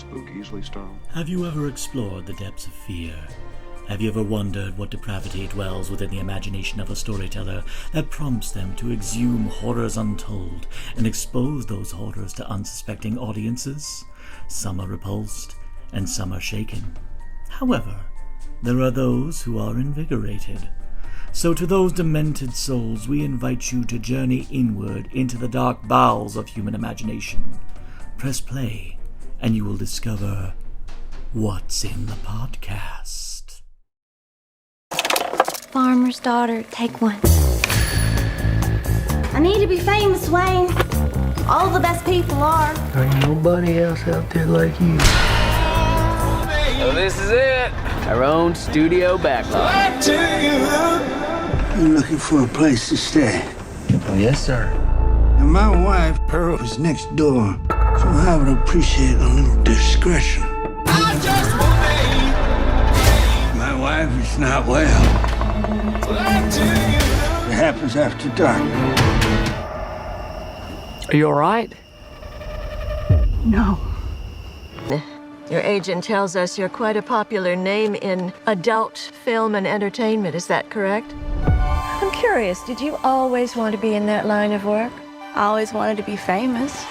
spook easily startled. Have you ever explored the depths of fear? Have you ever wondered what depravity dwells within the imagination of a storyteller that prompts them to exhume horrors untold and expose those horrors to unsuspecting audiences? Some are repulsed, and some are shaken. However, there are those who are invigorated. So to those demented souls, we invite you to journey inward into the dark bowels of human imagination. Press play, and you will discover what's in the podcast. Farmer's daughter, take one. I need to be famous, Wayne. All the best people are. There ain't nobody else out there like you. So this is it. Our own studio backlot. You're looking for a place to stay. Oh, yes, sir. And my wife, Pearl, is next door. So I would appreciate a little discretion. My wife is not well. It happens after dark. Are you all right? No. Your agent tells us you're quite a popular name in adult film and entertainment. Is that correct? I'm curious, did you always want to be in that line of work? I always wanted to be famous.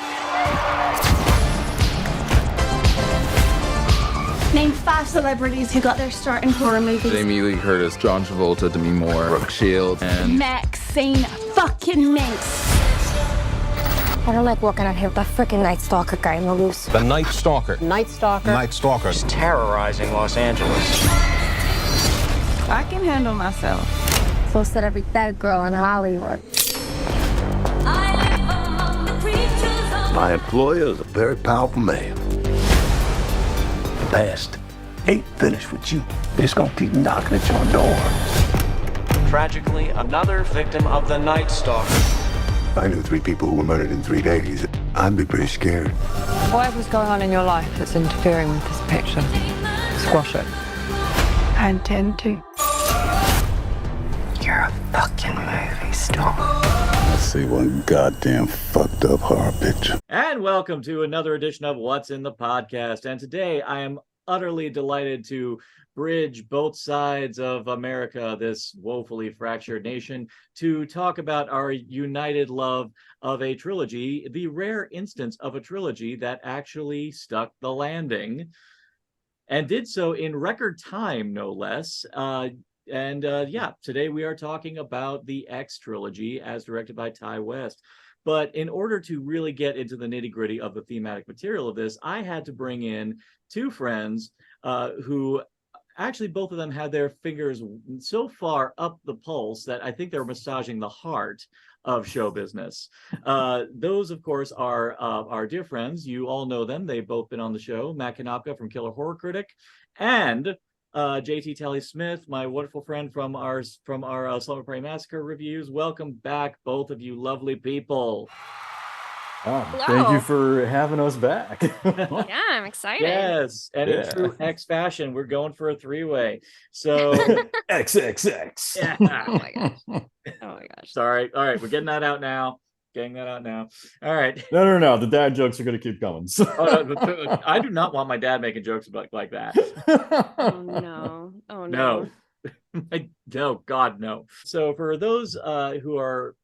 Name 5 celebrities who got their start in horror movies. Jamie Lee Curtis, John Travolta, Demi Moore, Brooke Shields, and Maxine fucking Minx. I don't like walking out here with that freaking Night Stalker guy on the loose. The Night Stalker. Night Stalker? Night Stalker. He's terrorizing Los Angeles. I can handle myself. So said every dead girl in Hollywood. My employer is a very powerful man. The past ain't finished with you. It's gonna keep knocking at your door. Tragically, another victim of the Night Stalker. If I knew 3 people who were murdered in 3 days, I'd be pretty scared. Whatever's going on in your life that's interfering with this picture, squash it. I intend to. You're a fucking movie star. Let's see one goddamn fucked up horror picture. And welcome to another edition of What's in the Podcast. And today I am utterly delighted to bridge both sides of America, this woefully fractured nation, to talk about our united love of a trilogy, the rare instance of a trilogy that actually stuck the landing and did so in record time, no less. Today we are talking about the X trilogy as directed by Ty West. But in order to really get into the nitty-gritty of the thematic material of this, I had to bring in 2 friends who actually both of them had their fingers so far up the pulse that I think they're massaging the heart of show business. Those, of course, are our dear friends. You all know them. They've both been on the show. Matt Kanopka from Killer Horror Critic, and JT Tally Smith, my wonderful friend from our Slumber Party Massacre reviews. Welcome back, both of you lovely people. Oh, thank you for having us back. Yeah, I'm excited. Yes, and in true X fashion, we're going for a 3-way. So XXX. Yeah. Oh my gosh. Oh my gosh. Sorry. All right, we're getting that out now. All right. No. The dad jokes are going to keep coming. So. I do not want my dad making jokes like that. Oh no. Oh no. No, God, no. So for those who are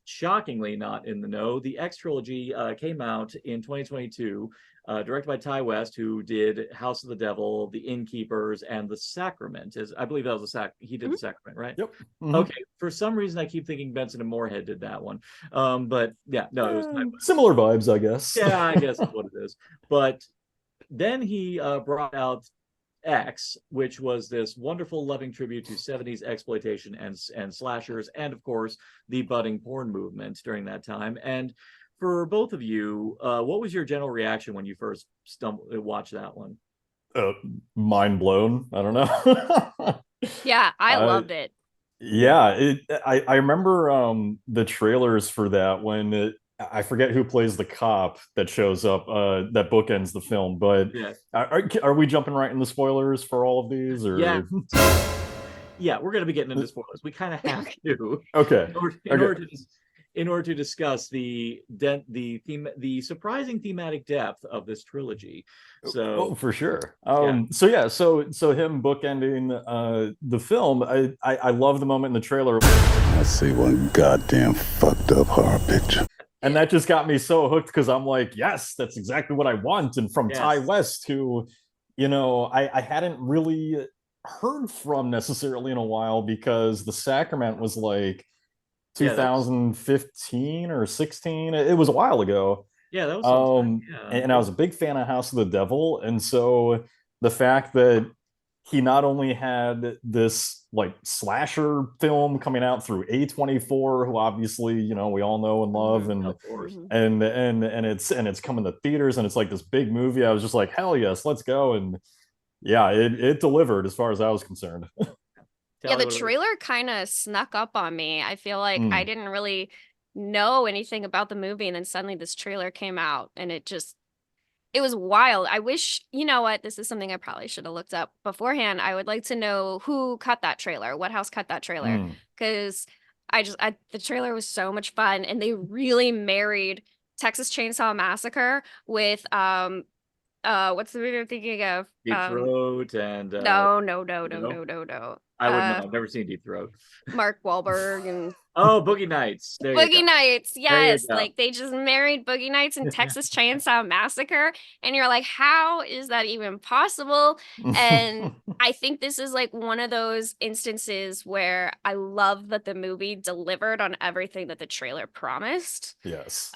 shockingly not in the know, the X trilogy came out in 2022, directed by Ty West, who did House of the Devil, The Innkeepers, and The Sacrament. I believe that was he did The Sacrament, right? Yep. Mm-hmm. Okay. For some reason, I keep thinking Benson and Moorhead did that one. But yeah, no, it was Ty West. Similar vibes, I guess. Yeah, I guess that's what it is. But then he brought out X, which was this wonderful loving tribute to 70s exploitation and slashers, and of course the budding porn movement during that time. And for both of you, what was your general reaction when you first watched that one? Mind blown. I don't know. Yeah, I loved it. Yeah, I remember the trailers for that when I forget who plays the cop that shows up that bookends the film, but yes. Are we jumping right into spoilers for all of these? Or yeah, we're going to be getting into spoilers. We kind of have to. Okay. In order to in order to discuss the surprising thematic depth of this trilogy. So, for sure. Yeah. So him bookending the film, I love the moment in the trailer. I see one goddamn fucked up horror picture. And that just got me so hooked because I'm like, yes, that's exactly what I want. And from Yes. Ty West, who, you know, I hadn't really heard from necessarily in a while because The Sacrament was like 2015 or 16. It was a while ago. Yeah, that was some time. Yeah. And I was a big fan of House of the Devil. And so the fact that he not only had this like slasher film coming out through A24, who obviously, you know, we all know and love, and it's coming to theaters, and it's like this big movie. I was just like, hell yes, let's go. And yeah, it delivered as far as I was concerned. Yeah, the trailer kind of snuck up on me. I feel like I didn't really know anything about the movie, and then suddenly this trailer came out, and it was wild. I wish, you know what, this is something I probably should have looked up beforehand. I would like to know who cut that trailer, what house cut that trailer, because the trailer was so much fun, and they really married Texas Chainsaw Massacre with what's the movie I'm thinking of? Deep Throat and no. I wouldn't know. I've never seen Deep Throat. Mark Wahlberg and Boogie Nights. Boogie Nights, yes. Like they just married Boogie Nights and Texas Chainsaw Massacre, and you're like, how is that even possible? And I think this is like one of those instances where I love that the movie delivered on everything that the trailer promised. Yes.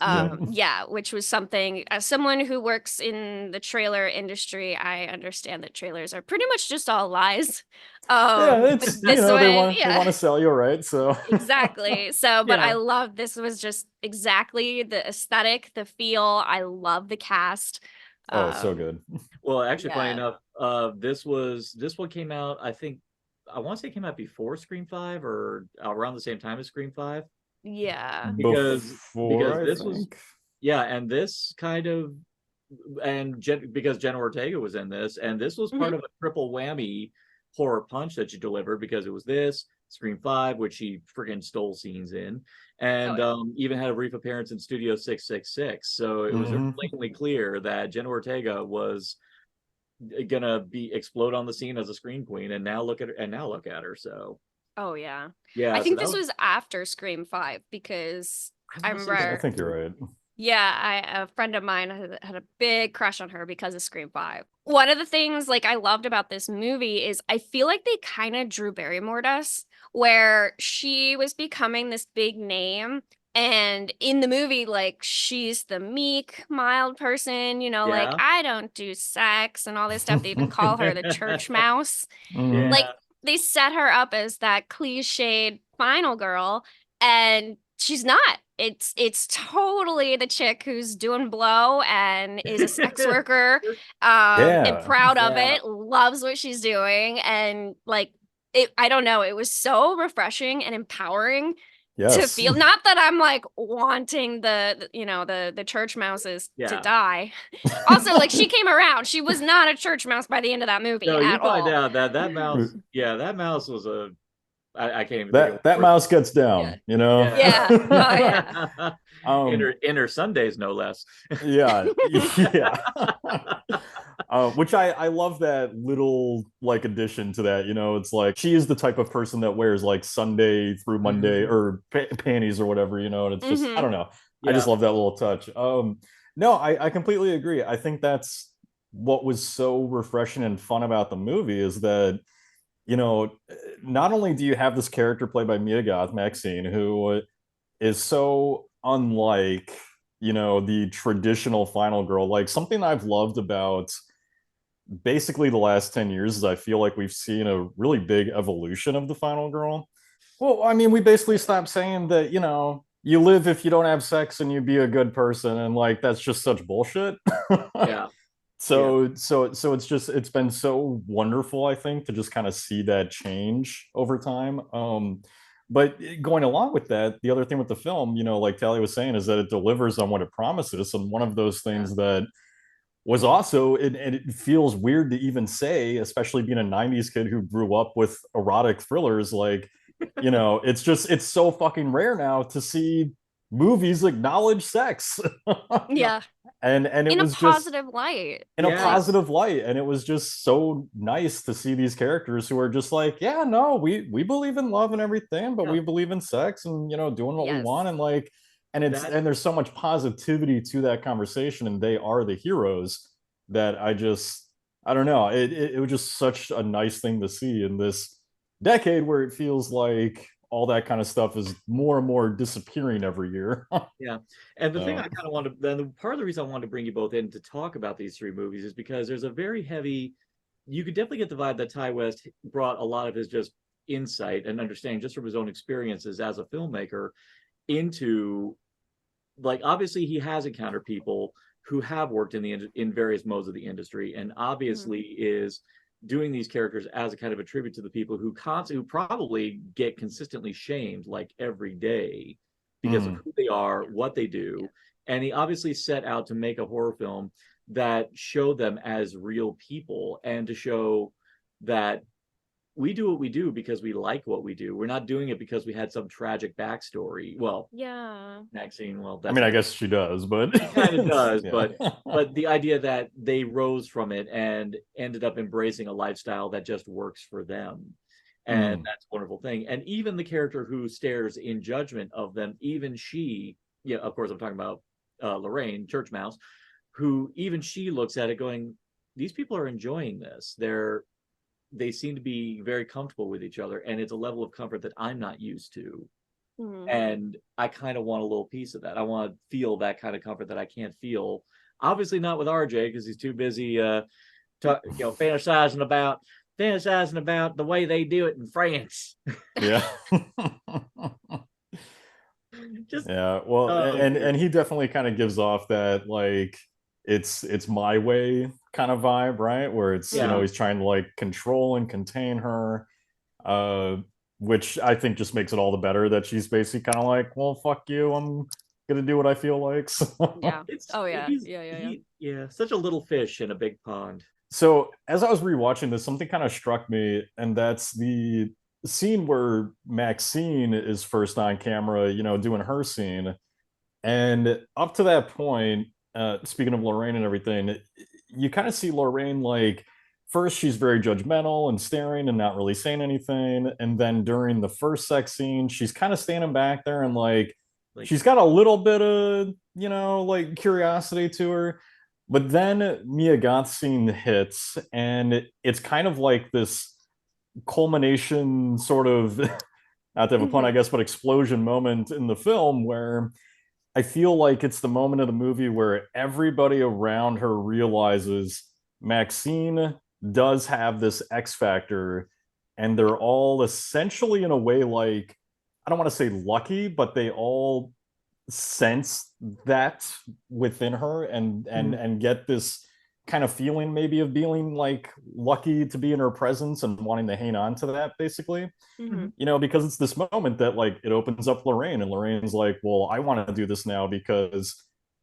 Yeah, which was something, as someone who works in the trailer industry, I understand that trailers are pretty much just all lies. It's, you know, they want to sell you, right? So exactly. So, but I love, this was just exactly the aesthetic, the feel. I love the cast. So good. Well, actually, funny enough, this one came out, I want to say it came out before Scream 5 or around the same time as Scream 5. Yeah. Because this was, and this kind of, because Jenna Ortega was in this, and this was part of a triple whammy horror punch that she delivered, because it was this, Scream 5, which she freaking stole scenes in, and even had a brief appearance in Studio 666. So it was blatantly clear that Jenna Ortega was gonna explode on the scene as a scream queen, and now look at her. So yeah, I think this was after Scream 5, because I remember, I think you're right. Yeah, a friend of mine had a big crush on her because of Scream 5. One of the things like I loved about this movie is I feel like they kind of Drew Barrymore'd us, where she was becoming this big name, and in the movie, like, she's the meek, mild person, you know, like, I don't do sex and all this stuff. They even call her the church mouse. Like, they set her up as that cliched final girl, and she's not. It's totally the chick who's doing blow and is a sex worker, and proud of it, loves what she's doing, and like it. I don't know. It was so refreshing and empowering to feel. Not that I'm like wanting the church mouses to die. Also, like, she came around. She was not a church mouse by the end of that movie. No, at you find all. out that mouse. Yeah, that mouse was a. I can't even. That mouse gets down, you know. In her Sundays, no less. Which I love that little like addition to that. You know, it's like she is the type of person that wears like Sunday through Monday or panties or whatever. You know, and it's just I don't know. I just love that little touch. No, I completely agree. I think that's what was so refreshing and fun about the movie is that, you know, not only do you have this character played by Mia Goth, Maxine, who is so unlike, you know, the traditional final girl. Like, something I've loved about basically the last 10 years is I feel like we've seen a really big evolution of the final girl. Well, I mean, we basically stopped saying that, you know, you live if you don't have sex and you be a good person, and like that's just such bullshit. So it's been so wonderful, I think, to just kind of see that change over time. But going along with that, the other thing with the film, you know, like Tally was saying, is that it delivers on what it promises. And one of those things that was also, and it feels weird to even say, especially being a 90s kid who grew up with erotic thrillers, like, you know, it's so fucking rare now to see movies acknowledge sex. Yeah. And it in a was positive light. in a positive light, and it was just so nice to see these characters who are just like, yeah, no, we believe in love and everything, but we believe in sex and, you know, doing what we want, and like, and and there's so much positivity to that conversation, and they are the heroes that I don't know, it was just such a nice thing to see in this decade where it feels like all that kind of stuff is more and more disappearing every year. Yeah. And the thing I kind of want to, then part of the reason I wanted to bring you both in to talk about these three movies is because there's a very heavy, you could definitely get the vibe that Ty West brought a lot of his just insight and understanding just from his own experiences as a filmmaker into, like, obviously he has encountered people who have worked in various modes of the industry, and obviously is doing these characters as a kind of a tribute to the people who probably get consistently shamed like every day because of who they are, what they do. And he obviously set out to make a horror film that showed them as real people, and to show that we do what we do because we like what we do. We're not doing it because we had some tragic backstory. Well, yeah, Maxine, well, I mean, I guess she does, but kind of does, but the idea that they rose from it and ended up embracing a lifestyle that just works for them, and that's a wonderful thing. And even the character who stares in judgment of them, even she, yeah, of course, I'm talking about Lorraine Church Mouse, who even she looks at it going, these people are enjoying this. They seem to be very comfortable with each other, and it's a level of comfort that I'm not used to. And I kind of want a little piece of that. I want to feel that kind of comfort that I can't feel, obviously not with RJ, because he's too busy fantasizing about the way they do it in France. Yeah. And he definitely kind of gives off that, like, it's my way kind of vibe, right? Where it's, you know, he's trying to like control and contain her, which I think just makes it all the better that she's basically kind of like, well, fuck you, I'm gonna do what I feel like. So. Yeah. Such a little fish in a big pond. So as I was rewatching this, something kind of struck me, and that's the scene where Maxine is first on camera, you know, doing her scene. And up to that point, speaking of Lorraine and everything, you kind of see Lorraine, like, first she's very judgmental and staring and not really saying anything, and then during the first sex scene she's kind of standing back there and like she's got a little bit of, you know, like curiosity to her. But then Mia Goth scene hits, and it's kind of like this culmination sort of not to have a pun, I guess, but explosion moment in the film where I feel like it's the moment of the movie where everybody around her realizes Maxine does have this X factor, and they're all essentially, in a way, like, I don't want to say lucky, but they all sense that within her and get this kind of feeling maybe of being like lucky to be in her presence and wanting to hang on to that, basically. You know, because it's this moment that, like, it opens up Lorraine, and Lorraine's like, well, I want to do this now because,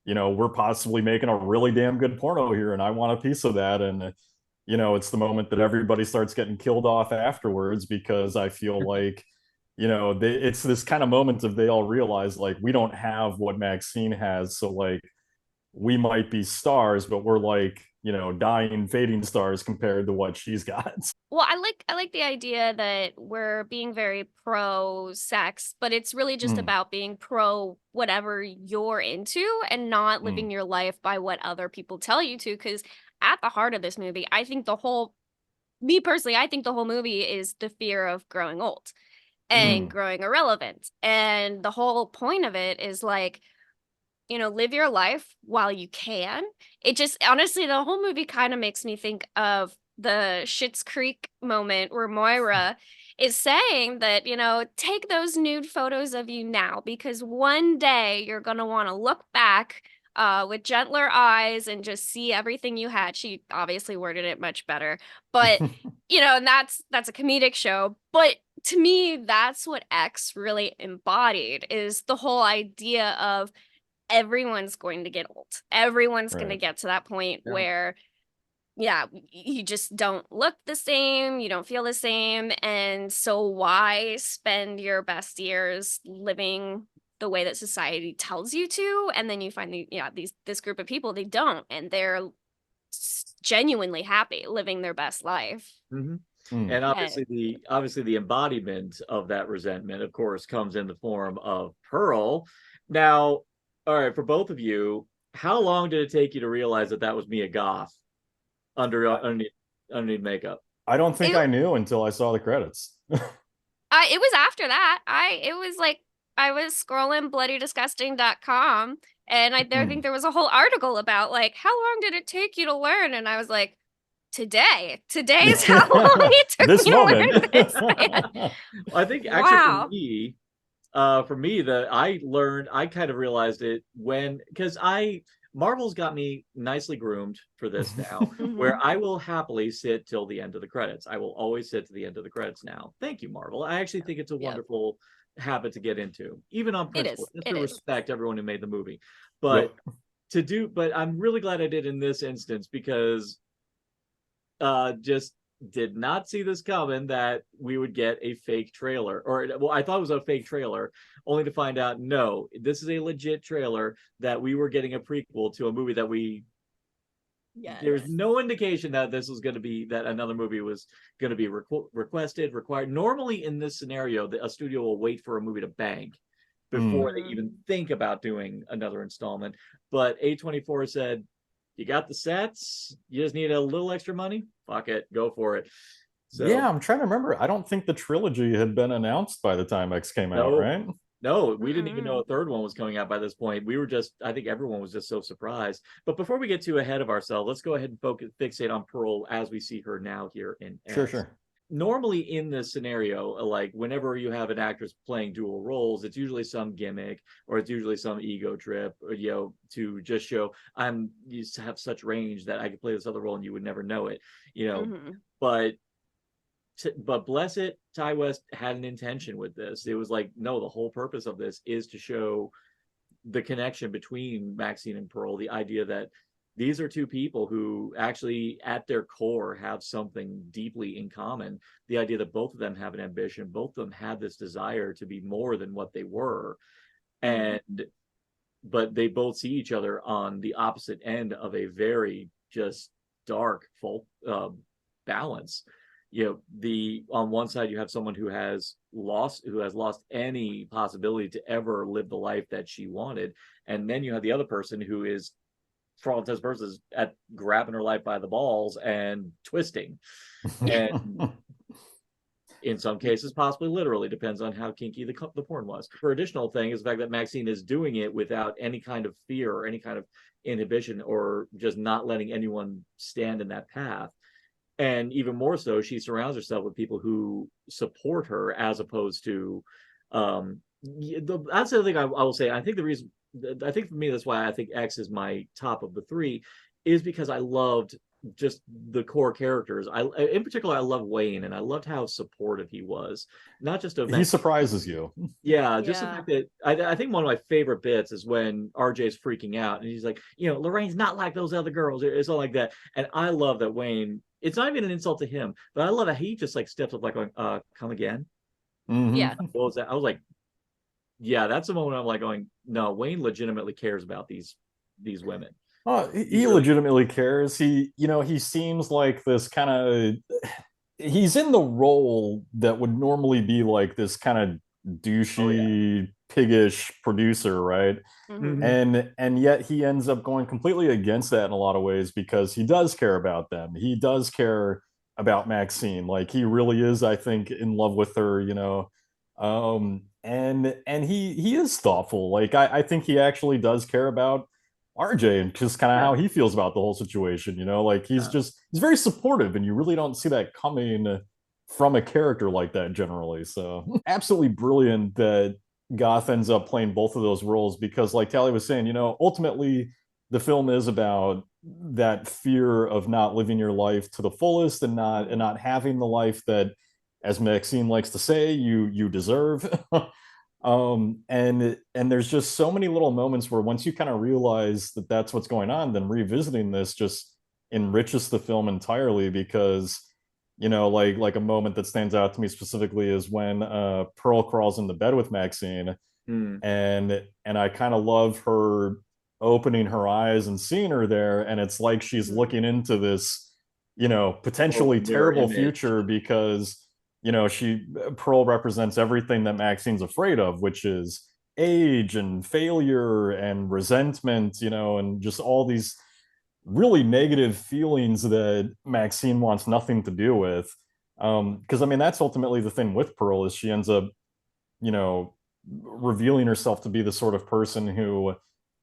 you know, we're possibly making a really damn good porno here, and I want a piece of that. And, you know, it's the moment that everybody starts getting killed off afterwards, because I feel like, you know, it's this kind of moment of they all realize, like, we don't have what Maxine has, so, like, we might be stars, but we're like, you know, dying, fading stars compared to what she's got. Well, I like the idea that we're being very pro sex, but it's really just about being pro whatever you're into and not living your life by what other people tell you to. Because at the heart of this movie, I think me personally, I think the whole movie is the fear of growing old and growing irrelevant. And the whole point of it is, like, you know, live your life while you can. It just, honestly, the whole movie kind of makes me think of the Schitt's Creek moment where Moira is saying that, you know, take those nude photos of you now, because one day you're going to want to look back with gentler eyes and just see everything you had. She obviously worded it much better, but, you know, and that's a comedic show. But to me, that's what X really embodied, is the whole idea of everyone's going to get old. Everyone's going to get to that point where, you just don't look the same. You don't feel the same. And so why spend your best years living the way that society tells you to, and then you find this group of people, they don't, and they're genuinely happy living their best life. And obviously the embodiment of that resentment, of course, comes in the form of Pearl. Now, all right, for both of you, how long did it take you to realize that that was Mia Goth underneath makeup? I don't think I knew until I saw the credits. It was after that. I was scrolling bloodydisgusting.com, and I think there was a whole article about like, how long did it take you to learn? And I was like, today is how long it took me to learn this. I think actually for me, I kind of realized it because Marvel's got me nicely groomed for this now, where I will happily sit till the end of the credits. I will always sit to the end of the credits now. Thank you, Marvel. I actually think it's a wonderful habit to get into, even on principle, just to respect everyone who made the movie. But but I'm really glad I did in this instance, because just did not see this coming, that we would get a fake trailer, I thought it was a fake trailer, only to find out no, this is a legit trailer, that we were getting a prequel to a movie that there's no indication that this was going to be, that another movie was going to be required. Normally in this scenario, a studio will wait for a movie to bank before they even think about doing another installment, but A24 said, you got the sets, you just need a little extra money, fuck it, go for it. So, yeah, I'm trying to remember. I don't think the trilogy had been announced by the time X came out, right? No, we didn't even know a third one was coming out by this point. We were I think everyone was just so surprised. But before we get too ahead of ourselves, let's go ahead and fixate on Pearl as we see her now here in X. Sure. Normally in this scenario, like whenever you have an actress playing dual roles, it's usually some gimmick, or it's usually some ego trip, or, to just show you have such range that I could play this other role and you would never know it, But bless it, Ty West had an intention with this. It was like, no, the whole purpose of this is to show the connection between Maxine and Pearl, the idea that these are two people who actually at their core have something deeply in common. The idea that both of them have an ambition, both of them have this desire to be more than what they were. But they both see each other on the opposite end of a very just dark balance. On one side you have someone who has lost any possibility to ever live the life that she wanted. And then you have the other person who is, for all intents and purposes, at grabbing her life by the balls and twisting, and in some cases possibly literally, depends on how kinky the porn was. For additional thing is the fact that Maxine is doing it without any kind of fear or any kind of inhibition, or just not letting anyone stand in that path. And even more so, she surrounds herself with people who support her, as opposed to that's the other thing I will say. I think for me, that's why I think X is my top of the three, is because I loved just the core characters. In particular, I love Wayne, and I loved how supportive he was. Not just of he surprises you. Yeah, just the fact that I think one of my favorite bits is when RJ's freaking out and he's like, Lorraine's not like those other girls. It's all like that. And I love that Wayne, it's not even an insult to him, but I love that he just like steps up like going, come again. Yeah. What was that? I was like, yeah, that's the moment I'm like going, no, Wayne legitimately cares about these women. Oh, he legitimately cares. He seems like this kind of, he's in the role that would normally be like this kind of douchey, piggish producer, right? And yet he ends up going completely against that in a lot of ways, because he does care about them. He does care about Maxine. Like, he really is, I think, in love with her, and he is thoughtful. Like, I think he actually does care about RJ and just kind of how he feels about the whole situation, like he's very supportive, and you really don't see that coming from a character like that generally. So absolutely brilliant that Goth ends up playing both of those roles, because like Tally was saying, ultimately the film is about that fear of not living your life to the fullest, and not having the life that, as Maxine likes to say, you deserve. And there's just so many little moments where once you kind of realize that that's what's going on, then revisiting this just enriches the film entirely, because like a moment that stands out to me specifically is when Pearl crawls into bed with Maxine, And I kind of love her opening her eyes and seeing her there, and it's like she's looking into this, potentially terrible future, because Pearl represents everything that Maxine's afraid of, which is age and failure and resentment, and just all these really negative feelings that Maxine wants nothing to do with. Because I mean, that's ultimately the thing with Pearl, is she ends up, revealing herself to be the sort of person who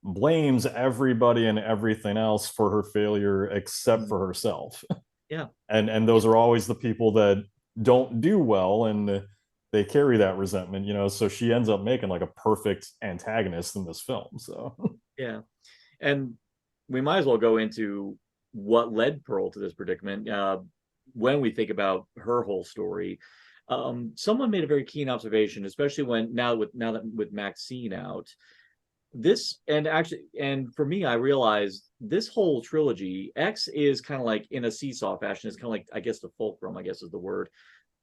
blames everybody and everything else for her failure except for herself. Yeah. And those are always the people that don't do well, and they carry that resentment, so she ends up making like a perfect antagonist in this film. So yeah. And we might as well go into what led Pearl to this predicament. When we think about her whole story, someone made a very keen observation, especially now that with Maxine out, and for me, I realized this whole trilogy, X is kind of like in a seesaw fashion. It's kind of like, I guess, the fulcrum, I guess is the word.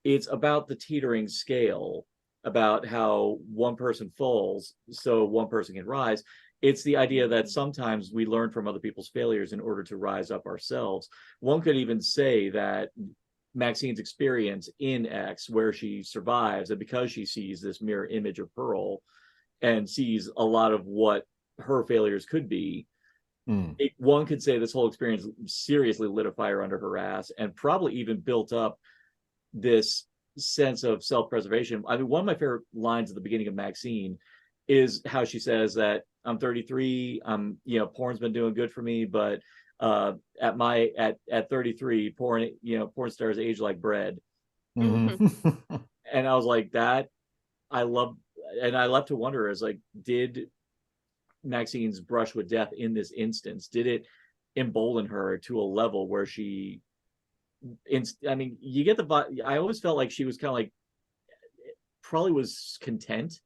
It's about the teetering scale, about how one person falls so one person can rise. It's the idea that sometimes we learn from other people's failures in order to rise up ourselves. One could even say that Maxine's experience in X, where she survives, and because she sees this mirror image of Pearl and sees a lot of what her failures could be, one could say this whole experience seriously lit a fire under her ass, and probably even built up this sense of self-preservation. I mean, one of my favorite lines at the beginning of Maxine is how she says that I'm 33, porn's been doing good for me, but at 33, porn stars age like bread. And I was like, that I love, and I love to wonder, is like, did Maxine's brush with death in this instance, did it embolden her to a level where she, I mean, you get I always felt like she was kind of like, probably was content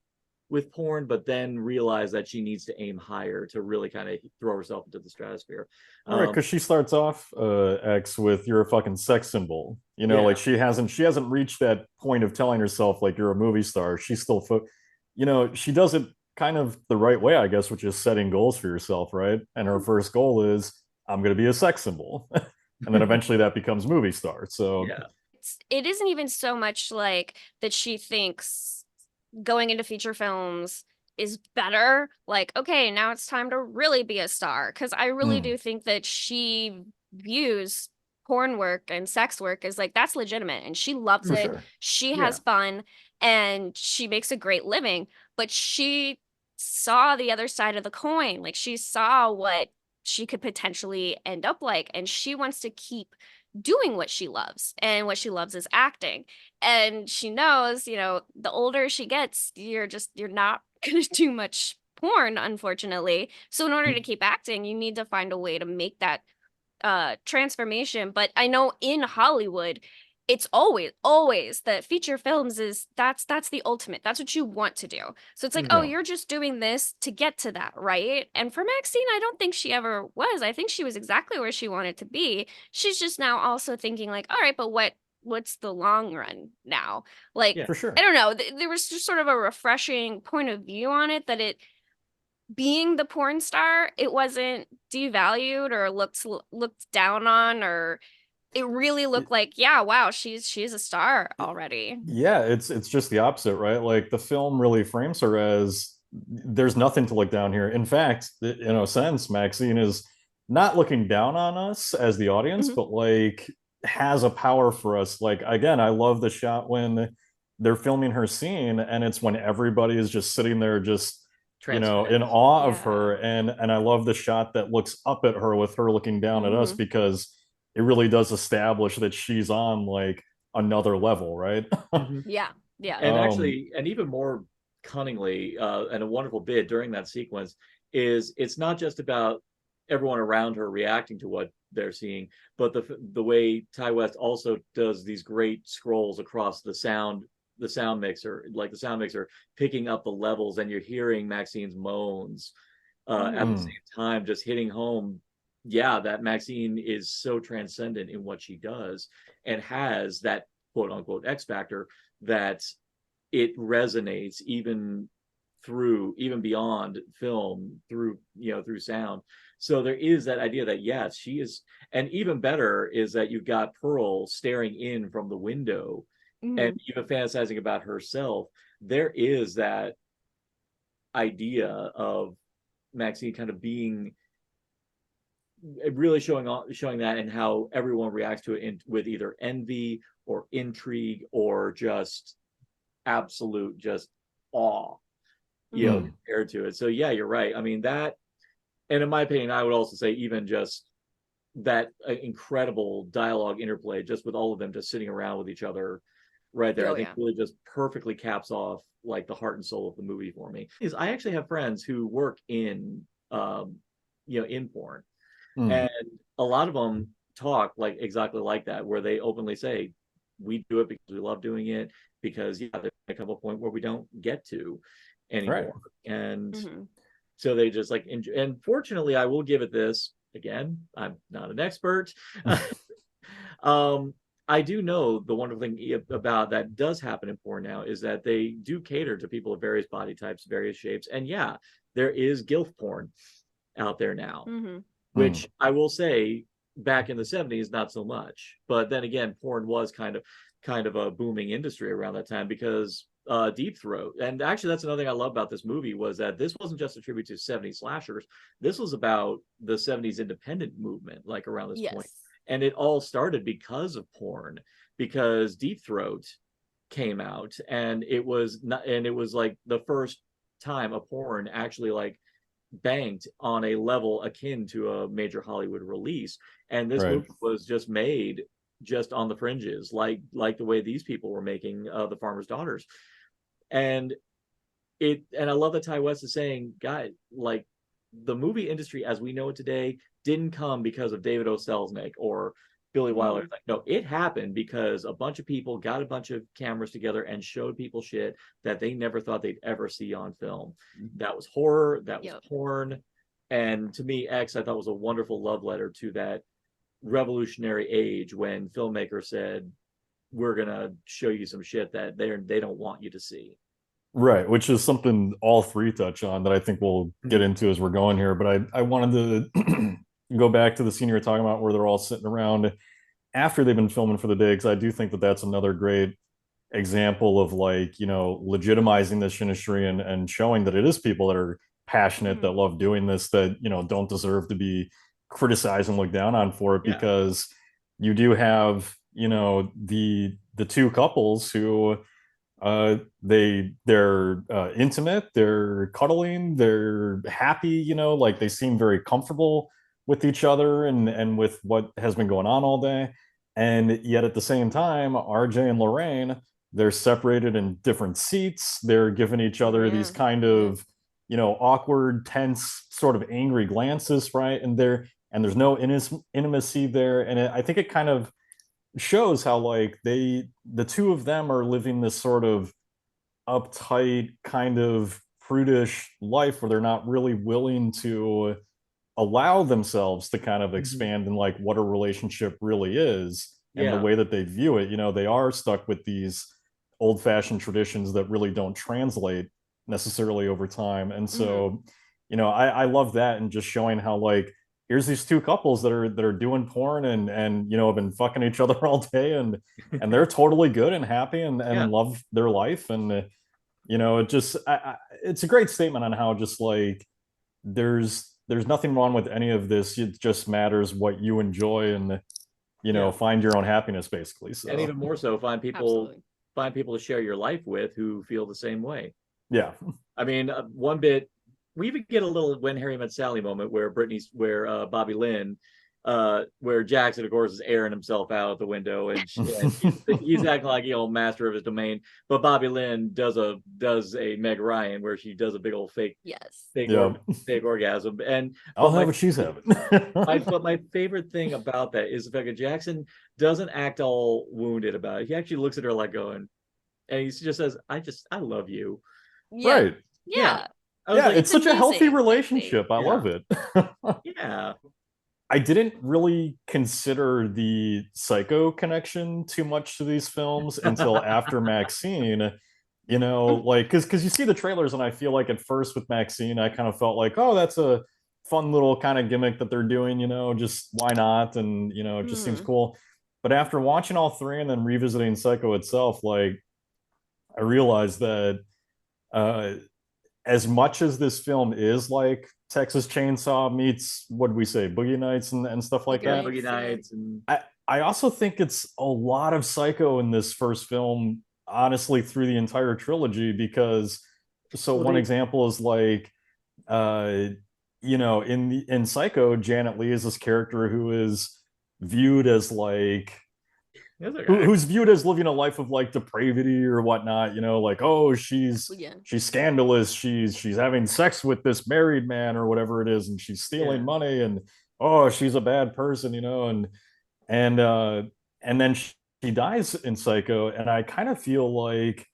with porn, but then realized that she needs to aim higher to really kind of throw herself into the stratosphere. All right, because she starts off X with, you're a fucking sex symbol, like she hasn't reached that point of telling herself like you're a movie star. She's still she does it kind of the right way, I guess, which is setting goals for yourself, right? And her first goal is, I'm going to be a sex symbol. And then eventually that becomes movie star. So yeah, it isn't even so much like that she thinks going into feature films is better. Like, okay, now it's time to really be a star. Because I really do think that she views porn work and sex work as like, that's legitimate, and she loves it. Sure. She has fun, and she makes a great living. But she saw the other side of the coin. Like, she saw what she could potentially end up like, and she wants to keep doing what she loves, and what she loves is acting. And she knows, the older she gets, you're not gonna do much porn, unfortunately. So in order to keep acting, you need to find a way to make that transformation. But I know in Hollywood, it's always that feature films is that's the ultimate. That's what you want to do. So it's like, oh, you're just doing this to get to that, right? And for Maxine, I don't think she ever was. I think she was exactly where she wanted to be. She's just now also thinking like, all right, but what's the long run now? Like, for sure. I don't know. There was just sort of a refreshing point of view on it, that it being the porn star, it wasn't devalued or looked down on, or it really looked like, yeah, wow, she's a star already. Yeah, it's just the opposite, right? Like, the film really frames her as, there's nothing to look down here. In fact, in a sense, Maxine is not looking down on us as the audience, but like has a power for us. Like, again, I love the shot when they're filming her scene, and it's when everybody is just sitting there just in awe of her, and I love the shot that looks up at her with her looking down at us, because it really does establish that she's on like another level, right? Yeah. And actually, and even more cunningly, and a wonderful bit during that sequence is, it's not just about everyone around her reacting to what they're seeing, but the way Ty West also does these great scrolls across the sound mixer, like the sound mixer picking up the levels, and you're hearing Maxine's moans at the same time, just hitting home, that Maxine is so transcendent in what she does, and has that quote unquote X factor, that it resonates even through, even beyond film, through through sound. So there is that idea that yes, she is, and even better is that you've got Pearl staring in from the window and even fantasizing about herself. There is that idea of Maxine kind of being really showing that, and how everyone reacts to it with either envy or intrigue or just absolute just awe, compared to it. So yeah, you're right. I mean, that, and in my opinion, I would also say even just that incredible dialogue interplay, just with all of them just sitting around with each other right there, I think really just perfectly caps off like the heart and soul of the movie for me. Is I actually have friends who work in in porn, and a lot of them talk like exactly like that, where they openly say, we do it because we love doing it, because there's a couple point where we don't get to anymore, and so they just like enjoy. And fortunately, I will give it this, again, I'm not an expert. I do know the wonderful thing about that does happen in porn now is that they do cater to people of various body types, various shapes, and there is gilf porn out there now, which I will say back in the 70s, not so much. But then again, porn was kind of a booming industry around that time, because Deep Throat, and actually that's another thing I love about this movie, was that this wasn't just a tribute to 70s slashers. This was about the 70s independent movement, like around this point. And it all started because of porn, because Deep Throat came out, and it was like the first time a porn actually like banked on a level akin to a major Hollywood release. And this movie was just made just on the fringes, like the way these people were making The Farmer's Daughters. And I love that Ty West is saying, guys, like, the movie industry as we know it today didn't come because of David O. Selznick or Billy Wilder. Like, no, it happened because a bunch of people got a bunch of cameras together and showed people shit that they never thought they'd ever see on film. That was horror, that was porn. And to me, X, I thought, was a wonderful love letter to that revolutionary age when filmmakers said, we're gonna show you some shit that they don't want you to see. Right, which is something all three touch on that I think we'll get into as we're going here. But I wanted to go back to the scene you were talking about where they're all sitting around after they've been filming for the day, because I do think that that's another great example of, like, legitimizing this industry and showing that it is people that are passionate, that love doing this, that, don't deserve to be criticized and looked down on for it, because you do have, the two couples who they're intimate, they're cuddling, they're happy, like they seem very comfortable with each other and with what has been going on all day. And yet at the same time, RJ and Lorraine, they're separated in different seats. They're giving each other these kind of, awkward, tense, sort of angry glances, right? And there's no intimacy there. And I think it kind of shows how, like, the two of them are living this sort of uptight, kind of prudish life where they're not really willing to allow themselves to kind of expand in like what a relationship really is and the way that they view it. They are stuck with these old-fashioned traditions that really don't translate necessarily over time. And so I love that, and just showing how, like, here's these two couples that are doing porn and have been fucking each other all day, and they're totally good and happy and love their life. And it just it's a great statement on how just like there's nothing wrong with any of this. It just matters what you enjoy, and find your own happiness, basically. So, and even more so, find people to share your life with who feel the same way. I mean, one bit, we even get a little When Harry Met Sally moment where Bobby Lynn, where Jackson, of course, is airing himself out the window, and he's acting like master of his domain. But Bobby Lynn does a Meg Ryan where she does a big old fake orgasm, and I'll have what she's having. But my favorite thing about that is the fact that Jackson doesn't act all wounded about it. He actually looks at her like going, and he just says, I love you." Right. Yeah. Like, it's such a healthy relationship. I love it. I didn't really consider the Psycho connection too much to these films until after Maxine, You know, like because you see the trailers, and I feel like at first with Maxine, I kind of felt like, oh, that's a fun little kind of gimmick that they're doing. You know, just why not? And you know, it just seems cool. But after watching all three and then revisiting Psycho itself, like I realized that uh, as much as this film is like Texas Chainsaw meets, what do we say, Boogie Nights and stuff like that. Boogie Nights. And I also think it's a lot of Psycho in this first film, honestly, through the entire trilogy, because one example is like, you know, in Psycho, Janet Leigh is this character who is viewed as like who's viewed as living a life of like depravity or whatnot, you know, like, oh, she's scandalous, she's having sex with this married man or whatever it is, and she's stealing money, and oh, she's a bad person, you know, and then she dies in Psycho, and I kind of feel like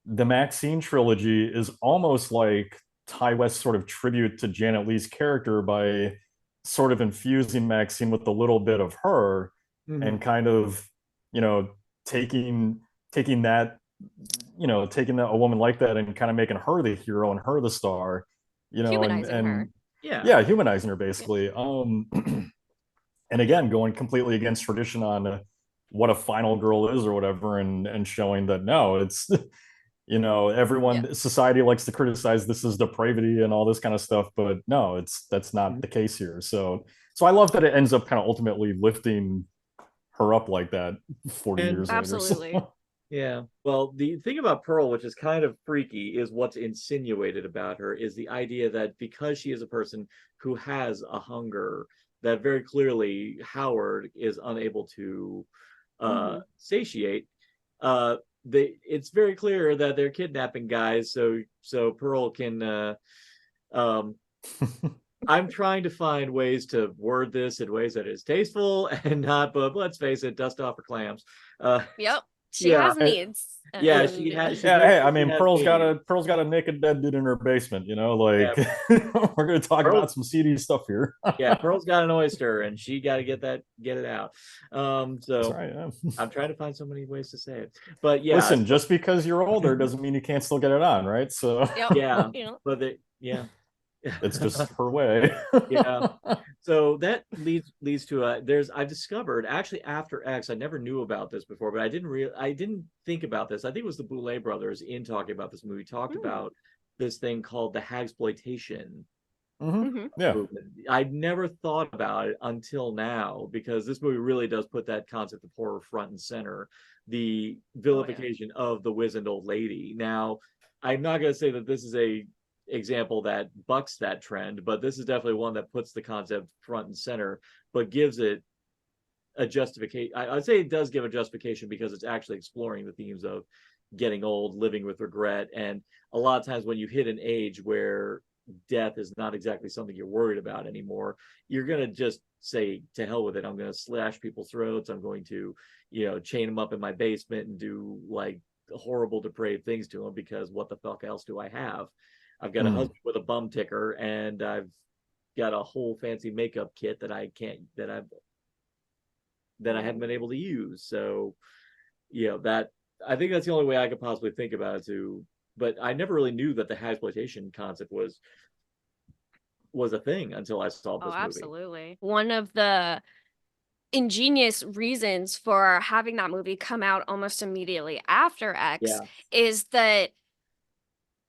the Maxine trilogy is almost like Ty West's sort of tribute to Janet Leigh's character by sort of infusing Maxine with a little bit of her, and kind of, you know, taking that, you know, taking a woman like that and kind of making her the hero and her the star, you know, Humanizing her. Yeah, humanizing her basically. And again, going completely against tradition on what a final girl is or whatever, and showing that no, it's you know, everyone, society likes to criticize this as depravity and all this kind of stuff, but no, that's not the case here. So I love that it ends up kind of ultimately lifting her up like that 40 years absolutely. later. Yeah. Well, the thing about Pearl, which is kind of freaky, is what's insinuated about her is the idea that because she is a person who has a hunger that very clearly Howard is unable to satiate, it's very clear that they're kidnapping guys so Pearl can I'm trying to find ways to word this in ways that is tasteful and not, but let's face it, dust off her clams. Yep. She has needs. Yeah, she has. Hey, I mean, Pearl's got a naked dead dude in her basement, you know, like we're gonna talk about some seedy stuff here. Yeah, Pearl's got an oyster and she got to get it out. So right, yeah. I'm trying to find so many ways to say it, but yeah. Listen, just because you're older doesn't mean you can't still get it on, right? So yeah, you know. but it's just her way. Yeah. So that leads to I've discovered actually after X, I never knew about this before, but I didn't think about this. I think it was the Boulet brothers in talking about this movie talked about this thing called the hagsploitation. Yeah. Movement. I'd never thought about it until now, because this movie really does put that concept of horror front and center, the vilification of the wizened old lady. Now, I'm not going to say that this is a example that bucks that trend, but this is definitely one that puts the concept front and center, but gives it a justification. I'd say it does give a justification because it's actually exploring the themes of getting old, living with regret, and a lot of times when you hit an age where death is not exactly something you're worried about anymore, you're going to just say, to hell with it, I'm going to slash people's throats, I'm going to, you know, chain them up in my basement and do like horrible depraved things to them, because what the fuck else do I have? I've got a husband with a bum ticker, and I've got a whole fancy makeup kit that I haven't been able to use. So, you know, that I think that's the only way I could possibly think about it too. But I never really knew that the hagsploitation concept was a thing until I saw this movie. Absolutely. One of the ingenious reasons for having that movie come out almost immediately after X is that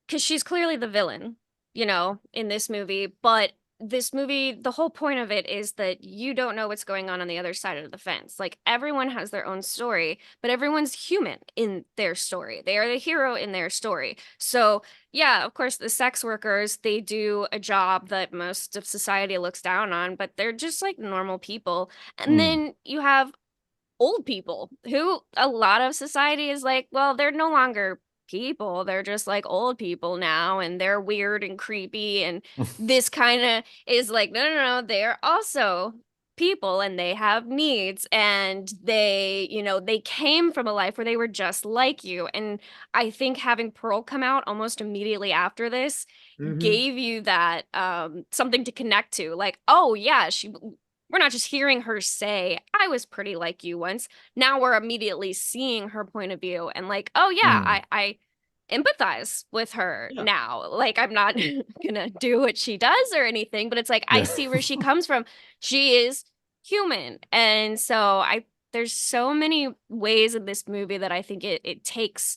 because she's clearly the villain, you know, in this movie, but this movie, the whole point of it is that you don't know what's going on the other side of the fence. Like, everyone has their own story, but everyone's human in their story. They are the hero in their story. So yeah, of course, the sex workers, they do a job that most of society looks down on, but they're just like normal people. And then you have old people who a lot of society is like, well, they're no longer people, they're just like old people now, and they're weird and creepy, and this kind of is like, no, they're also people and they have needs, and they, you know, they came from a life where they were just like you. And I think having Pearl come out almost immediately after this gave you that something to connect to, like, oh yeah, we're not just hearing her say, I was pretty like you once. Now we're immediately seeing her point of view and like, oh yeah, empathize with her now. Like, I'm not gonna do what she does or anything, but it's like I see where she comes from. She is human. And so there's so many ways in this movie that I think it takes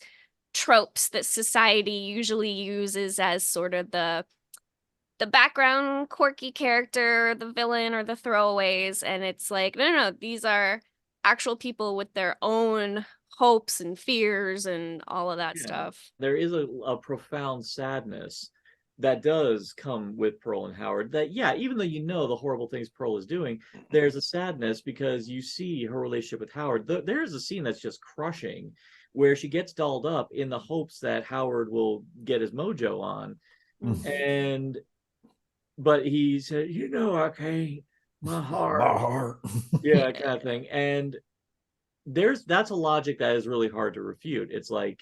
tropes that society usually uses as sort of the background quirky character, the villain, or the throwaways, and it's like, no, these are actual people with their own hopes and fears and all of that stuff. There is a profound sadness that does come with Pearl and Howard, that even though you know the horrible things Pearl is doing, there's a sadness because you see her relationship with Howard. There's a scene that's just crushing where she gets dolled up in the hopes that Howard will get his mojo on. But he said, I can't, my heart. Yeah, kind of thing. And that's a logic that is really hard to refute. It's like,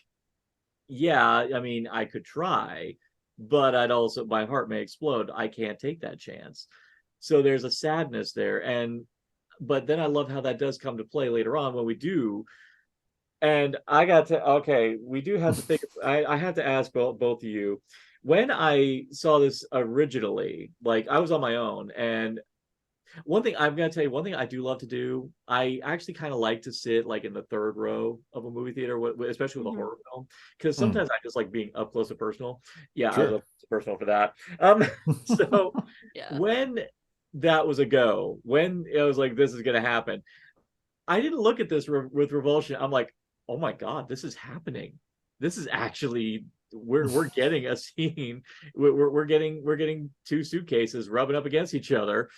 I mean, I could try, but my heart may explode. I can't take that chance. So there's a sadness there. But then I love how that does come to play later on when we do. And we do have to think, I have to ask both of you, when I saw this originally, like I was on my own, and one thing I'm going to tell you, one thing I do love to do, I actually kind of like to sit like in the third row of a movie theater, especially with a horror film, because sometimes I just like being up close and personal. Yeah, sure. I was up close and personal for that. So when that was a go, when it was like, this is going to happen, I didn't look at this with revulsion. I'm like, oh my God, this is happening. This is actually... we're getting a scene. We're getting two suitcases rubbing up against each other,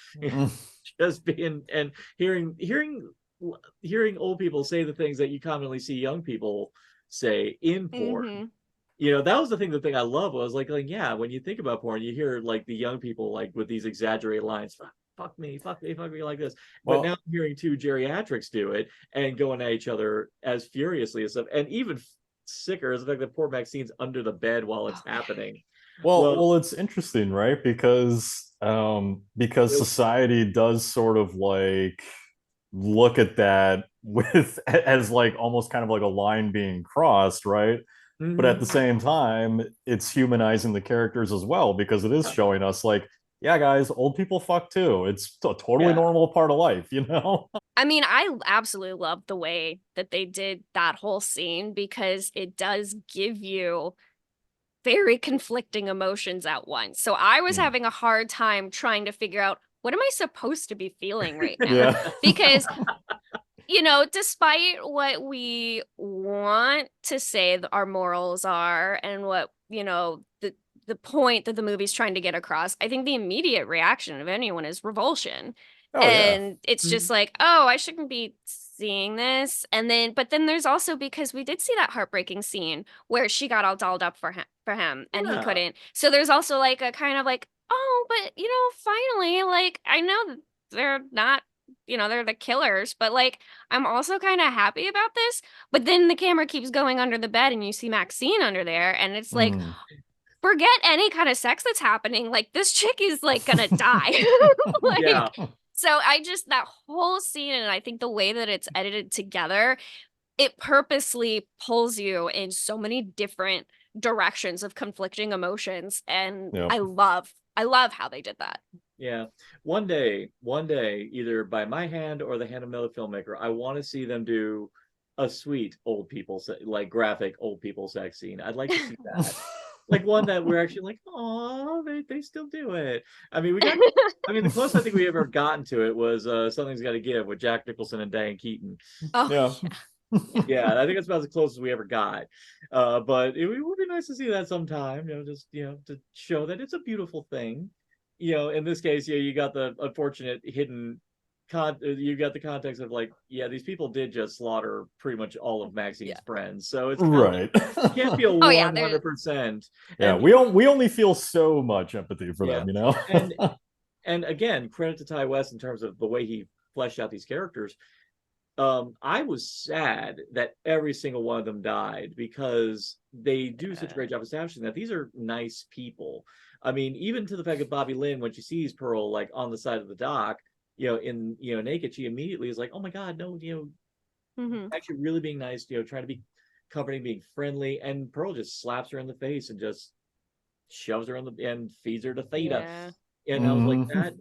just being and hearing old people say the things that you commonly see young people say in porn. That was the thing I love was like when you think about porn, you hear like the young people like with these exaggerated lines, fuck me like this. But now I'm hearing two geriatrics do it and going at each other as furiously as stuff, and even sicker is the fact that poor Maxine's under the bed while it's happening. Well, it's interesting, right? Because society does sort of like look at that as like almost kind of like a line being crossed, right? But at the same time, it's humanizing the characters as well, because it is showing us like, yeah, guys, old people fuck too. It's a totally normal part of life, I mean, I absolutely love the way that they did that whole scene, because it does give you very conflicting emotions at once. So I was having a hard time trying to figure out, what am I supposed to be feeling right now? Because, despite what we want to say our morals are and what, the point that the movie's trying to get across, I think the immediate reaction of anyone is revulsion. It's just like, oh, I shouldn't be seeing this. But then there's also, because we did see that heartbreaking scene where she got all dolled up for him and he couldn't. So there's also like a kind of like, oh, but finally, like, I know they're not, they're the killers, but like, I'm also kind of happy about this. But then the camera keeps going under the bed and you see Maxine under there, and it's like, forget any kind of sex that's happening. Like, this chick is like gonna die. So that whole scene, and I think the way that it's edited together, it purposely pulls you in so many different directions of conflicting emotions. And I love how they did that. Yeah. One day, either by my hand or the hand of another filmmaker, I want to see them do a sweet old people, like graphic old people sex scene. I'd like to see that. Like one that we're actually like, oh, they still do it. I mean, the closest I think we ever gotten to it was Something's Gotta Give with Jack Nicholson and Diane Keaton. Oh, yeah. I think that's about as close as we ever got. But it would be nice to see that sometime, just to show that it's a beautiful thing. In this case, you got the unfortunate hidden you got the context of like, these people did just slaughter pretty much all of Maxine's friends, so it's right. You can't feel 100%. Yeah, we only feel so much empathy for them, and again, credit to Ty West in terms of the way he fleshed out these characters. I was sad that every single one of them died, because they do such a great job establishing that these are nice people. I mean, even to the fact that Bobby Lynn, when she sees Pearl like on the side of the dock, naked, she immediately is like, oh my God, no, actually really being nice, trying to be company, being friendly, and Pearl just slaps her in the face and just shoves her and feeds her to Theta. Yeah. And I was like,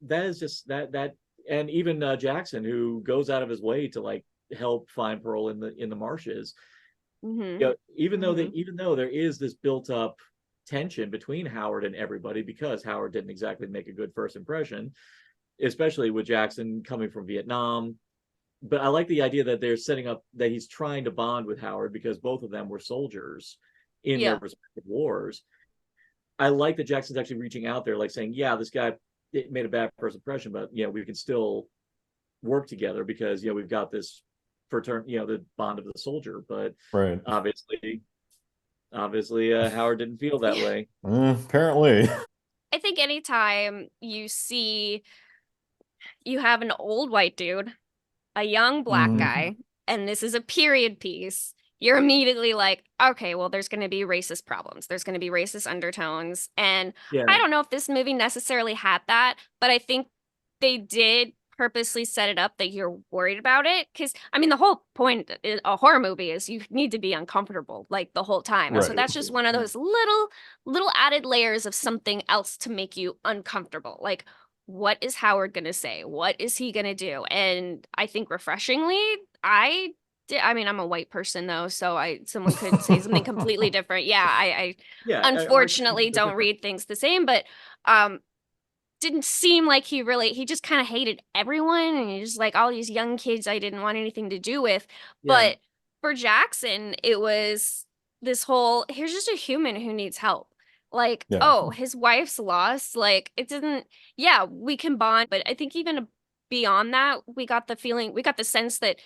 that is just that and even Jackson, who goes out of his way to like help find Pearl in the marshes. Mm-hmm. You know, even though there is this built up tension between Howard and everybody, because Howard didn't exactly make a good first impression, especially with Jackson coming from Vietnam. But I like the idea that they're setting up that he's trying to bond with Howard because both of them were soldiers in their respective wars. I like that Jackson's actually reaching out there, like saying, yeah, this guy made a bad first impression, but we can still work together because we've got this the bond of the soldier. But obviously Howard didn't feel that way. Apparently. I think anytime you have an old white dude, a young black guy, and this is a period piece, you're immediately like, okay, well, there's going to be racist problems. There's going to be racist undertones. And I don't know if this movie necessarily had that, but I think they did purposely set it up that you're worried about it. Because, I mean, the whole point in a horror movie is you need to be uncomfortable like the whole time. And so that's just one of those little added layers of something else to make you uncomfortable. Like, what is Howard going to say? What is he going to do? And I think refreshingly, I mean, I'm a white person though, so someone could say something completely different. Yeah, I unfortunately don't read things the same, but didn't seem like he just kind of hated everyone, and he just like all these young kids I didn't want anything to do with. But for Jackson, it was this whole, here's just a human who needs help. Like, oh, his wife's lost. Like, it didn't, we can bond. But I think even beyond that, we got the sense that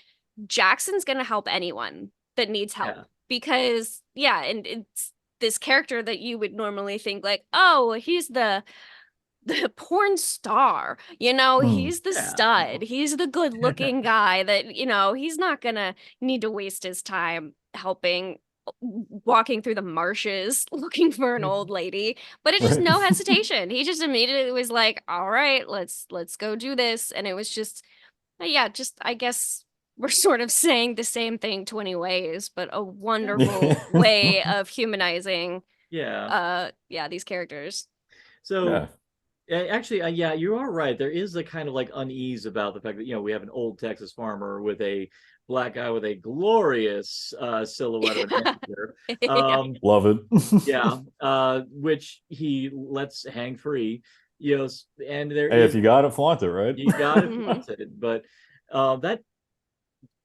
Jackson's going to help anyone that needs help. Because, and it's this character that you would normally think like, oh, he's the porn star, he's the stud. He's the good looking guy that, he's not going to need to waste his time walking through the marshes looking for an old lady, but it's just no hesitation. He just immediately was like, all right, let's go do this. And it was just I guess we're sort of saying the same thing 20 ways, but a wonderful way of humanizing these characters. So actually, you are right. There is a kind of like unease about the fact that we have an old Texas farmer with a black guy with a glorious silhouette of an actor. Love it. Which he lets hang free. And there if you got it, flaunt it, right? You got it, flaunt it. But that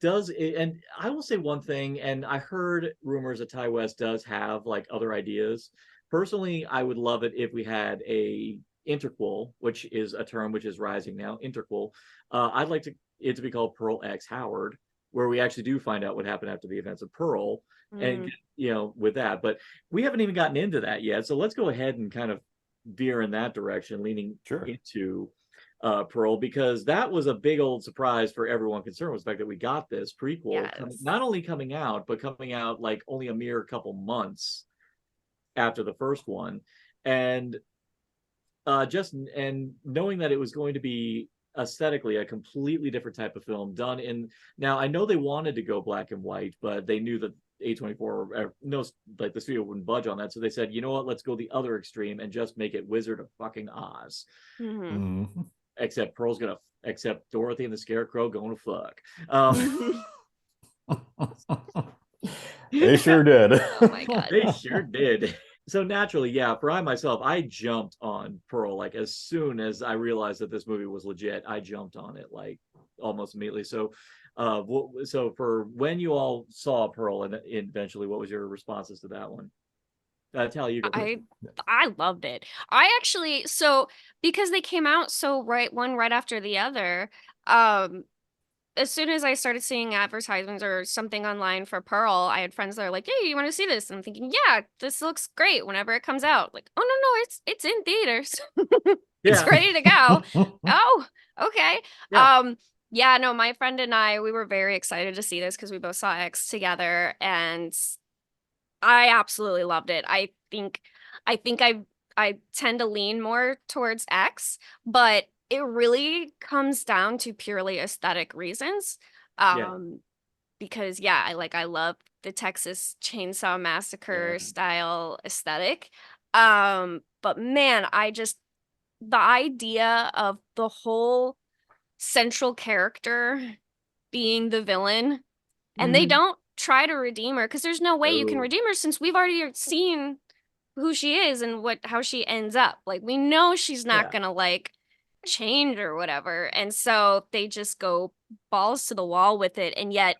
does it. And I will say one thing, and I heard rumors that Ty West does have like other ideas. Personally, I would love it if we had a interquel, which is a term which is rising now. Interquel. I'd like it to be called Pearl X Howard, where we actually do find out what happened after the events of Pearl, and with that. But we haven't even gotten into that yet, so let's go ahead and kind of veer in that direction, leaning into Pearl, because that was a big old surprise for everyone concerned, was the fact that we got this prequel not only coming out, but coming out like only a mere couple months after the first one, and knowing that it was going to be aesthetically a completely different type of film done in, now I know they wanted to go black and white, but they knew that A24 the studio wouldn't budge on that, so they said, you know what, let's go the other extreme and just make it Wizard of fucking Oz. Except except Dorothy and the Scarecrow going to fuck. They sure did. Oh my god, they sure did. So naturally, for I jumped on Pearl. Like as soon as I realized that this movie was legit, I jumped on it like almost immediately. So, so for when you all saw Pearl and eventually, what was your responses to that one? Tally, you go first. I loved it. I actually, because they came out one right after the other, as soon as I started seeing advertisements or something online for Pearl, I had friends that are like, hey, you want to see this? And I'm thinking, yeah, this looks great whenever it comes out. Like, oh, no, it's in theaters. It's ready to go. Oh, okay. No, my friend and I, we were very excited to see this because we both saw X together, and I absolutely loved it. I think I tend to lean more towards X, but it really comes down to purely aesthetic reasons. because I love the Texas Chainsaw Massacre style aesthetic. But man, the idea of the whole central character being the villain, and they don't try to redeem her, because there's no way you can redeem her since we've already seen who she is and how she ends up. Like, we know she's not gonna like change or whatever, and so they just go balls to the wall with it. And yet,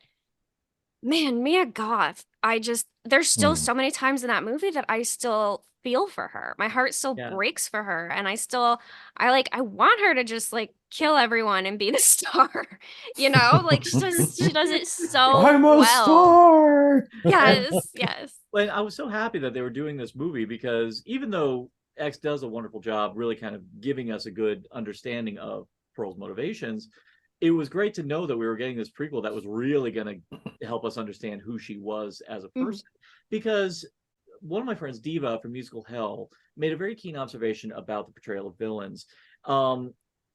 man, Mia Goth, there's still so many times in that movie that I still feel for her. My heart still breaks for her, and I want her to just like kill everyone and be the star. Like she does it so I'm a star. Yes. But I was so happy that they were doing this movie, because even though X does a wonderful job really kind of giving us a good understanding of Pearl's motivations, it was great to know that we were getting this prequel that was really going to help us understand who she was as a person. Because one of my friends, Diva from Musical Hell, made a very keen observation about the portrayal of villains.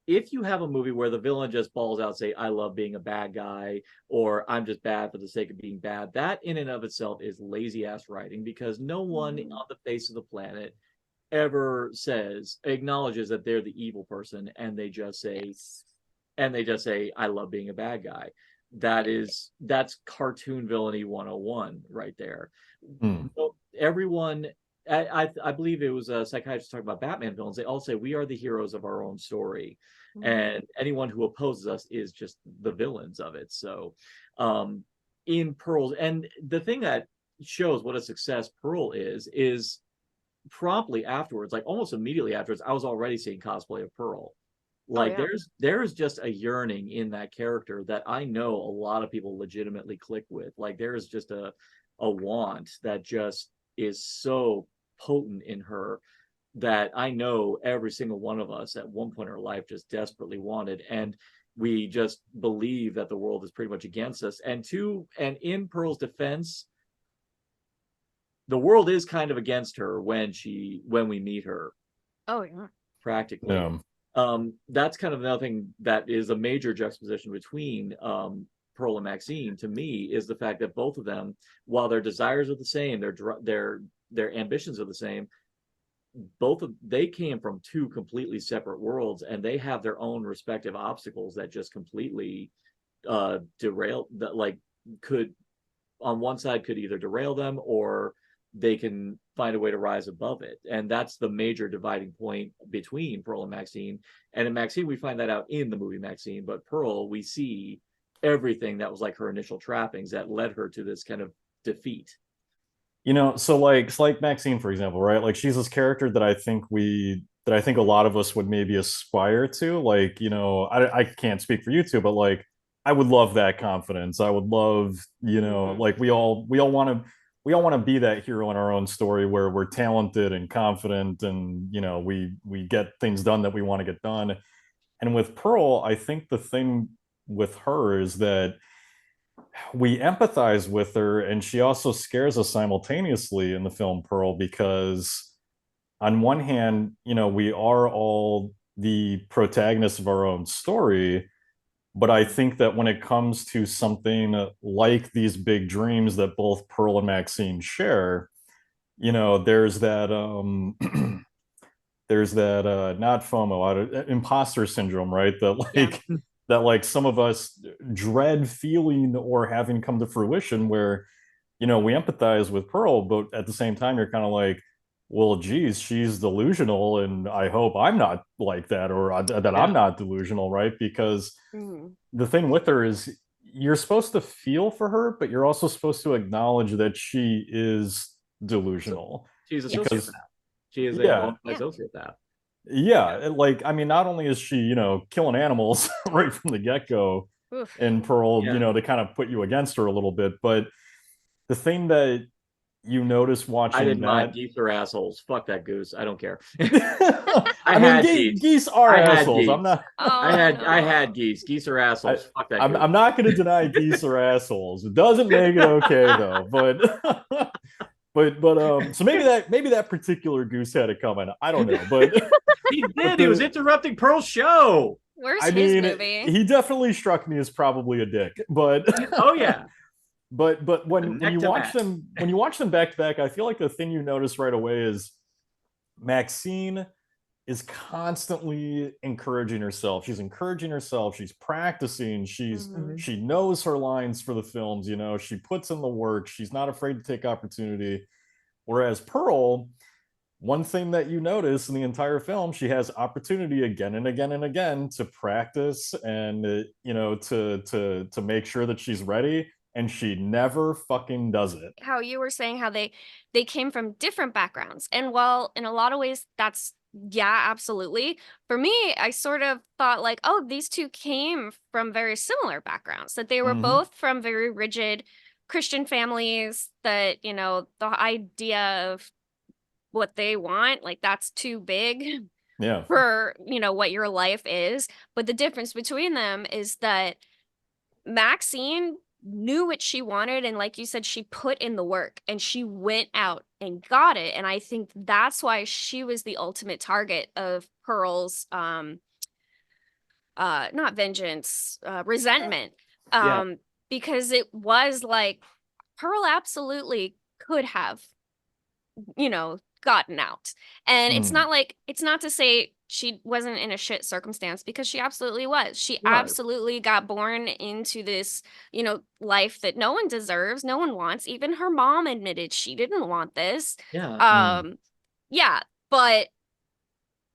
If you have a movie where the villain just balls out, say, I love being a bad guy, or I'm just bad for the sake of being bad, that in and of itself is lazy ass writing, because no one on the face of the planet ever acknowledges that they're the evil person, and they just say, I love being a bad guy. That's cartoon villainy 101 right there. So everyone, I believe it was a psychiatrist talking about Batman villains, they all say we are the heroes of our own story, and anyone who opposes us is just the villains of it. So in Pearl's, and the thing that shows what a success Pearl is promptly afterwards, like almost immediately afterwards, I was already seeing cosplay of Pearl. Like there's just a yearning in that character that I know a lot of people legitimately click with. Like there's just a want that just is so potent in her that I know every single one of us at one point in our life just desperately wanted, and we just believe that the world is pretty much against us. And in Pearl's defense, the world is kind of against her when we meet her. Oh yeah. Practically. Yeah. That's kind of another thing that is a major juxtaposition between Pearl and Maxine, to me, is the fact that both of them, while their desires are the same, their ambitions are the same, they came from two completely separate worlds, and they have their own respective obstacles that just completely derail, that like could on one side could either derail them, or they can find a way to rise above it. And that's the major dividing point between Pearl and Maxine. And in Maxine, we find that out in the movie Maxine, but Pearl, we see everything that was like her initial trappings that led her to this kind of defeat. So like Maxine, for example, right? Like she's this character that I think a lot of us would maybe aspire to. Like, I can't speak for you two, but like I would love that confidence. I would love, like we all want to be that hero in our own story where we're talented and confident, and we get things done that we want to get done. And with Pearl, I think the thing with her is that we empathize with her, and she also scares us simultaneously in the film Pearl, because on one hand, we are all the protagonists of our own story, but I think that when it comes to something like these big dreams that both Pearl and Maxine share, there's that not FOMO, imposter syndrome, right? That some of us dread feeling or having come to fruition, where we empathize with Pearl, but at the same time you're kind of like, well, geez, she's delusional, and I hope I'm not like that, or that I'm not delusional, right? Because the thing with her is you're supposed to feel for her, but you're also supposed to acknowledge that she is delusional. She's a sociopath. She is a sociopath. Yeah, like, I mean, not only is she, killing animals right from the get-go in Pearl, to kind of put you against her a little bit, but the thing that you notice watching I didn't mind geese are assholes. Fuck that goose. I don't care. I mean, geese are assholes. Geese. I'm not. I had geese. Geese are assholes. Fuck that. I'm not going to deny geese are assholes. It doesn't make it okay though. But so maybe that particular goose had it coming. I don't know, but he did. He was interrupting Pearl's show. Where's his movie? He definitely struck me as probably a dick, but oh yeah. But when you watch Neck to them back to back, I feel like the thing you notice right away is Maxine is constantly encouraging herself. She's encouraging herself. She's practicing. She knows her lines for the films. You know, she puts in the work. She's not afraid to take opportunity. Whereas Pearl, one thing that you notice in the entire film, she has opportunity again and again and again to practice and to make sure that she's ready, and she never fucking does it. How you were saying how they came from different backgrounds, and while in a lot of ways that's, yeah, absolutely. For me, I sort of thought like, oh, these two came from very similar backgrounds, that they were both from very rigid Christian families, that, you know, the idea of what they want, like that's too big for, you know, what your life is. But the difference between them is that Maxine knew what she wanted, and like you said, she put in the work and she went out and got it. And I think that's why she was the ultimate target of Pearl's not vengeance, resentment. Because it was like Pearl absolutely could have, you know, gotten out. And it's not like, it's not to say she wasn't in a shit circumstance, because she absolutely was. She absolutely got born into this, you know, life that no one deserves, no one wants. Even her mom admitted she didn't want this. Yeah, but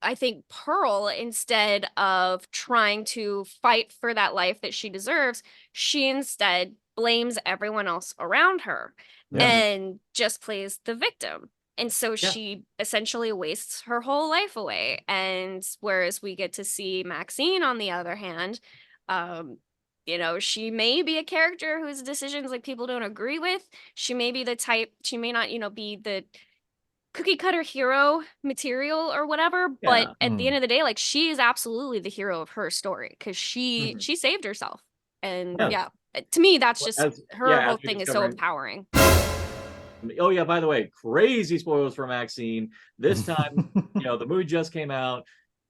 I think Pearl, instead of trying to fight for that life that she deserves, she instead blames everyone else around her and just plays the victim. And so she essentially wastes her whole life away. And whereas we get to see Maxine, on the other hand, you know, she may be a character whose decisions like people don't agree with. She may be the type, she may not, you know, be the cookie cutter hero material or whatever. But at the end of the day, like, she is absolutely the hero of her story, because she saved herself. And to me, that's just her whole thing is so empowering. Oh yeah, by the way, crazy spoilers for Maxine. This time, you know, the movie just came out.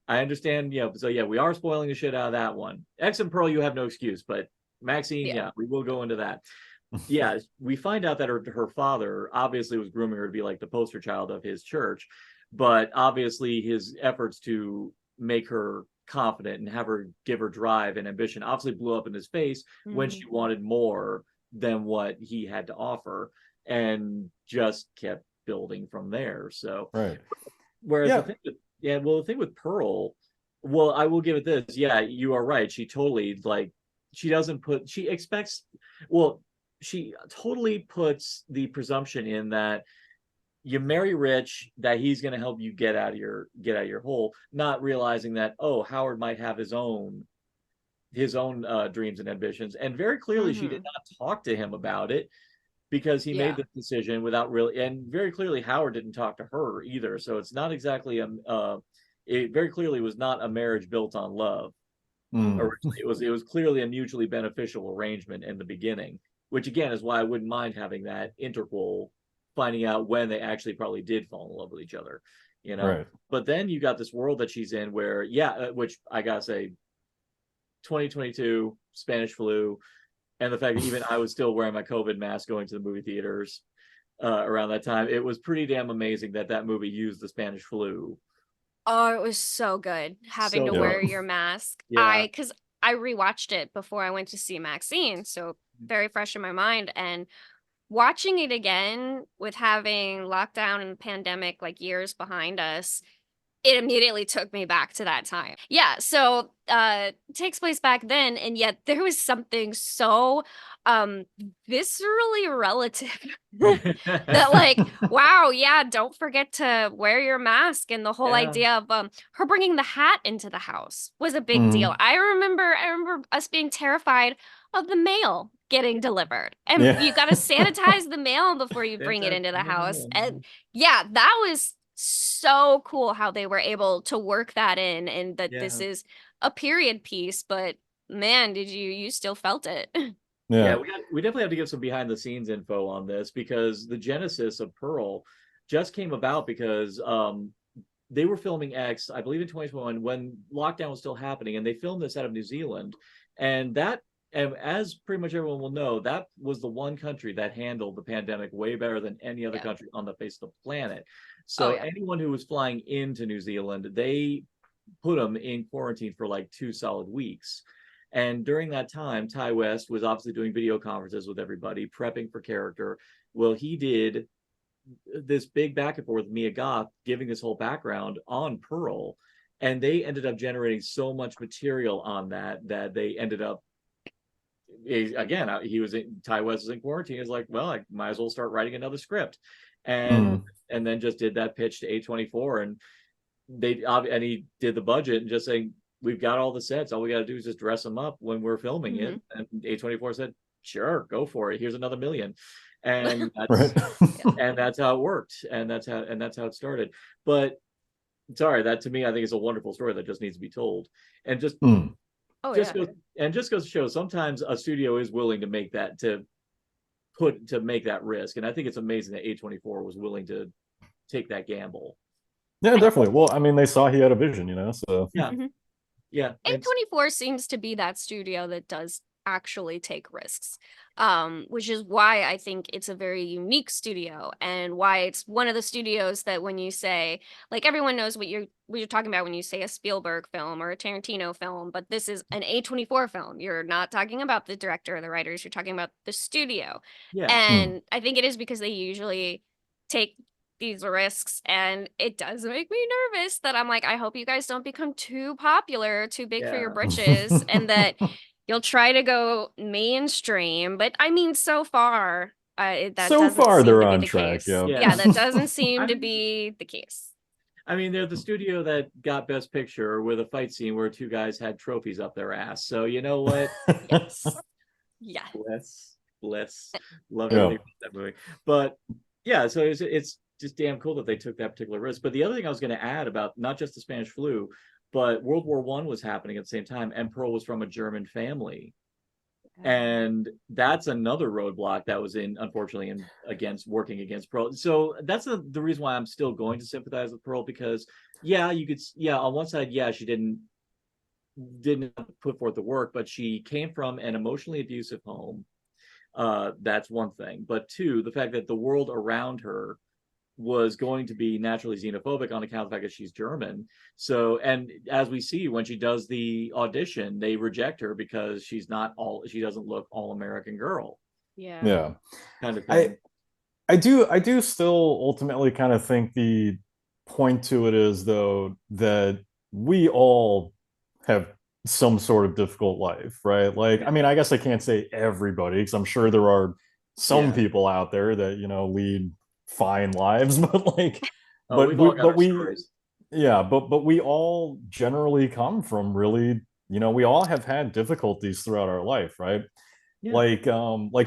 I understand, you know, so yeah, we are spoiling the shit out of that one. X and Pearl, you have no excuse, but Maxine, we will go into that. Yeah, we find out that her father obviously was grooming her to be like the poster child of his church, but obviously his efforts to make her confident and have her give her drive and ambition obviously blew up in his face when she wanted more than what he had to offer, and just kept building from there. So whereas the thing with Pearl, well, I will give it this. Yeah, you are right. She totally, like, she totally puts the presumption in that you marry rich, that he's going to help you get out of your hole, not realizing that, oh, Howard might have his own dreams and ambitions. And very clearly she did not talk to him about it, because he made this decision without really, and very clearly Howard didn't talk to her either. So it's not exactly it very clearly was not a marriage built on love. It was clearly a mutually beneficial arrangement in the beginning, which again is why I wouldn't mind having that interquel, finding out when they actually probably did fall in love with each other, you know. But then you got this world that she's in where, which I gotta say, 2022 Spanish flu, and the fact that even I was still wearing my COVID mask going to the movie theaters around that time, it was pretty damn amazing that movie used the Spanish flu. Oh, it was so good having to wear your mask. Because I rewatched it before I went to see Maxine, so very fresh in my mind. And watching it again with having lockdown and pandemic like years behind us, it immediately took me back to that time. Yeah, so it takes place back then, and yet there was something so viscerally relative that, like, wow, yeah, don't forget to wear your mask. And the whole idea of her bringing the hat into the house was a big deal. I remember us being terrified of the mail getting delivered, and you got to sanitize the mail before you bring it into the house. And yeah, that was so cool how they were able to work that in, and that this is a period piece, but man, did you still felt it. We definitely have to give some behind the scenes info on this, because the genesis of Pearl just came about because they were filming X, I believe in 2021, when lockdown was still happening, and they filmed this out of New Zealand. And that and as pretty much everyone will know, that was the one country that handled the pandemic way better than any other country on the face of the planet. So anyone who was flying into New Zealand, they put them in quarantine for like 2 solid weeks. And during that time, Ty West was obviously doing video conferences with everybody, prepping for character. Well, he did this big back and forth with Mia Goth, giving this whole background on Pearl. And they ended up generating so much material on that they ended up, again, Ty West was in quarantine. He was like, well, I might as well start writing another script. And then just did that pitch to A24. And he did the budget and just saying, we've got all the sets. All we got to do is just dress them up when we're filming it. And A24 said, sure, go for it. Here's another $1 million. And that's, and that's how it worked. And that's how it started. But sorry, that to me, I think is a wonderful story that just needs to be told. And just goes to show sometimes a studio is willing to make that make that risk. And I think it's amazing that A24 was willing to take that gamble. Yeah, definitely. Well, I mean, they saw he had a vision, so yeah. A24 seems to be that studio that does actually take risks, which is why I think it's a very unique studio, and why it's one of the studios that when you say, like, everyone knows what you're talking about when you say a Spielberg film or a Tarantino film, but this is an A24 film. You're not talking about the director or the writers, you're talking about the studio. And I think it is because they usually take these risks, and it does make me nervous that I'm like, I hope you guys don't become too popular, too big for your britches, and that you'll try to go mainstream. But I mean, so far they're on track. Yeah, that doesn't seem to be the case. I mean, they're the studio that got Best Picture with a fight scene where 2 guys had trophies up their ass. So you know what? Yeah. Bless. Love everything about that movie. But yeah, so it's just damn cool that they took that particular risk. But the other thing I was going to add about not just the Spanish flu, but World War I was happening at the same time, and Pearl was from a German family. And that's another roadblock that was unfortunately working against Pearl. So that's the reason why I'm still going to sympathize with Pearl, because on one side, she didn't put forth the work, but she came from an emotionally abusive home. That's one thing. But 2, the fact that the world around her was going to be naturally xenophobic on account of the fact that she's German. So, and as we see when she does the audition, they reject her because she doesn't look all American girl. Yeah. Kind of thing. I do still ultimately kind of think the point to it is, though, that we all have some sort of difficult life, right? Like, I mean, I guess I can't say everybody, because I'm sure there are some people out there that, lead fine lives, but like, but we all generally come from really, we all have had difficulties throughout our life, right? Like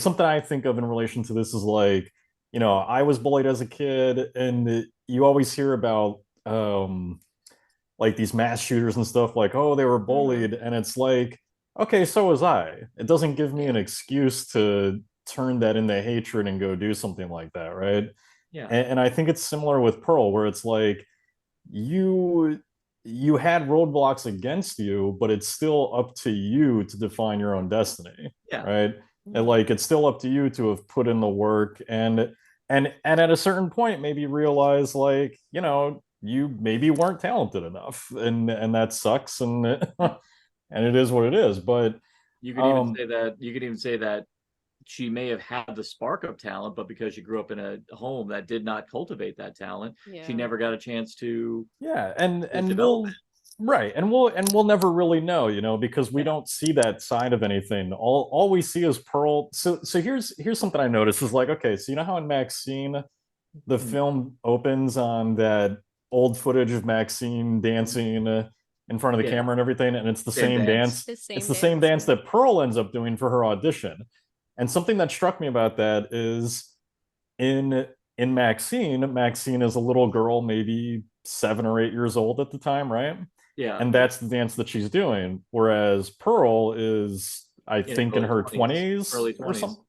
something I think of in relation to this is like, I was bullied as a kid, and you always hear about like these mass shooters and stuff, like, oh, they were bullied, and it's like, okay, so was I. It doesn't give me an excuse to turn that into hatred and go do something like that, right? And I think it's similar with Pearl, where it's like you had roadblocks against you, but it's still up to you to define your own destiny, right? And like, it's still up to you to have put in the work, and at a certain point maybe realize, like, you maybe weren't talented enough, and that sucks, and and it is what it is. But you could even say that she may have had the spark of talent, but because she grew up in a home that did not cultivate that talent, she never got a chance to. And we'll never really know, because we don't see that side of anything. All we see is Pearl. So here's something I noticed is like, okay, so how in Maxine, the film opens on that old footage of Maxine dancing in front of the camera and everything, and it's the same dance. It's the same dance that Pearl ends up doing for her audition. And something that struck me about that is in Maxine is a little girl, maybe 7 or 8 years old at the time, right? Yeah. And that's the dance that she's doing. Whereas Pearl is, I think, in her 20s or something.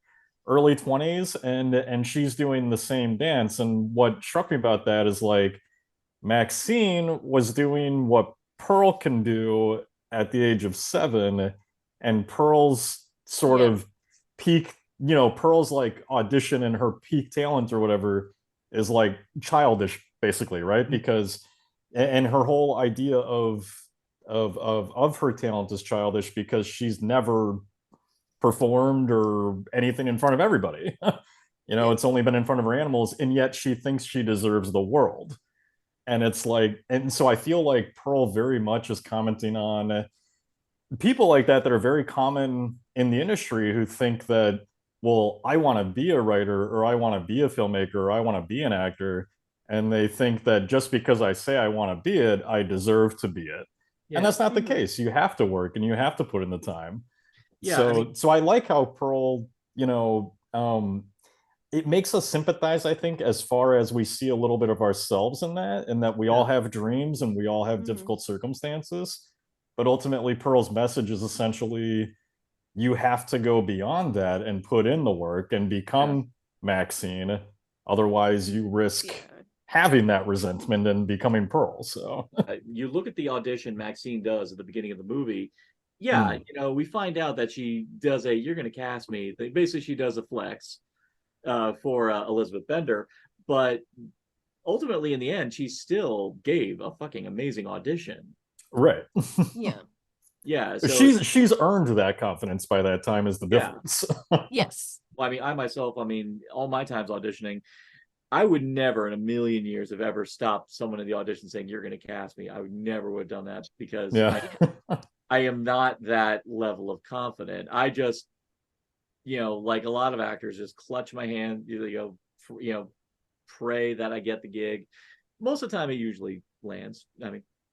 Early 20s, and she's doing the same dance. And what struck me about that is, like, Maxine was doing what Pearl can do at the age of 7, and Pearl's sort of peak, Pearl's like audition and her peak talent or whatever is like childish, basically, right? Because and her whole idea of her talent is childish because she's never performed or anything in front of everybody. It's only been in front of her animals, and yet she thinks she deserves the world. And it's like, and so I feel like Pearl very much is commenting on people like that are very common in the industry who think that, well, I want to be a writer, or I want to be a filmmaker, or I want to be an actor. And they think that just because I say I want to be it, I deserve to be it. Yeah. And that's not the case. You have to work and you have to put in the time. Yeah. So I like how Pearl, it makes us sympathize, I think, as far as we see a little bit of ourselves in that, and that we all have dreams and we all have difficult circumstances. But ultimately, Pearl's message is essentially, you have to go beyond that and put in the work and become Maxine. Otherwise, you risk having that resentment and becoming Pearl. So you look at the audition Maxine does at the beginning of the movie. Yeah, we find out that she does you're going to cast me. Basically, she does a flex for Elizabeth Bender, but ultimately in the end she still gave a fucking amazing audition, right? Yeah, so she's earned that confidence by that time, is the difference. Yes. Well, I mean, I myself, all my times auditioning, I would never in a million years have ever stopped someone in the audition saying, you're going to cast me. I would never would have done that, because I am not that level of confident. I just, like a lot of actors, just clutch my hand, pray that I get the gig. Most of the time, it usually lands.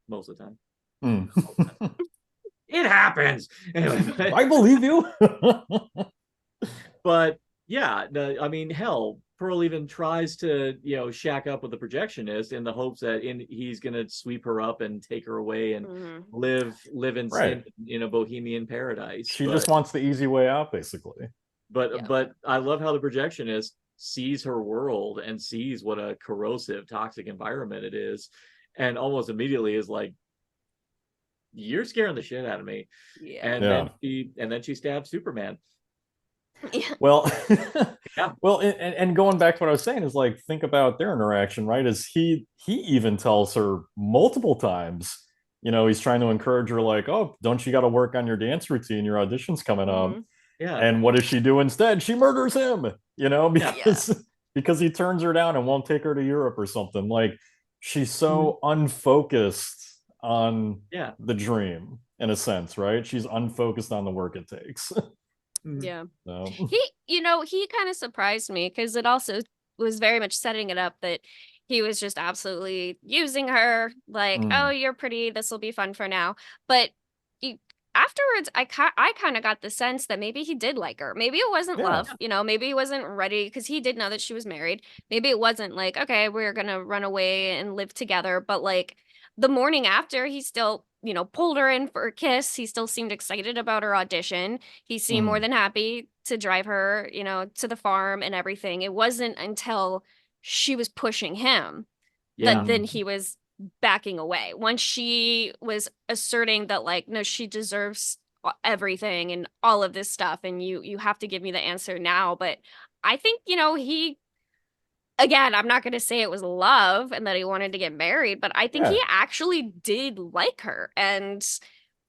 Most of the time. It happens. Anyway, I believe you. But yeah, hell, Pearl even tries to, shack up with the projectionist in the hopes that he's going to sweep her up and take her away and live in a bohemian paradise. She just wants the easy way out, basically. But I love how the projectionist sees her world and sees what a corrosive, toxic environment it is, and almost immediately is like, you're scaring the shit out of me. And then she stabs Superman. Well, and going back to what I was saying is, like, think about their interaction, right? Is he even tells her multiple times, he's trying to encourage her, like, oh, don't you got to work on your dance routine, your audition's coming up. And what does she do instead? She murders him, because he turns her down and won't take her to Europe or something. Like, she's so unfocused on the dream, in a sense, right? She's unfocused on the work it takes. Yeah. So. He kind of surprised me, because it also was very much setting it up that he was just absolutely using her, like, oh, you're pretty, this will be fun for now. But afterwards, I kind of got the sense that maybe he did like her. Maybe it wasn't love, maybe he wasn't ready, because he did know that she was married. Maybe it wasn't like, okay, we're gonna run away and live together. But like the morning after, he still, pulled her in for a kiss. He still seemed excited about her audition. He seemed more than happy to drive her, to the farm and everything. It wasn't until she was pushing him that then he was backing away. Once she was asserting that, like, no, she deserves everything and all of this stuff, and you have to give me the answer now. But I think, he, again, I'm not going to say it was love and that he wanted to get married, but I think he actually did like her. And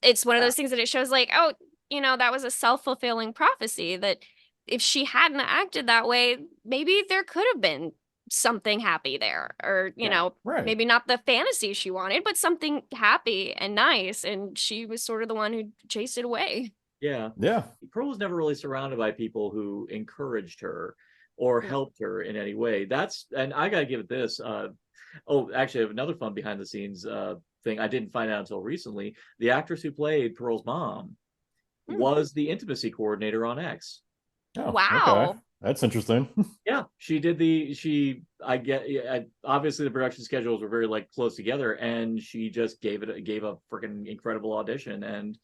it's one of those things that it shows, like, oh, that was a self-fulfilling prophecy, that if she hadn't acted that way, maybe there could have been something happy there, or, maybe not the fantasy she wanted, but something happy and nice. And she was sort of the one who chased it away. Yeah. Pearl was never really surrounded by people who encouraged her or helped her in any way. And I gotta give it this. Actually, I have another fun behind the scenes thing I didn't find out until recently. The actress who played Pearl's mom was the intimacy coordinator on X. Oh, wow. Okay. That's interesting. Yeah, she did obviously the production schedules were very close together, and she just gave a freaking incredible audition, and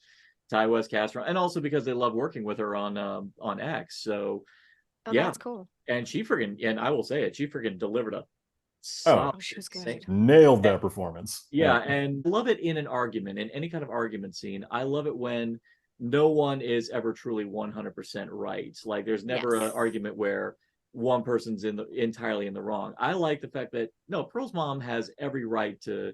Ty West cast her, and also because they love working with her on X. So that's cool. And and I will say it, she freaking delivered a she was good. Nailed that performance. Yeah, and love it in an argument, in any kind of argument scene. I love it when no one is ever truly 100% right. Like there's never an argument where one person's entirely in the wrong. I like the fact that no, Pearl's mom has every right to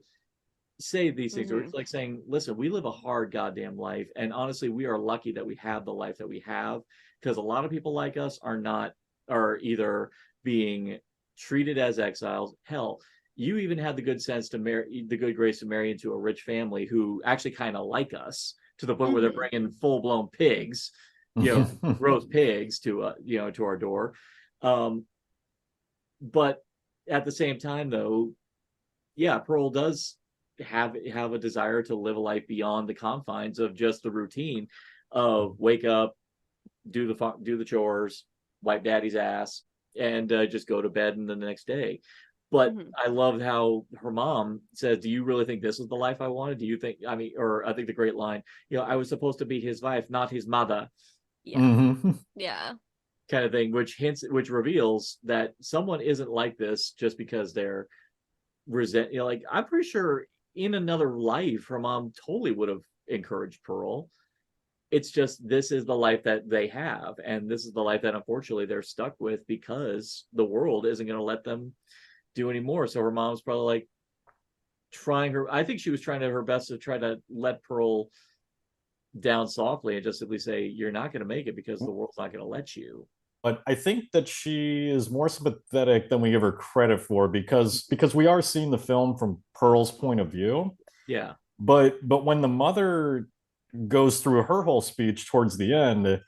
say these things. It's like saying, listen, we live a hard goddamn life, and honestly, we are lucky that we have the life that we have, because a lot of people like us are either being treated as exiles. Hell, you even had the good sense to marry, the good grace to marry into a rich family who actually kind of like us, to the point where they're bringing full-blown pigs, roast pigs to to our door. But at the same time, though, yeah, Pearl does have a desire to live a life beyond the confines of just the routine of wake up, do the chores, wipe daddy's ass, and just go to bed and then the next day. But I love how her mom says, do you really think this is the life I wanted? Do you think, or I think the great line, I was supposed to be his wife, not his mother. Yeah. Yeah. Kind of thing, which reveals that someone isn't like this just because they're like, I'm pretty sure in another life, her mom totally would have encouraged Pearl. It's just, this is the life that they have, and this is the life that unfortunately they're stuck with because the world isn't going to let them do anymore. So her mom's probably like I think she was trying her best to try to let Pearl down softly and just simply say, you're not going to make it because the world's not going to let you. But I think that she is more sympathetic than we give her credit for, because we are seeing the film from Pearl's point of view. Yeah. But when the mother goes through her whole speech towards the end,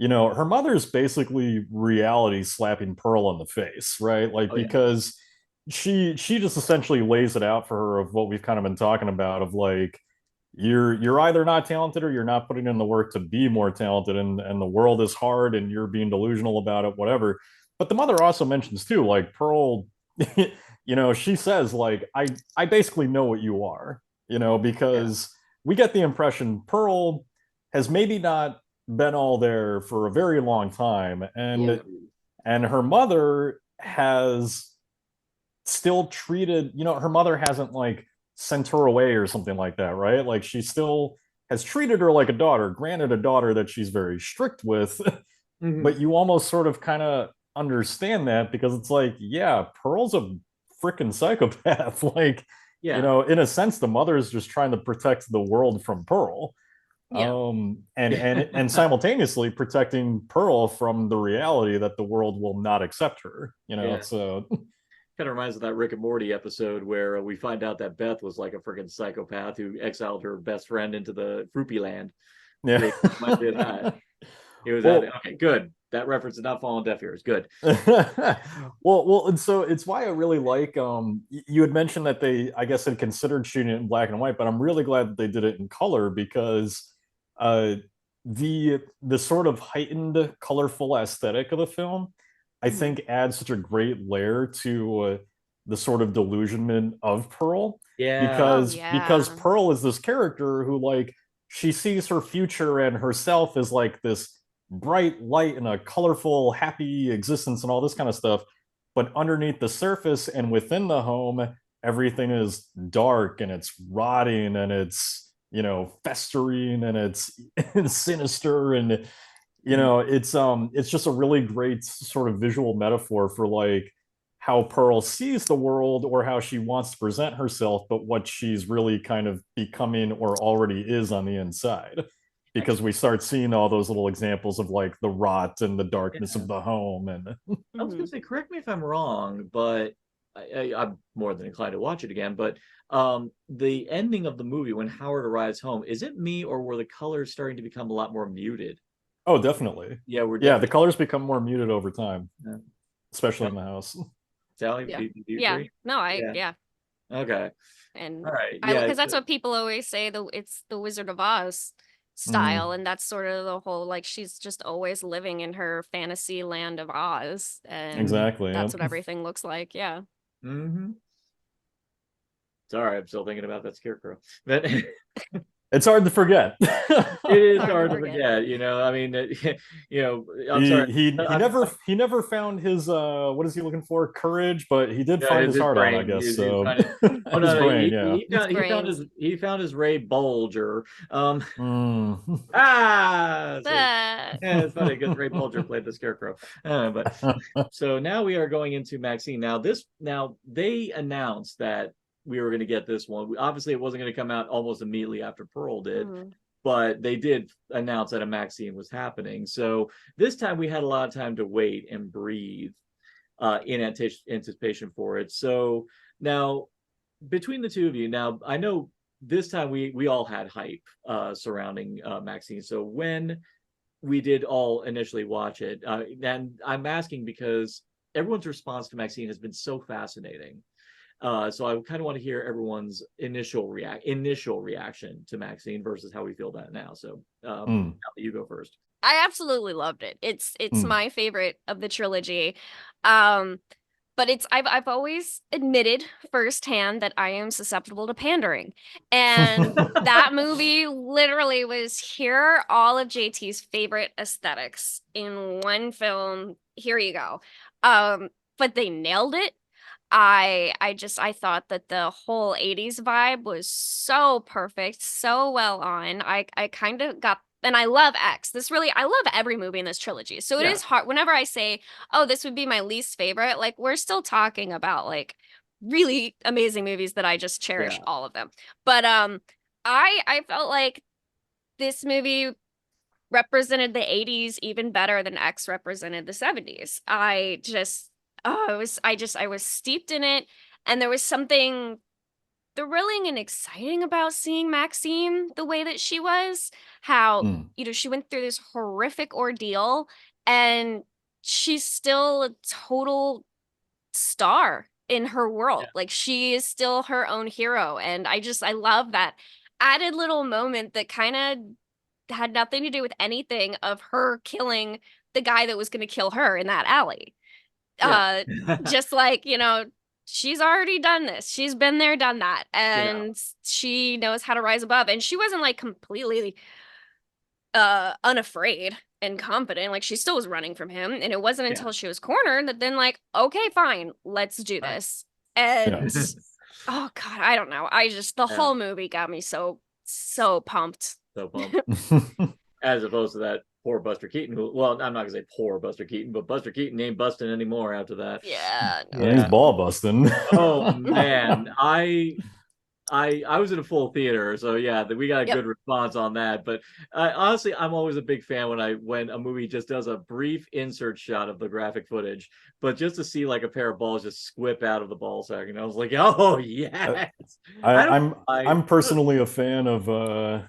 her mother's basically reality slapping Pearl in the face, right? Like, because she just essentially lays it out for her of what we've kind of been talking about, of like, you're either not talented or you're not putting in the work to be more talented, and the world is hard and you're being delusional about it, whatever. But the mother also mentions too, like, Pearl, she says, like, I basically know what you are, because we get the impression Pearl has maybe not been all there for a very long time, and her mother has still treated, her mother hasn't like sent her away or something like that, right? Like, she still has treated her like a daughter, granted a daughter that she's very strict with, but you almost sort of kind of understand that, because it's like, yeah, Pearl's a freaking psychopath. Like, in a sense, the mother is just trying to protect the world from Pearl. And simultaneously protecting Pearl from the reality that the world will not accept her, so kind of reminds of that Rick and Morty episode where we find out that Beth was like a freaking psychopath who exiled her best friend into the Fruity Land. Yeah. It was okay, good. That reference did not fall on deaf ears. Good. well, and so it's why I really like, you had mentioned that they, I guess, had considered shooting it in black and white, but I'm really glad that they did it in color, because the sort of heightened, colorful aesthetic of the film, I think, adds such a great layer to the sort of delusionment of Pearl. Because Pearl is this character who, like, she sees her future and herself as like this bright light and a colorful, happy existence and all this kind of stuff. But underneath the surface and within the home, everything is dark and it's rotting and it's, festering and it's sinister, and it's just a really great sort of visual metaphor for like how Pearl sees the world, or how she wants to present herself, but what she's really kind of becoming or already is on the inside. Because we start seeing all those little examples of like the rot and the darkness of the home. And I was gonna say, correct me if I'm wrong, but I'm more than inclined to watch it again. But the ending of the movie, when Howard arrives home, is it me, or were the colors starting to become a lot more muted? Oh, definitely. Yeah, the colors become more muted over time, especially in the house. Sally, yeah. do you agree? No, Okay. And all right, because that's what people always say, it's the Wizard of Oz style, and that's sort of the whole, like, she's just always living in her fantasy land of Oz, and exactly, that's what everything looks like. Sorry, I'm still thinking about that scarecrow. But It's hard to forget. It is hard to forget, you know. I mean, you know, I'm sorry. He never found his what is he looking for? Courage, but he did find his heart brain. out, I guess. He so oh no, his brain, yeah. He found his Ray Bolger. Mm. Yeah, it's funny because Ray Bolger played the Scarecrow. But so now we are going into Maxine. Now they announced that we were going to get this one. Obviously, it wasn't going to come out almost immediately after Pearl did, but they did announce that a Maxine was happening. So this time we had a lot of time to wait and breathe in anticipation for it. So now, between the two of you, now I know this time we all had hype surrounding Maxine. So when we did all initially watch it, and I'm asking because everyone's response to Maxine has been so fascinating. So I kind of want to hear everyone's initial reaction to Maxine versus how we feel about it now. So you go first. I absolutely loved it. It's my favorite of the trilogy. But I've always admitted firsthand that I am susceptible to pandering. And that movie literally was, here are all of JT's favorite aesthetics in one film. Here you go. But they nailed it. I thought that the whole 80s vibe was so perfect, so well on. I kind of got, and I love X. I love every movie in this trilogy. So it is hard whenever I say, oh, this would be my least favorite, like we're still talking about like really amazing movies that I just cherish all of them. But I felt like this movie represented the 80s even better than X represented the 70s. I was steeped in it, and there was something thrilling and exciting about seeing Maxine the way that she was. How she went through this horrific ordeal, and she's still a total star in her world. Like, she is still her own hero, and I love that added little moment that kind of had nothing to do with anything of her killing the guy that was going to kill her in that alley. Just like, she's already done this. She's been there, done that. And she knows how to rise above. And she wasn't like completely unafraid and confident. Like, she still was running from him. And it wasn't until she was cornered that then like, okay, fine, let's do this. And oh God, I don't know. The whole movie got me so pumped. So pumped. As opposed to that poor Buster Keaton, I'm not gonna say poor Buster Keaton, but Buster Keaton ain't busting anymore after that. He's ball busting. Oh man, I was in a full theater, so we got a good response on that. But honestly, I'm always a big fan when a movie just does a brief insert shot of the graphic footage, but just to see like a pair of balls just squip out of the ball sack, and I was like, oh yes. I'm personally a fan of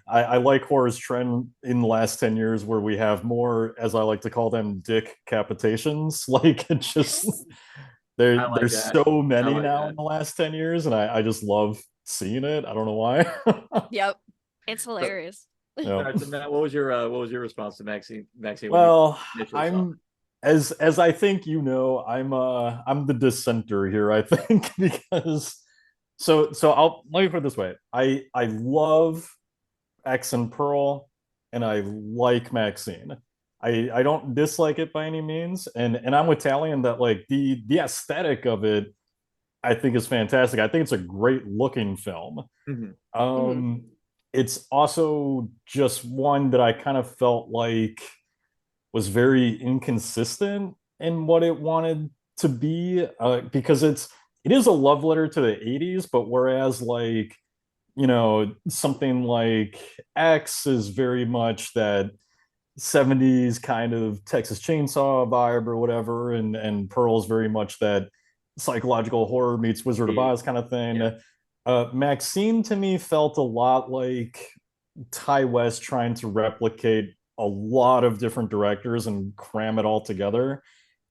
I like horror's trend in the last 10 years where we have more, as I like to call them, dick capitations. Like, it's just there's so many now in the last 10 years, and I just love seeing it. I don't know why. Yep, it's hilarious. So, Matt, what was your response to Maxine? Well, as I think I'm the dissenter here, I think, because let me put it this way. I love X and Pearl, and I like Maxine. I don't dislike it by any means, and I'm with Tally in that like the aesthetic of it I think is fantastic. I think it's a great looking film. It's also just one that I kind of felt like was very inconsistent in what it wanted to be, because it is a love letter to the 80s, but whereas like, something like X is very much that 70s kind of Texas Chainsaw vibe or whatever, and Pearl's very much that psychological horror meets Wizard of Oz kind of thing. Maxine to me felt a lot like Ty West trying to replicate a lot of different directors and cram it all together.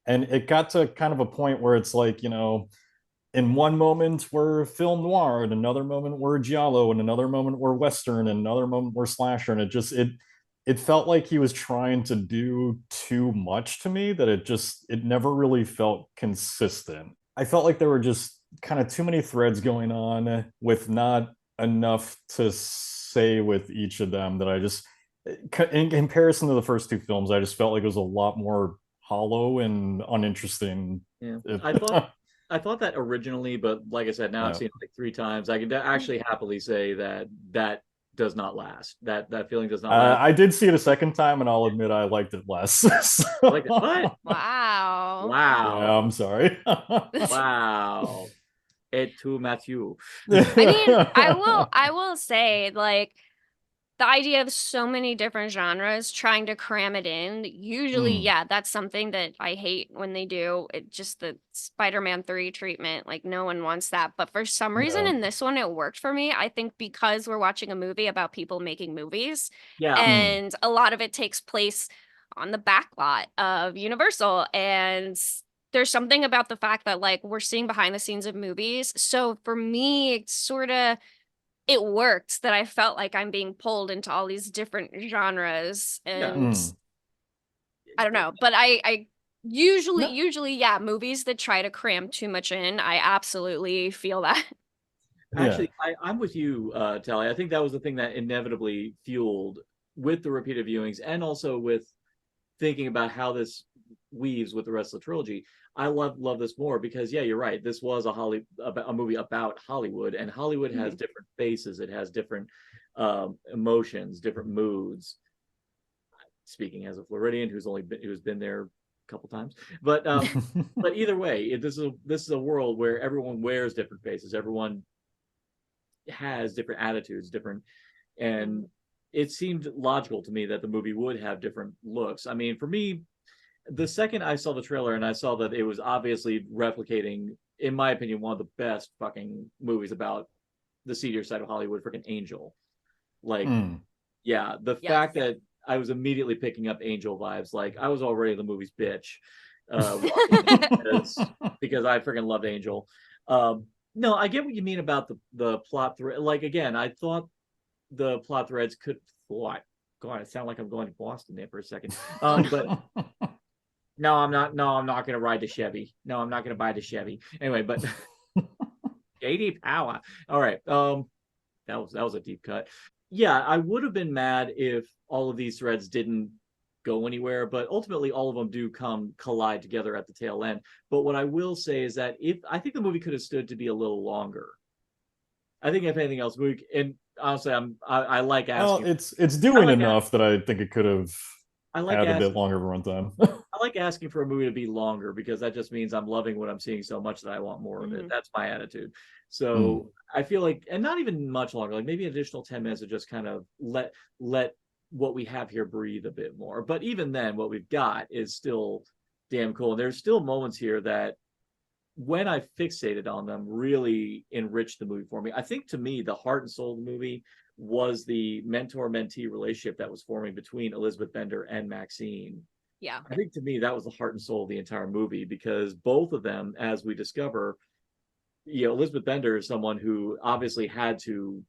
And it got to kind of a point where it's like, in one moment we're film noir, and another moment we're giallo, and another moment we're western, and another moment we're slasher, and it felt like he was trying to do too much to me, that it never really felt consistent. I felt like there were just kind of too many threads going on with not enough to say with each of them that I just, in comparison to the first two films, I just felt like it was a lot more hollow and uninteresting. Yeah, I thought that originally, but like I said, now I've seen it like 3 times. I can actually happily say that does not last. That feeling does not last. I did see it a second time, and I'll admit I liked it less. So. Like what? Wow. Yeah, I'm sorry. Wow. Et tu, Matthew. I mean, I will say, like, the idea of so many different genres trying to cram it in, usually, yeah, that's something that I hate when they do. It just the Spider-Man 3 treatment, like no one wants that. But for some reason in this one, it worked for me. I think because we're watching a movie about people making movies, and a lot of it takes place on the back lot of Universal, and there's something about the fact that like we're seeing behind the scenes of movies. So for me, it's sort of it worked that I felt like I'm being pulled into all these different genres, and I don't know, but I usually, yeah, movies that try to cram too much in, I absolutely feel that. Actually, I'm with you, Tally. I think that was the thing that inevitably fueled with the repeated viewings and also with thinking about how this weaves with the rest of the trilogy. I love this more because yeah, you're right. This was a movie about Hollywood, and Hollywood has different faces. It has different emotions, different moods. Speaking as a Floridian who's been there a couple times, but but either way, this is a world where everyone wears different faces. Everyone has different attitudes, and it seemed logical to me that the movie would have different looks. I mean, for me, the second I saw the trailer and I saw that it was obviously replicating, in my opinion, one of the best fucking movies about the seedier side of Hollywood, freaking Angel. Like, yeah, the fact that I was immediately picking up Angel vibes, like I was already the movie's bitch, because I freaking loved Angel. No, I get what you mean about the plot thread. Like again, I thought the plot threads could. What? God, it sounded like I'm going to Boston there for a second. But. No, I'm not. No, I'm not going to ride the Chevy. No, I'm not going to buy the Chevy. Anyway, but JD Power. All right. That was a deep cut. Yeah, I would have been mad if all of these threads didn't go anywhere, but ultimately all of them do collide together at the tail end. But what I will say is that I think the movie could have stood to be a little longer. I think if anything else, and honestly, I like asking. Well, it's doing enough that I think it could have. I like had a bit longer of a runtime. I like asking for a movie to be longer because that just means I'm loving what I'm seeing so much that I want more of it. That's my attitude. So I feel like, and not even much longer, like maybe an additional 10 minutes to just kind of let what we have here breathe a bit more. But even then, what we've got is still damn cool. And there's still moments here that when I fixated on them really enriched the movie for me. I think to me, the heart and soul of the movie was the mentor-mentee relationship that was forming between Elizabeth Bender and Maxine. Yeah. I think to me that was the heart and soul of the entire movie because both of them, as we discover, Elizabeth Bender is someone who obviously had to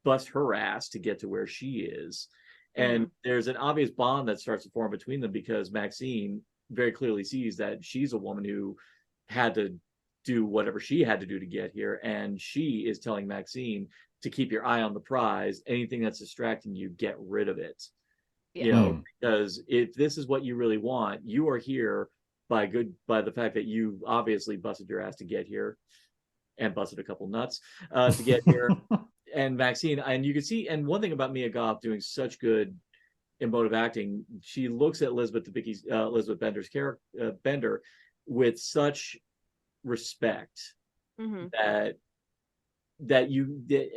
bust her ass to get to where she is. And there's an obvious bond that starts to form between them because Maxine very clearly sees that she's a woman who had to do whatever she had to do to get here. And she is telling Maxine to keep your eye on the prize. Anything that's distracting you, get rid of it. Because if this is what you really want, you are here by the fact that you obviously busted your ass to get here and busted a couple nuts to get here. And Maxine, and you can see, and one thing about Mia Goth doing such good emotive acting, she looks at Elizabeth Bender's character, Bender, with such respect that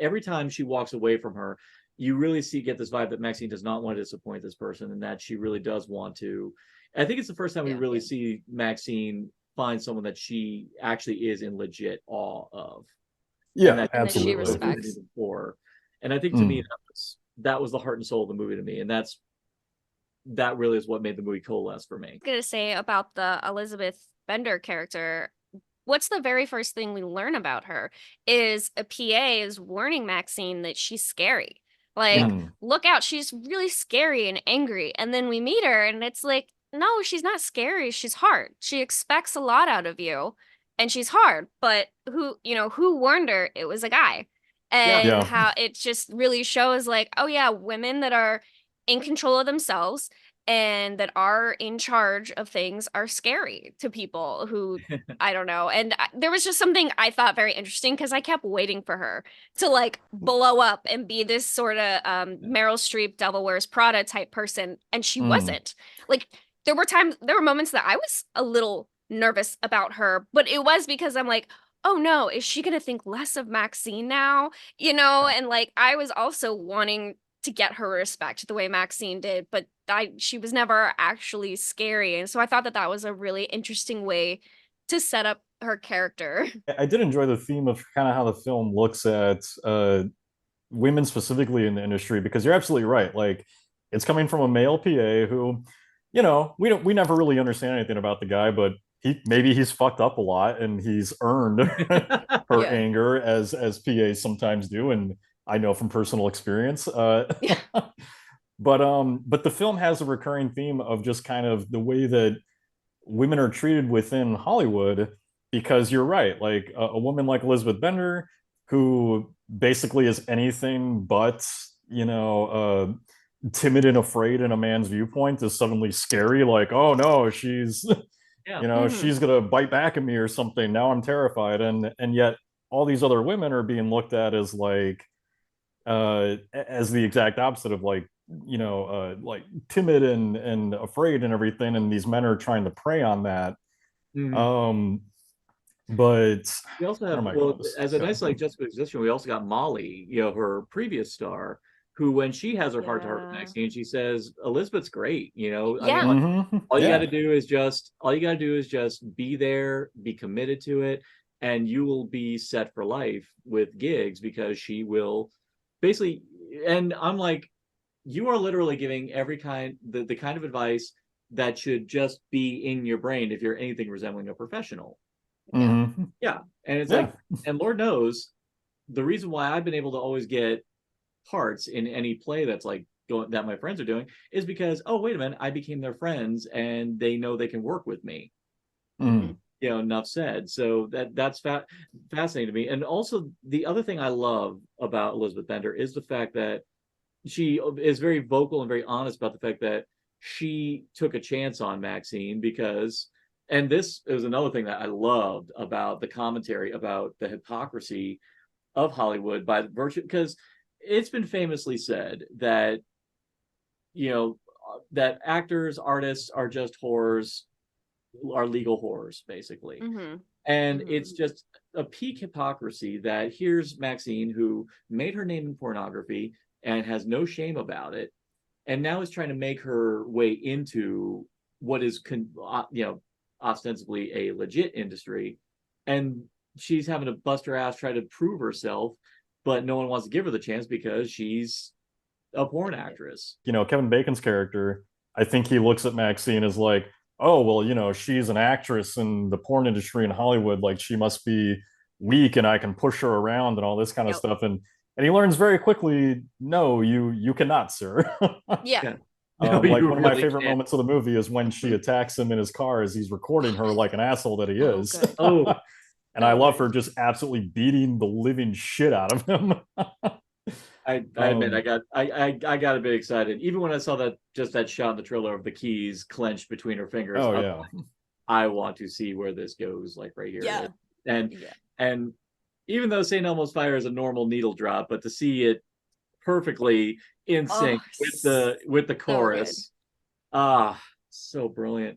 every time she walks away from her, you really get this vibe that Maxine does not want to disappoint this person and that she really does want to. I think it's the first time we really see Maxine find someone that she actually is in legit awe of. Yeah, absolutely. She respects. And I think to me that was the heart and soul of the movie to me, and that really is what made the movie coalesce for me. I'm gonna say about the Elizabeth Bender character, what's the very first thing we learn about her is a PA is warning Maxine that she's scary. Like, look out, she's really scary and angry. And then we meet her and it's like, no, she's not scary. She's hard. She expects a lot out of you and she's hard. But who warned her? It was a guy. and how it just really shows like, oh yeah, women that are in control of themselves and that are in charge of things are scary to people who I don't know. And there was just something I thought very interesting because I kept waiting for her to like blow up and be this sort of Meryl Streep Devil Wears Prada type person, and she wasn't. Like there were moments that I was a little nervous about her, but it was because I'm like, oh no, is she gonna think less of Maxine now? You know, and like I was also wanting to get her respect the way Maxine did, but she was never actually scary. And so I thought that that was a really interesting way to set up her character. I did enjoy the theme of kind of how the film looks at women specifically in the industry, because you're absolutely right. Like it's coming from a male PA who, you know, we never really understand anything about the guy, but maybe he's fucked up a lot and he's earned her anger as PAs sometimes do, and I know from personal experience. But the film has a recurring theme of just kind of the way that women are treated within Hollywood, because you're right, like a woman like Elizabeth Bender, who basically is anything but, you know, timid and afraid in a man's viewpoint, is suddenly scary. Like, oh no, she's, you know, she's gonna bite back at me or something. Now I'm terrified, and yet all these other women are being looked at as like, as the exact opposite of like, you know, like timid and afraid and everything, and these men are trying to prey on that. But we also have, well, as a nice like juxtaposition, we also got Molly, you know, her previous star, who when she has her heart to heart with Maxine, she says Elizabeth's great, you know. I mean, like, all you got to do is just be there, be committed to it, and you will be set for life with gigs, because she will basically. And I'm like, you are literally giving the kind of advice that should just be in your brain if you're anything resembling a professional. And it's like, and Lord knows the reason why I've been able to always get parts in any play that's like that my friends are doing is because, oh wait a minute, I became their friends and they know they can work with me. You know, enough said. So that's fascinating to me. And also the other thing I love about Elizabeth Bender is the fact that she is very vocal and very honest about the fact that she took a chance on Maxine, because, and this is another thing that I loved about the commentary about the hypocrisy of Hollywood by virtue, because it's been famously said that, you know, that actors, artists are just whores, are legal whores, basically. And it's just a peak hypocrisy that here's Maxine, who made her name in pornography and has no shame about it, and now is trying to make her way into what is, you know, ostensibly a legit industry, and she's having to bust her ass try to prove herself, but no one wants to give her the chance because she's a porn actress. You know, Kevin Bacon's character, I think he looks at Maxine as like, oh well, you know, she's an actress in the porn industry in Hollywood, like she must be weak and I can push her around and all this kind of stuff, and he learns very quickly, no, you cannot, sir. No, like one of my favorite moments of the movie is when she attacks him in his car as he's recording her like an asshole that he is. And I love her just absolutely beating the living shit out of him. I admit I got a bit excited even when I saw that shot in the trailer of the keys clenched between her fingers. I want to see where this goes, like right here. And even though St. Elmo's Fire is a normal needle drop, but to see it perfectly in sync with the chorus, so brilliant.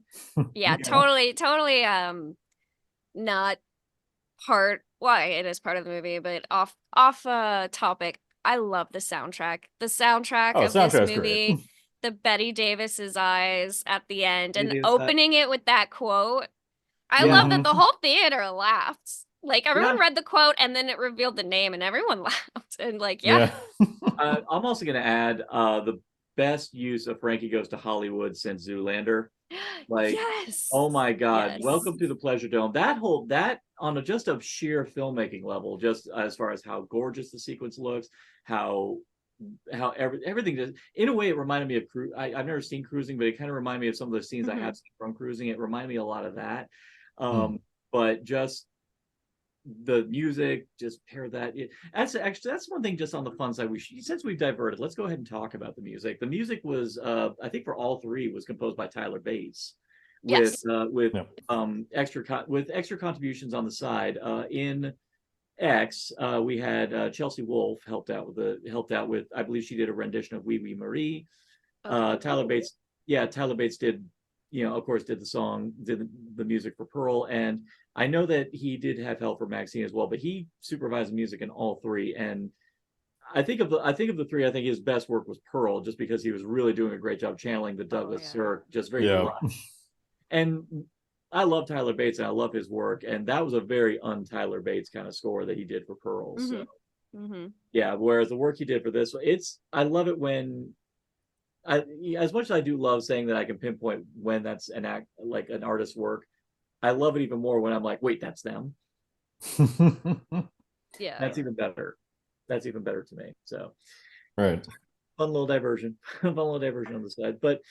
Totally not part, why it is part of the movie, but off topic. I love the soundtrack. The soundtrack of this movie, the Betty Davis's eyes at the end, and opening it with that quote. I love that the whole theater laughed. Like everyone read the quote and then it revealed the name and everyone laughed. And like, I'm also going to add the best use of Frankie Goes to Hollywood since Zoolander. Like, oh my God, welcome to the Pleasure Dome. That on just a sheer filmmaking level, just as far as how gorgeous the sequence looks, how everything does. In a way, it reminded me of I've never seen Cruising, but it kind of reminded me of some of the scenes I have seen from Cruising. It reminded me a lot of that. But just the music, just pair that. That's actually, that's one thing just on the fun side. Since we've diverted, let's go ahead and talk about the music. The music was, I think for all three, was composed by Tyler Bates, with extra contributions on the side. In X, we had Chelsea Wolfe helped out with, I believe she did a rendition of Wee Wee Marie. Tyler Bates did, of course, did the music for Pearl, and I know that he did have help for Maxine as well, but he supervised the music in all three. And I think of the three, I think his best work was Pearl, just because he was really doing a great job channeling the Douglas Sirk, just very dry. And I love Tyler Bates and I love his work, and that was a very un-Tyler Bates kind of score that he did for Pearl. So yeah, whereas the work he did for this, I love it when as much as I do love saying that I can pinpoint when that's an artist's work, I love it even more when I'm like, wait, that's them. Yeah, that's even better. That's even better to me. So, right, fun little diversion, on the side. But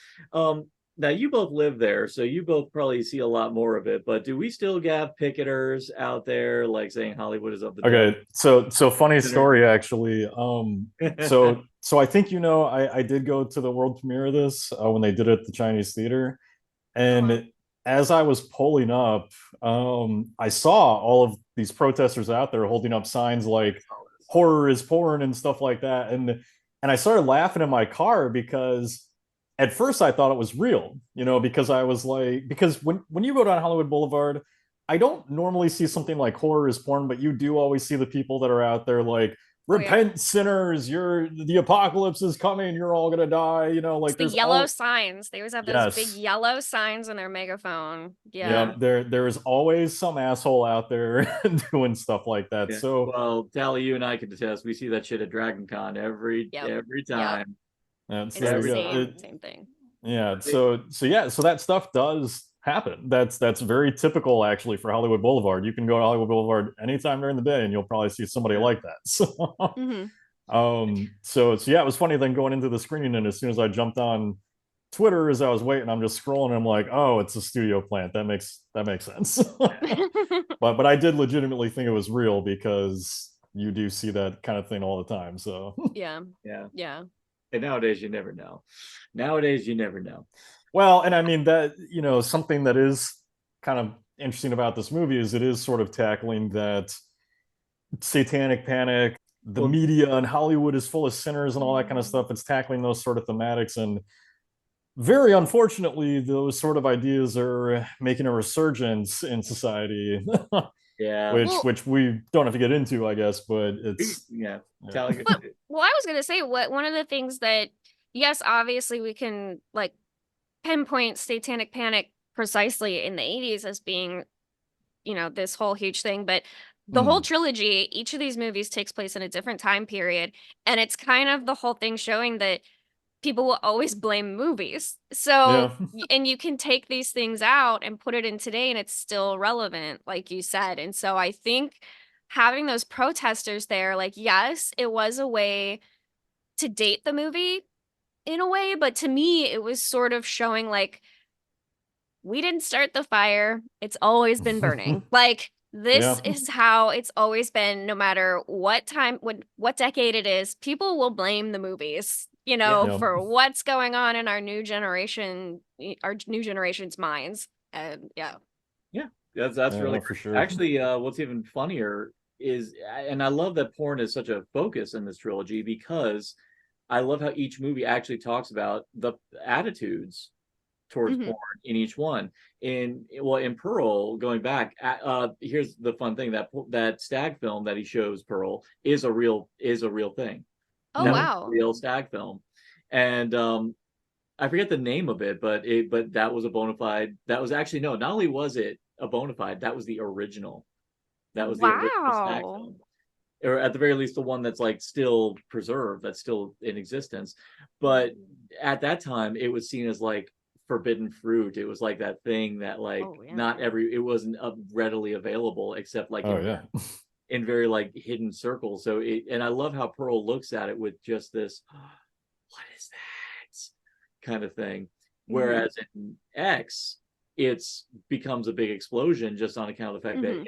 now you both live there, so you both probably see a lot more of it. But do we still have picketers out there like saying Hollywood is up the okay? So funny story actually. So I think I did go to the world premiere of this when they did it at the Chinese theater, and as I was pulling up, I saw all of these protesters out there holding up signs like "horror is porn" and stuff like that, and I started laughing in my car because at first I thought it was real, because I was like, because when you go down Hollywood Boulevard, I don't normally see something like horror is porn, but you do always see the people that are out there like, repent, sinners, the apocalypse is coming, you're all gonna die, like the yellow signs. They always have those big yellow signs on their megaphone. There is always some asshole out there doing stuff like that. So well, Tally, you and I can attest, we see that shit at Dragon Con every time. It's the same thing. Yeah, so that stuff does happen. That's very typical actually for Hollywood Boulevard. You can go to Hollywood Boulevard anytime during the day and you'll probably see somebody like that. So so yeah, it was funny then going into the screening, and as soon as I jumped on Twitter as I was waiting, I'm just scrolling and I'm like, oh, it's a studio plant. That makes sense. but I did legitimately think it was real because you do see that kind of thing all the time. So yeah. And nowadays you never know. Well, and I mean that, something that is kind of interesting about this movie is it is sort of tackling that satanic panic, the media and Hollywood is full of sinners and all that kind of stuff. It's tackling those sort of thematics, and very unfortunately, those sort of ideas are making a resurgence in society. Which we don't have to get into, I guess, but it's well, I was gonna say one of the things that, yes, obviously we can like pinpoint satanic panic precisely in the 80s as being, this whole huge thing, but the whole trilogy, each of these movies takes place in a different time period, and it's kind of the whole thing showing that people will always blame movies. So, and you can take these things out and put it in today and it's still relevant, like you said. And so I think having those protesters there, like, yes, it was a way to date the movie in a way, but to me, it was sort of showing like, we didn't start the fire. It's always been burning. Like, this is how it's always been, no matter what time, what decade it is, people will blame the movies, for what's going on in our new generation's minds. And that's really for sure. Actually, what's even funnier is, and I love that porn is such a focus in this trilogy, because I love how each movie actually talks about the attitudes towards porn in each one. In Pearl, going back, here's the fun thing, that stag film that he shows Pearl is a real thing. Oh, wow. Real stag film. And I forget the name of it, but that was a bona fide. That was actually, no, not only was it a bona fide, that was the original. That was the original stag film. Or at the very least, the one that's like still preserved, that's still in existence. But at that time, it was seen as like forbidden fruit. It was like that thing that like it wasn't readily available except like in very like hidden circles. So and I love how Pearl looks at it with just this, what is that kind of thing. Whereas in X, it becomes a big explosion just on account of the fact that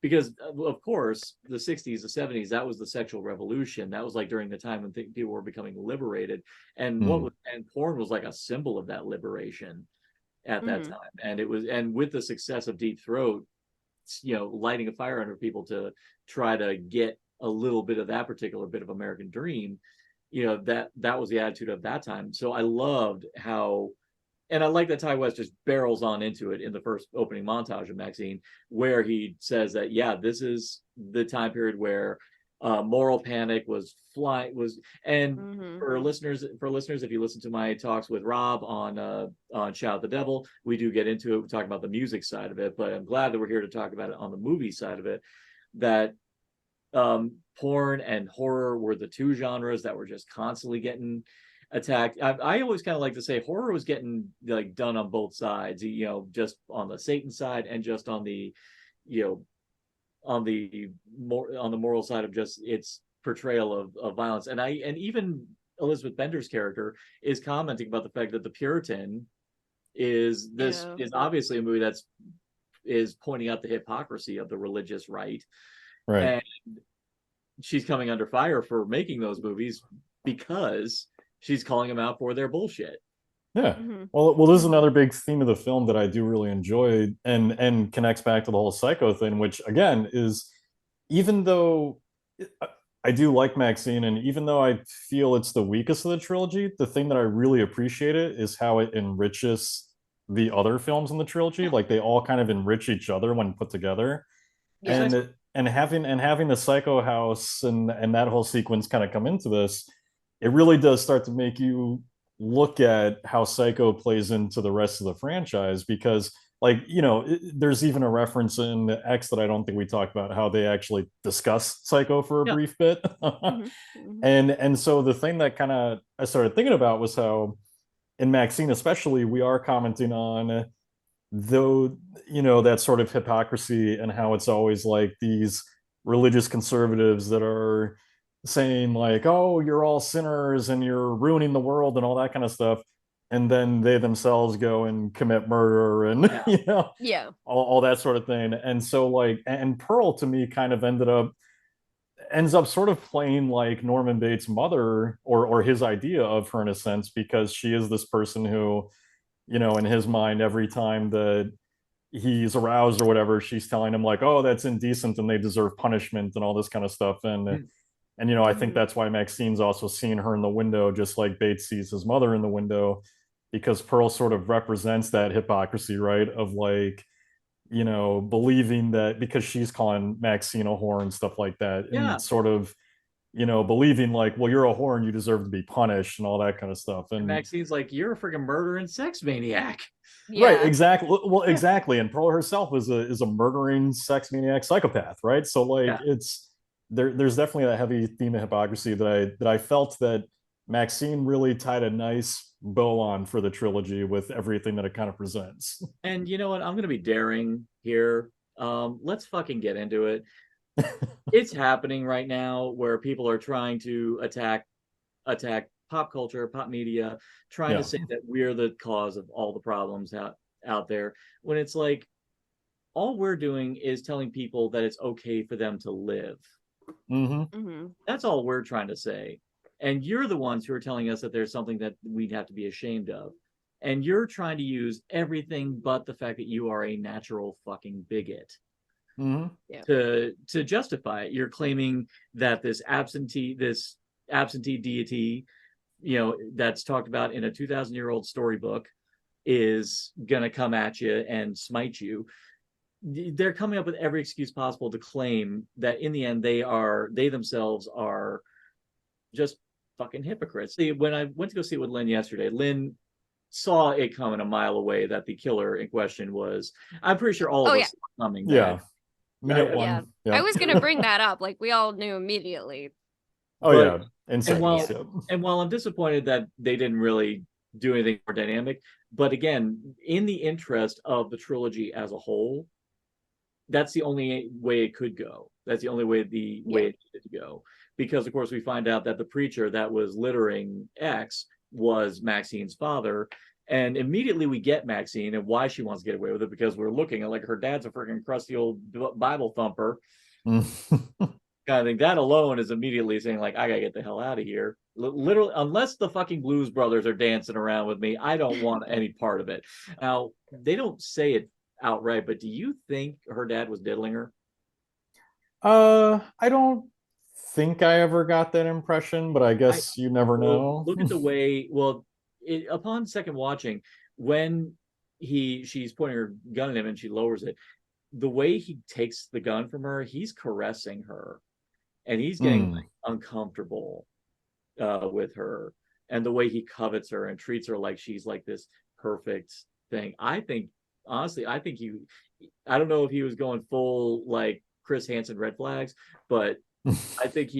because of course the 60s, the 70s, that was the sexual revolution. That was like during the time when people were becoming liberated, and porn was like a symbol of that liberation at that time. And it was, and with the success of Deep Throat, lighting a fire under people to try to get a little bit of that particular bit of American dream, that was the attitude of that time. So I loved how, and I like that Ty West just barrels on into it in the first opening montage of Maxine, where he says that, this is the time period where moral panic was for listeners, if you listen to my talks with Rob on Shout at the Devil, we do get into it. We talk about the music side of it, but I'm glad that we're here to talk about it on the movie side of it, that porn and horror were the two genres that were just constantly getting attacked. I always kind of like to say horror was getting like done on both sides, just on the Satan side and just on the on the moral side of just its portrayal of violence. And even Elizabeth Bender's character is commenting about the fact that The Puritan is obviously a movie is pointing out the hypocrisy of the religious right. And she's coming under fire for making those movies because she's calling them out for their bullshit. Yeah. Well, this is another big theme of the film that I do really enjoy, and connects back to the whole Psycho thing, which again is, even though I do like Maxine, and even though I feel it's the weakest of the trilogy, the thing that I really appreciate it is how it enriches the other films in the trilogy. Like they all kind of enrich each other when put together. And having the Psycho house and that whole sequence kind of come into this, it really does start to make you look at how Psycho plays into the rest of the franchise, because there's even a reference in X that I don't think we talked about, how they actually discuss Psycho for a brief bit. And so the thing that kind of I started thinking about was how in Maxine especially, we are commenting on that sort of hypocrisy, and how it's always like these religious conservatives that are saying like, oh, you're all sinners and you're ruining the world and all that kind of stuff, and then they themselves go and commit murder and all that sort of thing. And so and Pearl to me kind of ends up sort of playing like Norman Bates' mother, or his idea of her in a sense, because she is this person who, in his mind, every time that he's aroused or whatever, she's telling him like, oh, that's indecent and they deserve punishment and all this kind of stuff. And I think that's why Maxine's also seeing her in the window, just like Bates sees his mother in the window, because Pearl sort of represents that hypocrisy, right? Of like, believing that because she's calling Maxine a whore and stuff like that. And it's sort of, believing like, well, you're a whore and you deserve to be punished and all that kind of stuff. And Maxine's like, you're a freaking murdering sex maniac. Right, exactly. Well, exactly. And Pearl herself is a murdering sex maniac psychopath, right? So it's there's definitely that heavy theme of hypocrisy that I felt that Maxine really tied a nice bow on for the trilogy with everything that it kind of presents. And you know what? I'm going to be daring here. Let's fucking get into it. It's happening right now where people are trying to attack pop culture, pop media, trying to say that we're the cause of all the problems out there, when it's like all we're doing is telling people that it's okay for them to live. That's all we're trying to say. And you're the ones who are telling us that there's something that we'd have to be ashamed of. And you're trying to use everything but the fact that you are a natural fucking bigot to justify it. You're claiming that this absentee deity, that's talked about in a 2,000-year-old storybook, is gonna come at you and smite you. They're coming up with every excuse possible to claim that in the end they themselves are just fucking hypocrites. When I went to go see it with Lynn yesterday, Lynn saw it coming a mile away that the killer in question was, I'm pretty sure all of us saw coming. I was gonna bring that up. Like we all knew immediately. And while I'm disappointed that they didn't really do anything more dynamic, but again, in the interest of the trilogy as a whole, that's the only way it could go. That's the only way it needed to go. Because of course we find out that the preacher that was littering X was Maxine's father, And immediately we get Maxine and why she wants to get away with it, because we're looking at like her dad's a freaking crusty old Bible thumper. Kind of thing. That alone is immediately saying like, I gotta get the hell out of here. Literally, unless the fucking Blues Brothers are dancing around with me, I don't want any part of it. Now, they don't say it outright, but do you think her dad was diddling her? I don't think I ever got that impression, but I guess you never know. Look at the way, upon second watching, when she's pointing her gun at him and she lowers it, the way he takes the gun from her, he's caressing her and he's getting like, uncomfortable with her, and the way he covets her and treats her like she's like this perfect thing. I think honestly, I don't know if he was going full like Chris Hansen red flags, but I think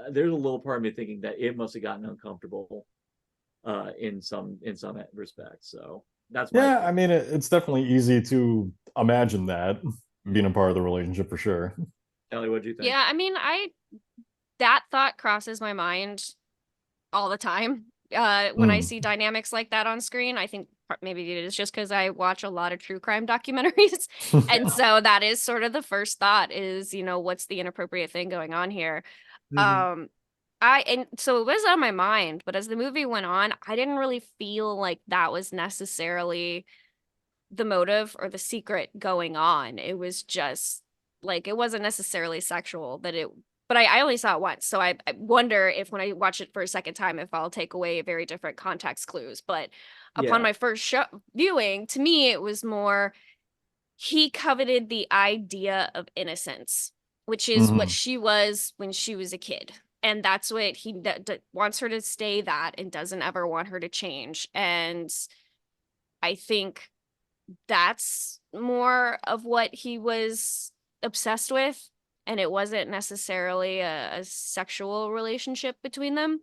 there's a little part of me thinking that it must have gotten uncomfortable in some respects. So that's I mean, it's definitely easy to imagine that being a part of the relationship for sure. Ellie, what do you think? Yeah, I mean, that thought crosses my mind all the time when I see dynamics like that on screen. I think maybe it is just because I watch a lot of true crime documentaries, and so that is sort of the first thought is, what's the inappropriate thing going on here? And so it was on my mind, but as the movie went on, I didn't really feel like that was necessarily the motive or the secret going on. It was just like, it wasn't necessarily sexual, but I only saw it once. So I wonder if when I watch it for a second time, if I'll take away very different context clues. But upon my first viewing, to me, it was more, he coveted the idea of innocence, which is what she was when she was a kid. And that's what he wants her to stay that and doesn't ever want her to change. And I think that's more of what he was obsessed with. And it wasn't necessarily a sexual relationship between them.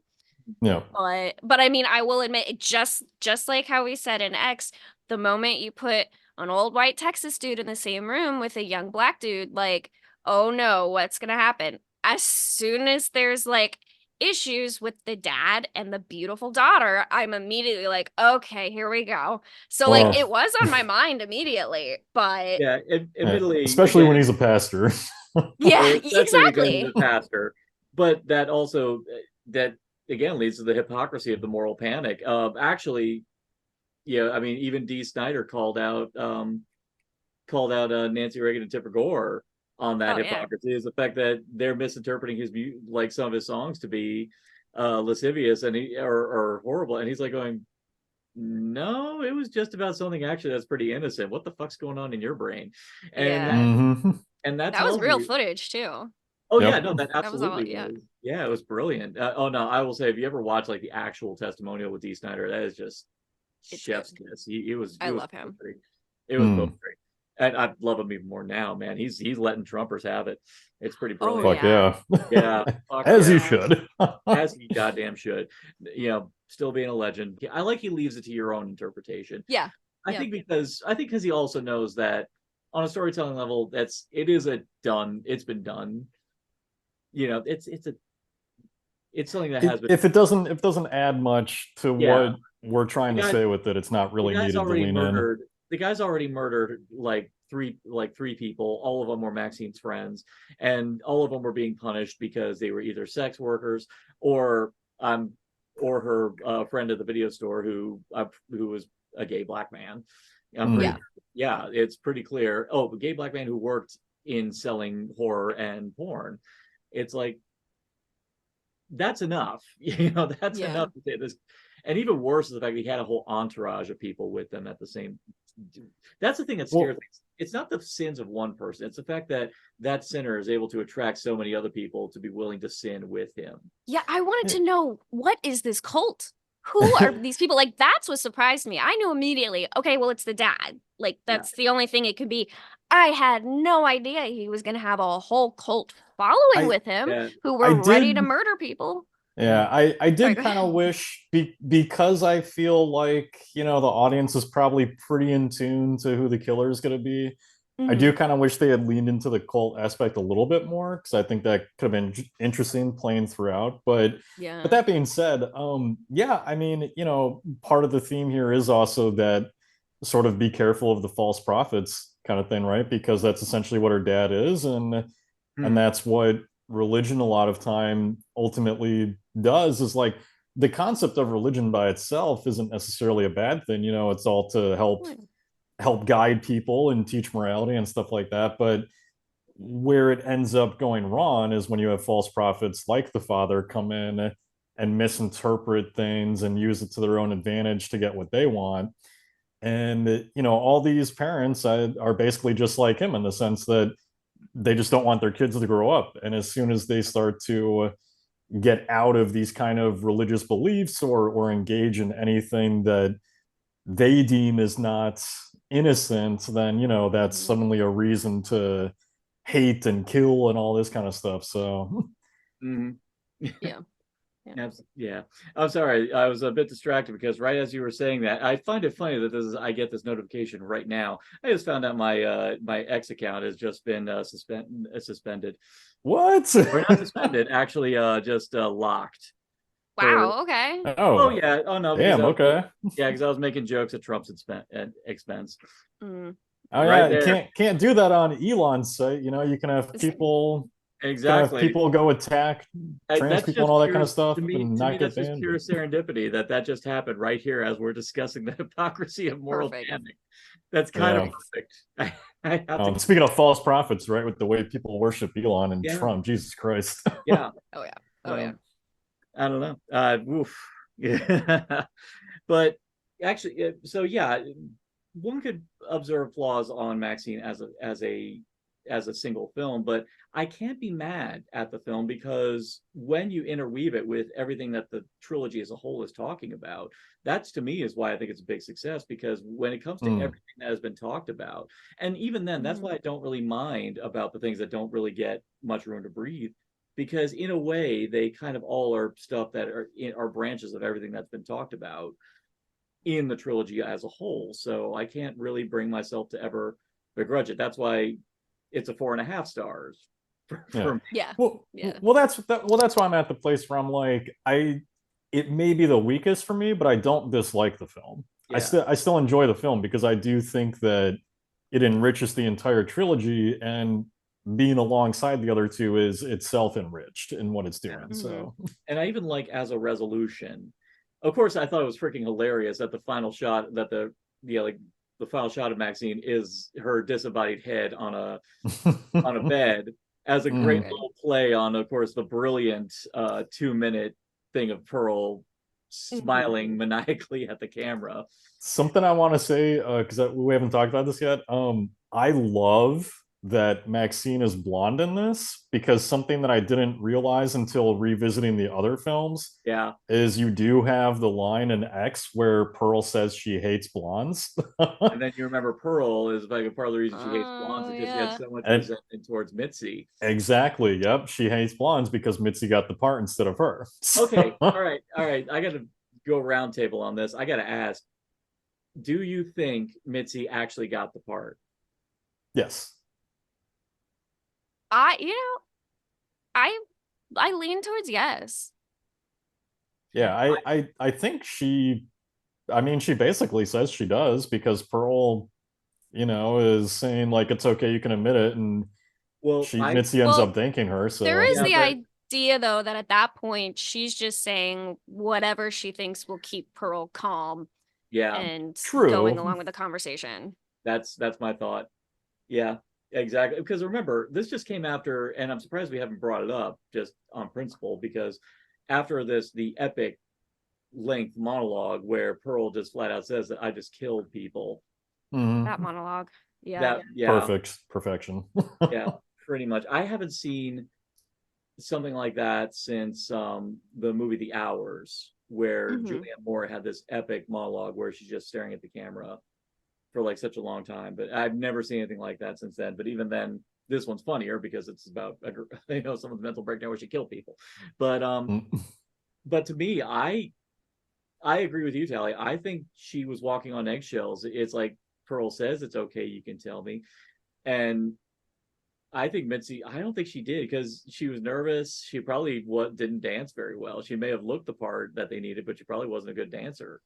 Yeah. But I mean, I will admit, it just like how we said in X, the moment you put an old white Texas dude in the same room with a young black dude, like, oh no, what's gonna happen? As soon as there's like issues with the dad and the beautiful daughter, I'm immediately like, okay, here we go. So like it was on my mind immediately, but admittedly, especially when he's a pastor. Yeah, exactly. He's a pastor, but that also again leads to the hypocrisy of the moral panic. Actually, I mean, even Dee Snider called out Nancy Reagan and Tipper Gore on that hypocrisy, is the fact that they're misinterpreting his like some of his songs to be lascivious and or horrible, and he's like going, no, it was just about something actually that's pretty innocent. What the fuck's going on in your brain? And and that was real footage too. Oh yeah, no, that absolutely was. Yeah, it was brilliant. Oh no, I will say, if you ever watch like the actual testimonial with Dee Snider, that is just chef's kiss. I love him. It was both great. And I love him even more now, man. He's letting Trumpers have it. It's pretty brilliant. Yeah. As he should. As he goddamn should. Still being a legend. I like he leaves it to your own interpretation. Yeah. I think because he also knows that on a storytelling level, it's been done. It's something that has been. If it doesn't add much to what we're trying to say with it, it's not really needed to lean in. The guy's already murdered like three people. All of them were Maxine's friends, and all of them were being punished because they were either sex workers or her friend at the video store who was a gay black man. It's pretty clear. Oh, a gay black man who worked in selling horror and porn. It's like, that's enough. That's enough to say this. And even worse is the fact that he had a whole entourage of people with them at the same. That's the thing that scares me. It's not the sins of one person. It's the fact that sinner is able to attract so many other people to be willing to sin with him. Yeah, I wanted to know, what is this cult? Who are these people? Like, that's what surprised me. I knew immediately, okay, well, it's the dad. Like, that's the only thing it could be. I had no idea he was going to have a whole cult following with him who were ready to murder people. Yeah, I did kind of wish, because I feel like, the audience is probably pretty in tune to who the killer is going to be. I do kind of wish they had leaned into the cult aspect a little bit more, because I think that could have been interesting playing throughout. But that being said, yeah, I mean, part of the theme here is also that sort of be careful of the false prophets kind of thing, right? Because that's essentially what her dad is, and that's what religion a lot of time ultimately does, is like the concept of religion by itself isn't necessarily a bad thing. It's all to help guide people and teach morality and stuff like that. But where it ends up going wrong is when you have false prophets like the father come in and misinterpret things and use it to their own advantage to get what they want. And all these parents are basically just like him, in the sense that they just don't want their kids to grow up. And as soon as they start to get out of these kind of religious beliefs or engage in anything that they deem is not innocent, then that's suddenly a reason to hate and kill and all this kind of stuff. So yeah. I'm sorry, I was a bit distracted because right as you were saying that, I find it funny that I get this notification right now. I just found out my X account has just been suspended. What? Or not suspended, actually just locked. Wow. Okay. Oh yeah. Oh no. Damn. Okay. Yeah, because I was making jokes at Trump's expense. Oh yeah. You can't do that on Elon's site. You can have people. Exactly. People go attack trans people and all that kind of stuff. To me, that's just pure serendipity that just happened right here as we're discussing the hypocrisy of moral standing. That's kind of perfect. Speaking of false prophets, right, with the way people worship Elon and Trump, Jesus Christ. Yeah. Oh yeah. I don't know. Oof. Yeah. But actually, so yeah, one could observe flaws on Maxine as a single film, but I can't be mad at the film, because when you interweave it with everything that the trilogy as a whole is talking about, that's, to me, is why I think it's a big success. Because when it comes to everything that has been talked about, and even then, that's why I don't really mind about the things that don't really get much room to breathe, because in a way they kind of all are stuff that are branches of everything that's been talked about in the trilogy as a whole. So I can't really bring myself to ever begrudge it. That's why it's a 4.5 stars for me. Yeah. Well, that's why I'm at the place where I'm like, it may be the weakest for me, but I don't dislike the film. Yeah. I still enjoy the film, because I do think that it enriches the entire trilogy, and being alongside the other two is itself enriched in what it's doing. So, and I even like, as a resolution, of course, I thought it was freaking hilarious that the final shot that the final shot of Maxine is her disembodied head on a bed, as a great little play on, of course, the brilliant 2-minute thing of Pearl smiling maniacally at the camera. Something I want to say, because we haven't talked about this yet. I love that Maxine is blonde in this, because something that I didn't realize until revisiting the other films is you do have the line in X where Pearl says she hates blondes. And then you remember Pearl is like a part of the reason she hates blondes, because she had so much resentment towards Mitzi. Exactly. Yep. She hates blondes because Mitzi got the part instead of her. Okay. All right. I got to go round table on this. I got to ask, do you think Mitzi actually got the part? Yes. I lean towards yes. Yeah, I think she basically says she does, because Pearl, is saying like, it's okay, you can admit it, and Mitzi ends up thanking her. So there is the idea, though, that at that point she's just saying whatever she thinks will keep Pearl calm. Yeah, and going along with the conversation. That's my thought. Yeah. Exactly, because remember, this just came after, and I'm surprised we haven't brought it up just on principle, because after this, the epic length monologue where Pearl just flat out says that I just killed people. That monologue, perfection. Yeah, pretty much. I haven't seen something like that since the movie The Hours, where Julianne Moore had this epic monologue where she's just staring at the camera for like such a long time. But I've never seen anything like that since then. But even then, this one's funnier because it's about someone's mental breakdown where she killed people. But but to me, I agree with you, Tally. I think she was walking on eggshells. It's like Pearl says, it's okay, you can tell me. And I think Mitzi, I don't think she did because she was nervous. She probably didn't dance very well. She may have looked the part that they needed, but she probably wasn't a good dancer.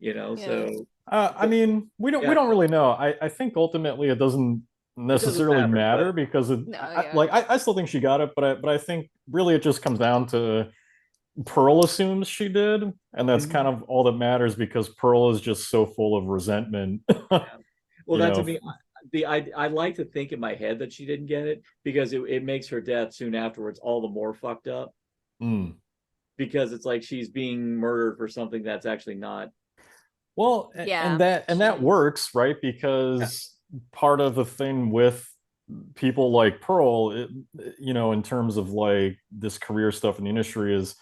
So I mean, we don't really know. I think ultimately it doesn't necessarily matter because I still think she got it, but I think really it just comes down to Pearl assumes she did, and that's kind of all that matters because Pearl is just so full of resentment. Well, that to me, I like to think in my head that she didn't get it because it makes her death soon afterwards all the more fucked up. Because it's like she's being murdered for something that's actually not. Well, and that works, right? Because part of the thing with people like Pearl, in terms of like this career stuff in the industry is,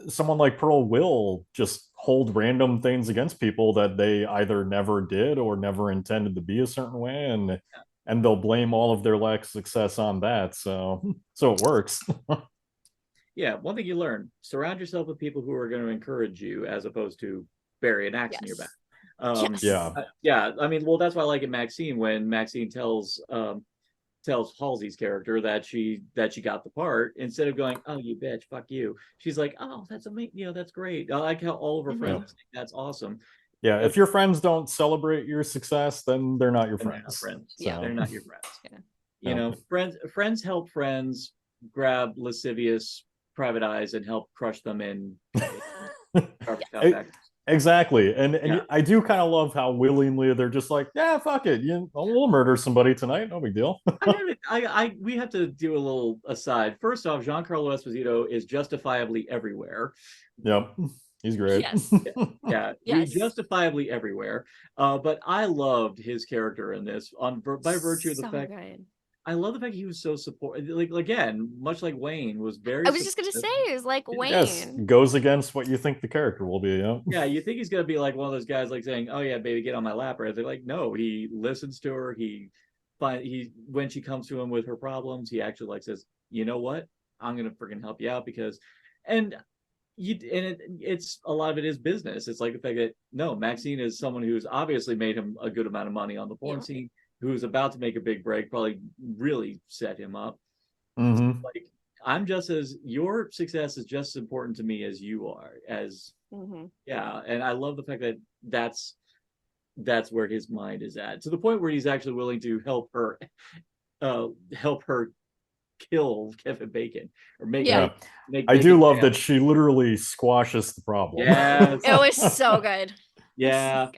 someone like Pearl will just hold random things against people that they either never did or never intended to be a certain way, and they'll blame all of their lack of success on that. So it works. Yeah, one thing you learn: surround yourself with people who are going to encourage you, as opposed to bury an axe in your back. Yeah. I mean, well, that's why I like in Maxine when Maxine tells Halsey's character that she got the part, instead of going, "Oh, you bitch, fuck you," she's like, "Oh, that's amazing, that's great." I like how all of her friends think that's awesome. Yeah, if your friends don't celebrate your success, then they're not your friends. They're not your friends. Friends help friends grab lascivious private eyes and help crush them in. Exactly, and I do kind of love how willingly they're just like, yeah, fuck it, we'll murder somebody tonight, no big deal. We have to do a little aside. First off, Giancarlo Esposito is justifiably everywhere. Yep, he's great. He's justifiably everywhere. But I loved his character in this by virtue of the fact. I love the fact he was so supportive. Like again, much like Wayne was very. I was just gonna say, it's like Wayne. Yes, goes against what you think the character will be. Yeah, you think he's gonna be like one of those guys, like saying, "Oh yeah, baby, get on my lap." Right? They're like, no, he listens to her. When she comes to him with her problems, he actually like says, "You know what? I'm gonna freaking help you out because," it's a lot of it is business. It's like the fact that Maxine is someone who's obviously made him a good amount of money on the porn scene, who's about to make a big break, probably really set him up. Mm-hmm. Like, your success is just as important to me as you are. And I love the fact that that's where his mind is at, to the point where he's actually willing to help her kill Kevin Bacon or make. I do love that she literally squashes the problem. Yeah, it was so good. Yeah.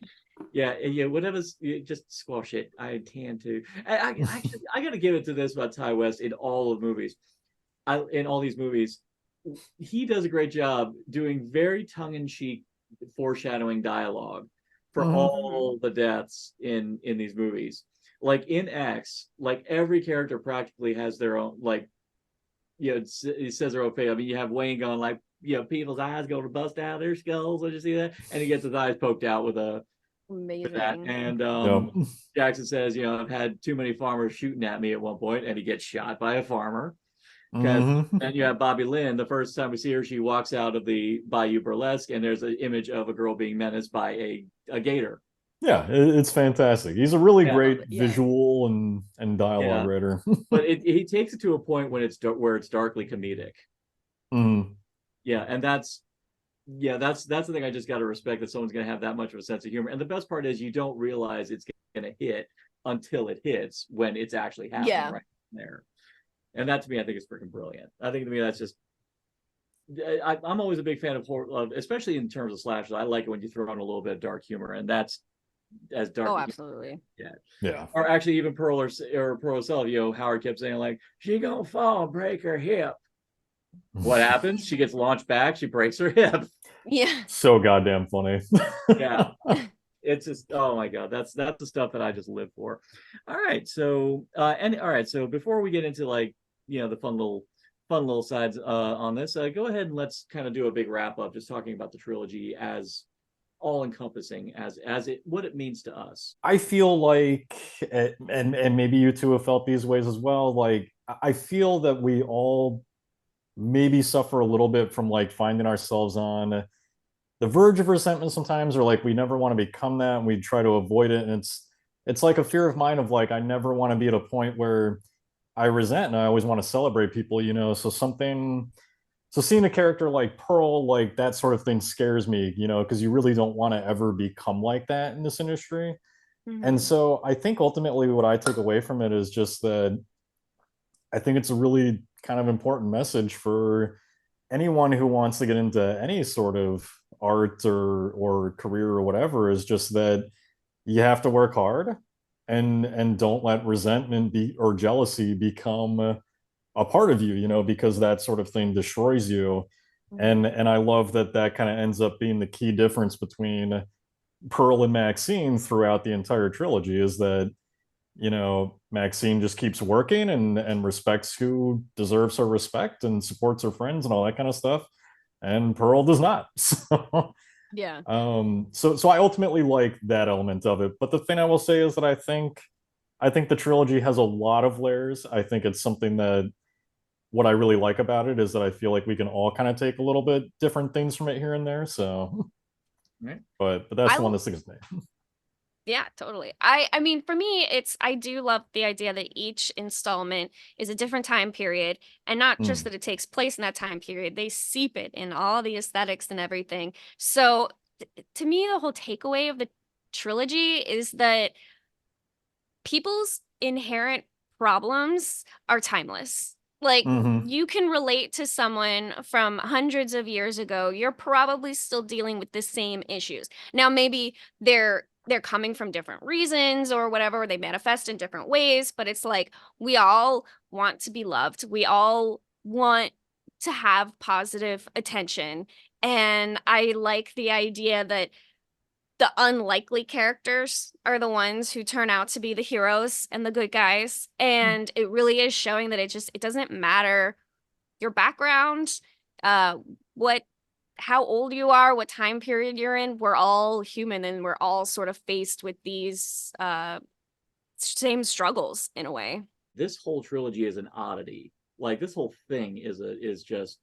Whatever, just squash it. I can too. I got to give it to this about Ty West in all of movies. In all these movies, he does a great job doing very tongue-in-cheek foreshadowing dialogue for all the deaths in these movies. Like in X, like every character practically has their own, like, it says their own fate. I mean, you have Wayne going like, people's eyes go to bust out of their skulls. Did you see that? And he gets his eyes poked out with a. Amazing. And Jackson says, I've had too many farmers shooting at me at one point, and he gets shot by a farmer. And you have Bobby Lynn. The first time we see her, she walks out of the Bayou Burlesque, and there's an image of a girl being menaced by a gator. Yeah, it's fantastic. He's a really great visual and dialogue writer. But he takes it to a point when it's darkly comedic. Yeah, and that's the thing I just got to respect, that someone's going to have that much of a sense of humor. And the best part is you don't realize it's going to hit until it hits, when it's actually happening right there. And that to me, I think is freaking brilliant. I think to me that's just. I'm always a big fan of horror, especially in terms of slashers. I like it when you throw on a little bit of dark humor, and that's as dark. Oh, absolutely. Yeah. Or actually, even Pearl or Pearl herself. Howard kept saying like, "She gonna fall and break her hip." What happens? She gets launched back. She breaks her hip. Yeah. So goddamn funny. Yeah. It's just, oh my God, that's the stuff that I just live for. All right. So, So before we get into like, the fun little sides on this, go ahead and let's kind of do a big wrap up, just talking about the trilogy as all encompassing, as what it means to us. I feel like, and maybe you two have felt these ways as well. Like, I feel that we all maybe suffer a little bit from like finding ourselves on the verge of resentment sometimes, or like we never want to become that and we try to avoid it, and it's like a fear of mine of like I never want to be at a point where I resent, and I always want to celebrate people, you know. So seeing a character like Pearl, like that sort of thing scares me, you know, because you really don't want to ever become like that in this industry. And so I think ultimately what I take away from it is just that I think it's a really kind of important message for anyone who wants to get into any sort of art or career or whatever, is just that you have to work hard, and don't let resentment or jealousy become a part of you, you know, because that sort of thing destroys you. And I love that kind of ends up being the key difference between Pearl and Maxine throughout the entire trilogy, is that, you know, Maxine just keeps working and respects who deserves her respect and supports her friends and all that kind of stuff, and Pearl does not. So Yeah. so I ultimately like that element of it. But the thing I will say is that I think the trilogy has a lot of layers. I think it's something that, what I really like about it is that I feel like we can all kind of take a little bit different things from it here and there. So Right. but that's the one that sticks with me. Yeah, totally. I mean, for me, I do love the idea that each installment is a different time period, and not just that it takes place in that time period. They seep it in all the aesthetics and everything. So to me, the whole takeaway of the trilogy is that people's inherent problems are timeless. Like, you can relate to someone from hundreds of years ago. You're probably still dealing with the same issues. Now, maybe they're coming from different reasons or whatever, or they manifest in different ways, but it's like we all want to be loved. We all want to have positive attention. And I like the idea that the unlikely characters are the ones who turn out to be the heroes and the good guys. And it really is showing that it doesn't matter your background, how old you are, what time period you're in. We're all human, and we're all sort of faced with these same struggles in a way. This whole trilogy is an oddity. Like, this whole thing is just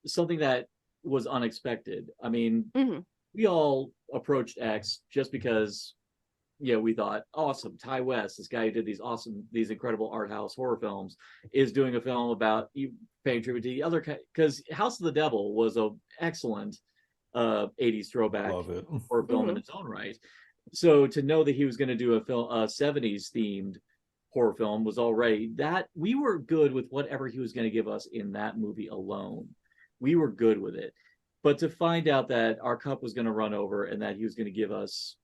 something that was unexpected. I mean, we all approached X just because, we thought, awesome, Ty West, this guy who did these incredible art house horror films, is doing a film about paying tribute to the other, because House of the Devil was a excellent 80s throwback horror film in its own right. So to know that he was going to do a 70s themed horror film was already that we were good with whatever he was going to give us in that movie alone. We were good with it. But to find out that our cup was going to run over and that he was going to give us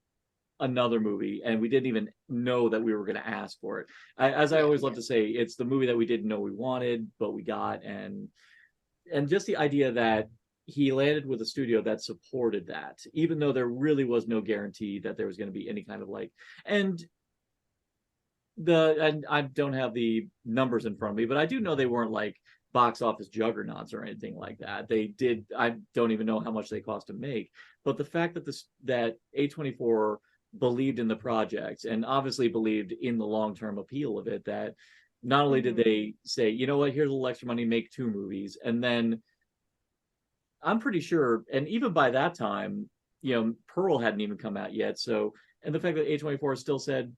another movie, and we didn't even know that we were going to ask for it. As I always love to say, it's the movie that we didn't know we wanted, but we got. And just the idea that he landed with a studio that supported that, even though there really was no guarantee that there was going to be any kind of and I don't have the numbers in front of me, but I do know they weren't like box office juggernauts or anything like that. I don't even know how much they cost to make, but the fact that A24 believed in the project and obviously believed in the long-term appeal of it, that not only did they say, you know what, here's a little extra money, make 2 movies, and then I'm pretty sure, and even by that time, Pearl hadn't even come out yet. So, and the fact that A24 still said,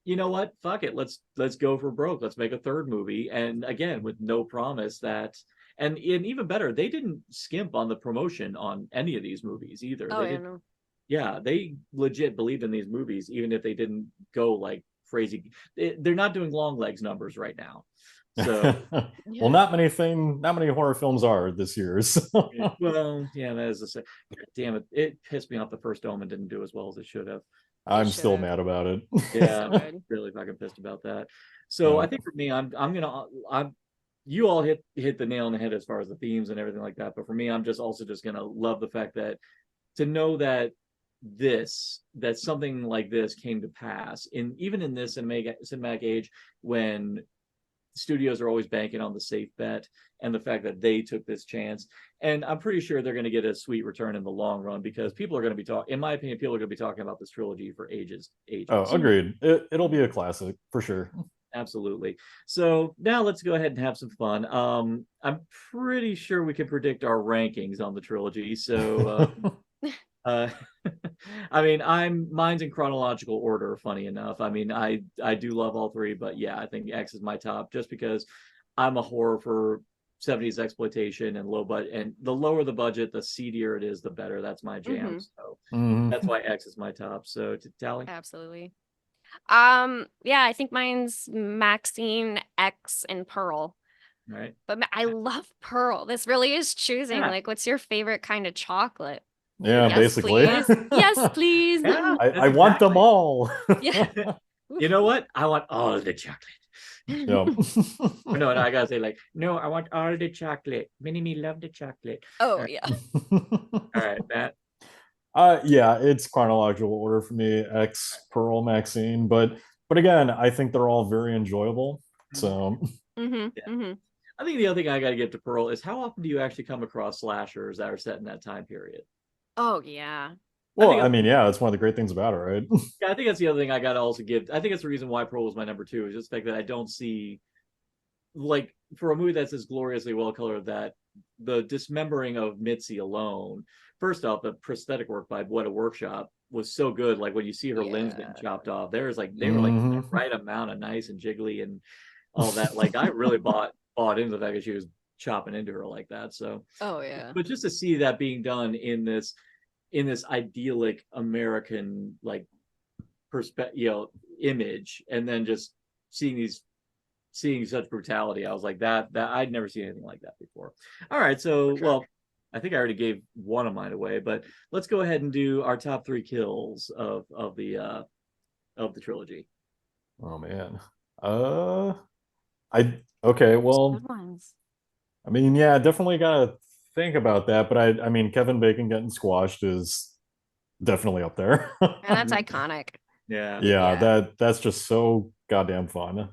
you know what, fuck it, let's go for broke, let's make a 3rd movie, and again with no promise that, and even better, they didn't skimp on the promotion on any of these movies either. They legit believed in these movies, even if they didn't go like crazy. They're not doing long legs numbers right now, so well, not many horror films are this year, so. Well, that is damn it pissed me off the first Omen didn't do as well as it should have. I'm still mad about it. Yeah, I'm really fucking pissed about that. So I think for me, you all hit the nail on the head as far as the themes and everything like that. But for me, I'm just gonna love the fact that to know that something like this came to pass even in this cinematic age, when studios are always banking on the safe bet, and the fact that they took this chance. And I'm pretty sure they're going to get a sweet return in the long run, because people are going to be in my opinion, people are going to be talking about this trilogy for ages. Oh, agreed. It'll be a classic for sure. Absolutely. So now let's go ahead and have some fun. I'm pretty sure we can predict our rankings on the trilogy. So I mean, mine's in chronological order, funny enough. I mean, I do love all three, but yeah, I think X is my top just because I'm a horror for 70s exploitation and low budget, and the lower the budget, the seedier it is, the better. That's my jam. So that's why X is my top. So to Tally. Absolutely. Yeah, I think mine's Maxine, X, and Pearl. Right. But I love Pearl. This really is choosing. Yeah. Like, what's your favorite kind of chocolate? Yeah, Yes, basically. please. Yes, please. Yeah, I want them all. Yeah. You know what? I want all the chocolate. Yep. No, I gotta say, like, no, I want all the chocolate. Mini me love the chocolate. Oh, yeah. All right, Matt. Yeah, it's chronological order for me. X, Pearl, Maxine, but again, I think they're all very enjoyable. So I think the other thing I gotta give to Pearl is how often do you actually come across slashers that are set in that time period? Oh, yeah. Well, I mean, yeah, that's one of the great things about it, right? Yeah, I think that's the other thing I gotta also give. I think that's the reason why Pearl was my number two, is just the fact that I don't see, like, for a movie that's as gloriously well colored, that the dismembering of Mitzi alone, first off, the prosthetic work by What a Workshop was so good. Like when you see her limbs being chopped off, there's like they were like the right amount of nice and jiggly and all that. Like I really bought into the fact that she was chopping into her like that. So oh yeah. But just to see that being done in this idyllic American like perspective, image, and then just seeing such brutality, I was like that I'd never seen anything like that before. All right, so well, I think I already gave one of mine away, but let's go ahead and do our top 3 kills of the trilogy. Oh man. Okay, well, I mean, yeah, definitely gotta think about that, but I mean, Kevin Bacon getting squashed is definitely up there. And that's iconic. Yeah, that's just so goddamn fun.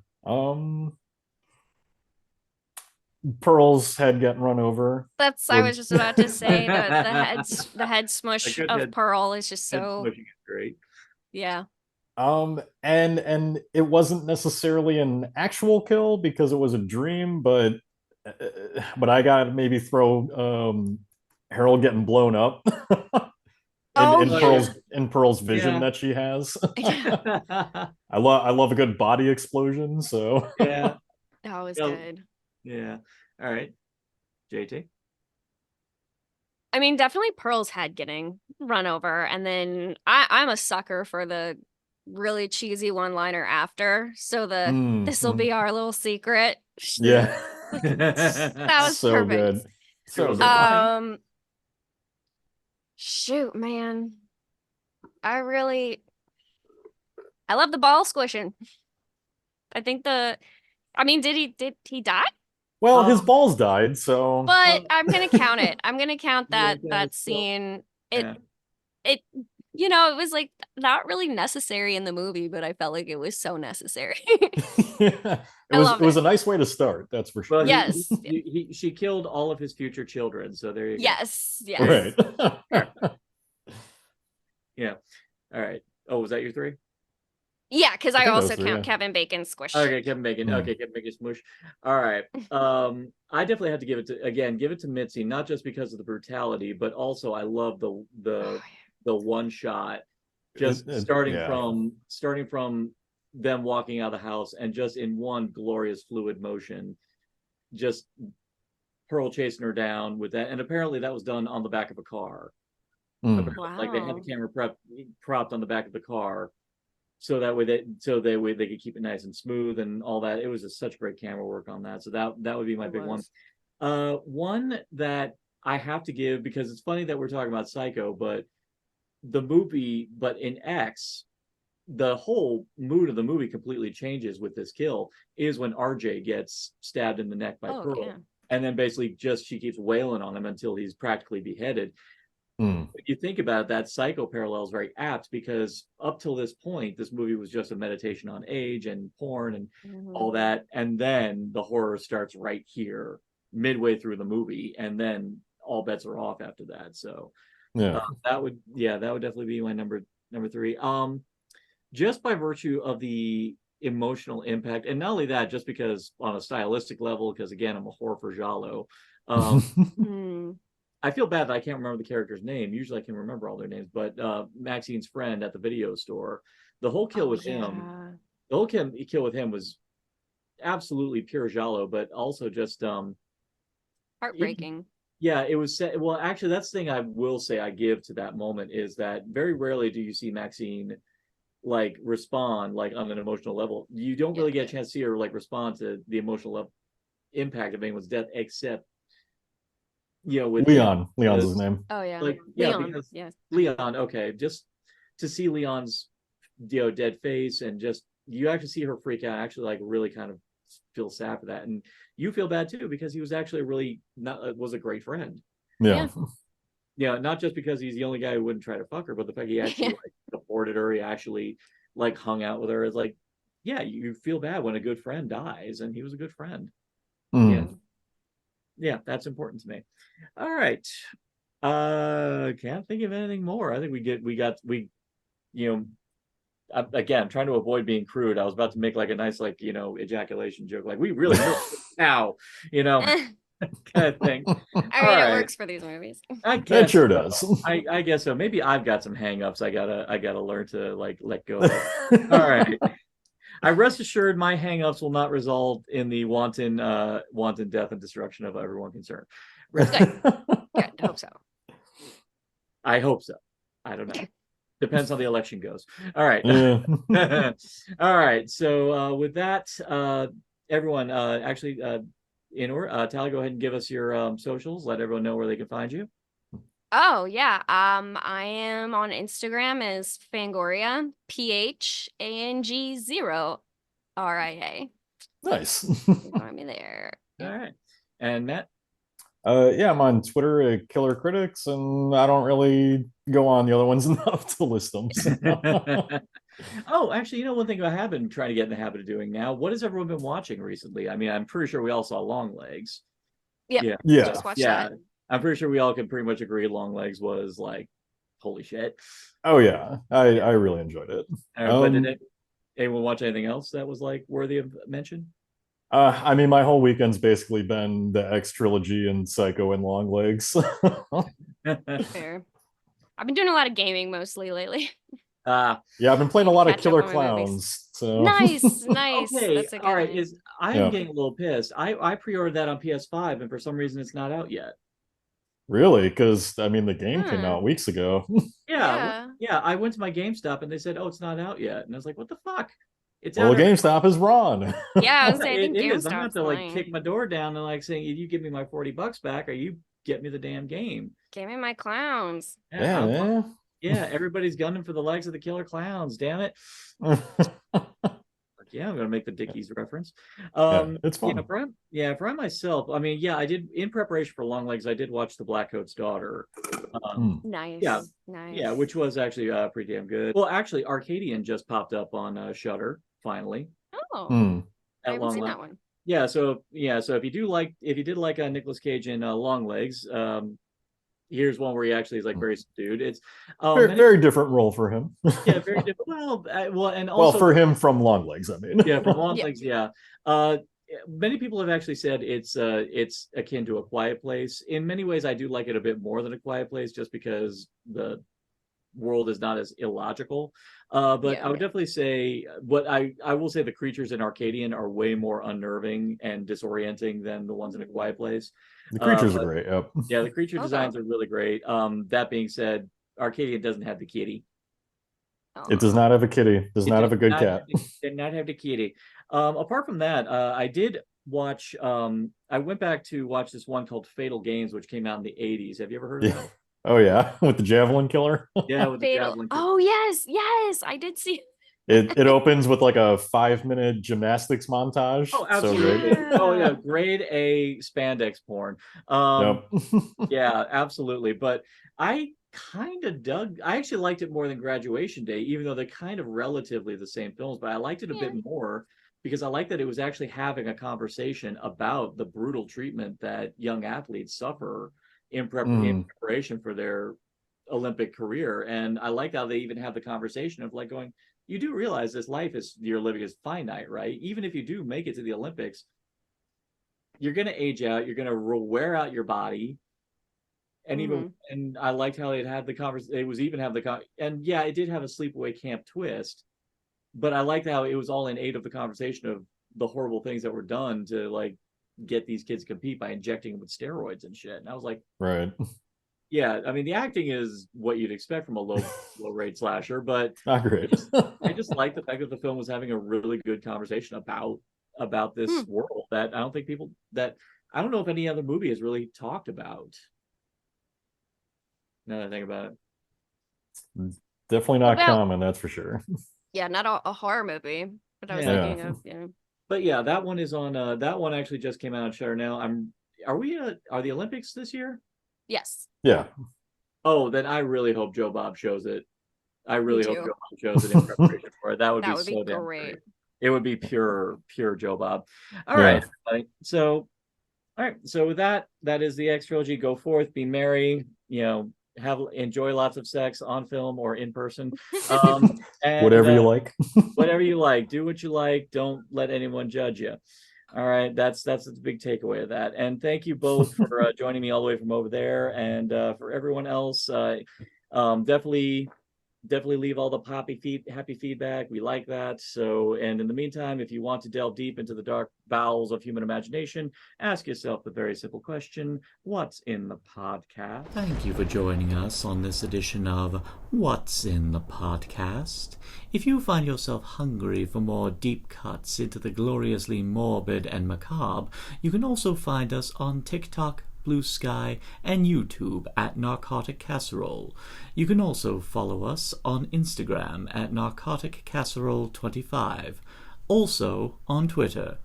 Pearl's head getting run over. I was just about to say the head smush of Pearl is just so great. Yeah. And it wasn't necessarily an actual kill because it was a dream, but I gotta maybe throw Harold getting blown up in Pearl's vision that she has. I love a good body explosion, so yeah, that was good. Yeah. All right, JT. I mean, definitely Pearl's head getting run over, and then I'm a sucker for the really cheesy one-liner after. So this will be our little secret. Yeah. That was so perfect. Good. So good. Shoot, man. I love the ball squishing. I think did he die? Well, his balls died, so. But I'm gonna count it. I'm gonna count that scene. It it was like not really necessary in the movie, but I felt like it was so necessary. It was a nice way to start, that's for sure. Well, yes. She killed all of his future children, so there you go. Yes. Right. Yeah. All right. Oh, was that your 3? Yeah, because I also count Kevin Bacon squish. Okay, Kevin Bacon. Okay, Kevin Bacon smush. All right. I definitely have to give it to Mitzi, not just because of the brutality, but also I love the one shot, just starting from them walking out of the house and just in one glorious fluid motion, just Pearl chasing her down with that, and apparently that was done on the back of a car. Wow. Like they had the camera propped on the back of the car, so that way they could keep it nice and smooth and all that. It was just such great camera work on that. So that would be my big one. One that I have to give, because it's funny that we're talking about Psycho, but in X, the whole mood of the movie completely changes with this kill, is when RJ gets stabbed in the neck by Pearl. Yeah. And then basically she keeps wailing on him until he's practically beheaded. If you think about it, that Psycho parallel is very apt, because up till this point, this movie was just a meditation on age and porn and all that. And then the horror starts right here, midway through the movie. And then all bets are off after that. So that would definitely be my number 3. Just by virtue of the emotional impact, and not only that, just because on a stylistic level, because again, I'm a horror for giallo. I feel bad that I can't remember the character's name. Usually I can remember all their names, but Maxine's friend at the video store, the whole kill with him, the whole kill with him was absolutely pure giallo, but also just heartbreaking. It was well, actually that's the thing I will say I give to that moment is that very rarely do you see Maxine like respond like on an emotional level. You don't really get a chance to see her like respond to the emotional level impact of anyone's death, except with Leon's his name. Oh yeah, like Leon. because Yes, Leon. Okay, just to see Leon's dead face and just you actually see her freak out, actually like really kind of feel sad for that, and you feel bad too because he was actually was a great friend. Yeah, not just because he's the only guy who wouldn't try to fuck her, but the fact he actually like supported her, he actually like hung out with her. Is like, yeah, you feel bad when a good friend dies, and he was a good friend. Yeah, that's important to me. All right, can't think of anything more. I think again, trying to avoid being crude. I was about to make like a nice ejaculation joke, like we really now, kind of thing. I mean, it works for these movies. I guess it sure does. I guess so. Maybe I've got some hang-ups I gotta learn to like let go of. All right. I rest assured my hang-ups will not result in the wanton death and destruction of everyone concerned. Good. I hope so. I hope so. I don't know. Depends how the election goes. All right. All right. So with that, everyone, Tally, go ahead and give us your socials. Let everyone know where they can find you. Oh yeah. I am on Instagram as Phangoria, PHANG0RIA. Nice. Find me there. All right. And Matt? I'm on Twitter at Killer Critics, and I don't really go on the other ones enough to list them. So. Oh, actually, one thing I have been trying to get in the habit of doing now. What has everyone been watching recently? I mean, I'm pretty sure we all saw Long Legs. Yeah. Just watched that. I'm pretty sure we all can pretty much agree Long Legs was like, holy shit. Oh yeah, I really enjoyed it. But did anyone watch anything else that was like worthy of mention? I mean, my whole weekend's basically been the X trilogy and Psycho and Long Legs. Fair. I've been doing a lot of gaming mostly lately. Yeah, I've been playing a lot of Catch up Killer on my Clowns. So. Nice. Okay, That's a good all right. one. I'm getting a little pissed. I pre-ordered that on PS5, and for some reason it's not out yet. Really? Because I mean, the game came out weeks ago. Yeah. I went to my GameStop and they said, "Oh, it's not out yet," and I was like, "What the fuck?" It's well, out. GameStop is wrong. Yeah, I was saying, I think it is. I'm gonna have GameStop's to like lying. kick my door down and like saying, "If you give me my $40 back, or you get me the damn game." Give me my clowns. Yeah. Everybody's gunning for the legs of the killer clowns. Damn it. Yeah, I'm gonna make the Dickies reference. It's fun. For myself, I mean, I did in preparation for Long Legs. I did watch The Blackcoat's Daughter. Nice. Yeah, which was actually pretty damn good. Well, actually, Arcadian just popped up on Shudder finally. Oh, I haven't seen that one. Yeah, so if you did like Nicolas Cage in Long Legs, here's one where he actually is like very subdued. It's very different role for him. Yeah, very different. And also for him from Long Legs, I mean. Yeah, from Long Legs. Yeah. Many people have actually said it's akin to A Quiet Place. In many ways, I do like it a bit more than A Quiet Place, just because the world is not as illogical. But I would definitely say, I will say the creatures in Arcadian are way more unnerving and disorienting than the ones in A Quiet Place. The creatures are great. Yep. Yeah, the creature designs are really great. That being said, Arcadian doesn't have the kitty. It does not have a kitty. Does not have a good cat. Did not have the kitty. Apart from that, I did watch. I went back to watch this one called Fatal Games, which came out in the '80s. Have you ever heard of that? Oh yeah, with the javelin killer. Yeah, with the javelin killer. Oh yes, I did see. It opens with like a 5-minute gymnastics montage. Oh, absolutely. Oh yeah, grade A spandex porn. Yeah, absolutely. But I kind of I actually liked it more than Graduation Day, even though they're kind of relatively the same films. But I liked it a bit more because I liked that it was actually having a conversation about the brutal treatment that young athletes suffer in preparation for their Olympic career. And I like how they even have the conversation of like going, you do realize this life you're living is finite, right? Even if you do make it to the Olympics, you're going to age out, you're going to wear out your body, And even and I liked how it had the conversation. It was even have the and yeah, it did have a sleepaway camp twist, but I liked how it was all in aid of the conversation of the horrible things that were done to like get these kids to compete by injecting them with steroids and shit. And I was like, right. Yeah, I mean the acting is what you'd expect from a low rate slasher, but Not great. I just like the fact that the film was having a really good conversation about this world that I don't think people that I don't know if any other movie has really talked about. Now that I think about it. Definitely not common, that's for sure. Yeah, not a horror movie, but I was thinking of, But yeah, that one is on that one actually just came out on Shutter now. Are the Olympics this year? Yes. Yeah. Oh, then I really hope Joe Bob shows it. I really hope Joe Bob shows it in preparation for it. That would be so damn great. It would be pure Joe Bob. All right. So with that is the X trilogy. Go forth, be merry, enjoy lots of sex on film or in person. And, whatever you like. Whatever you like. Do what you like. Don't let anyone judge you. All right, that's the big takeaway of that. And thank you both for joining me all the way from over there. And for everyone else, definitely leave all the happy feedback. We like that. So, and in the meantime, if you want to delve deep into the dark bowels of human imagination, ask yourself the very simple question: what's in the podcast? Thank you for joining us on this edition of What's in the Podcast. If you find yourself hungry for more deep cuts into the gloriously morbid and macabre, you can also find us on TikTok, Blue Sky, and YouTube at Narcotic Casserole. You can also follow us on Instagram at Narcotic Casserole 25. Also on Twitter.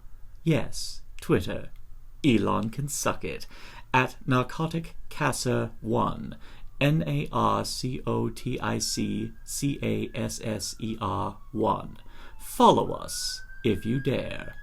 Yes, Twitter. Elon can suck it. At Narcotic Casser 1. NARCOTICCASSER 1. Follow us if you dare.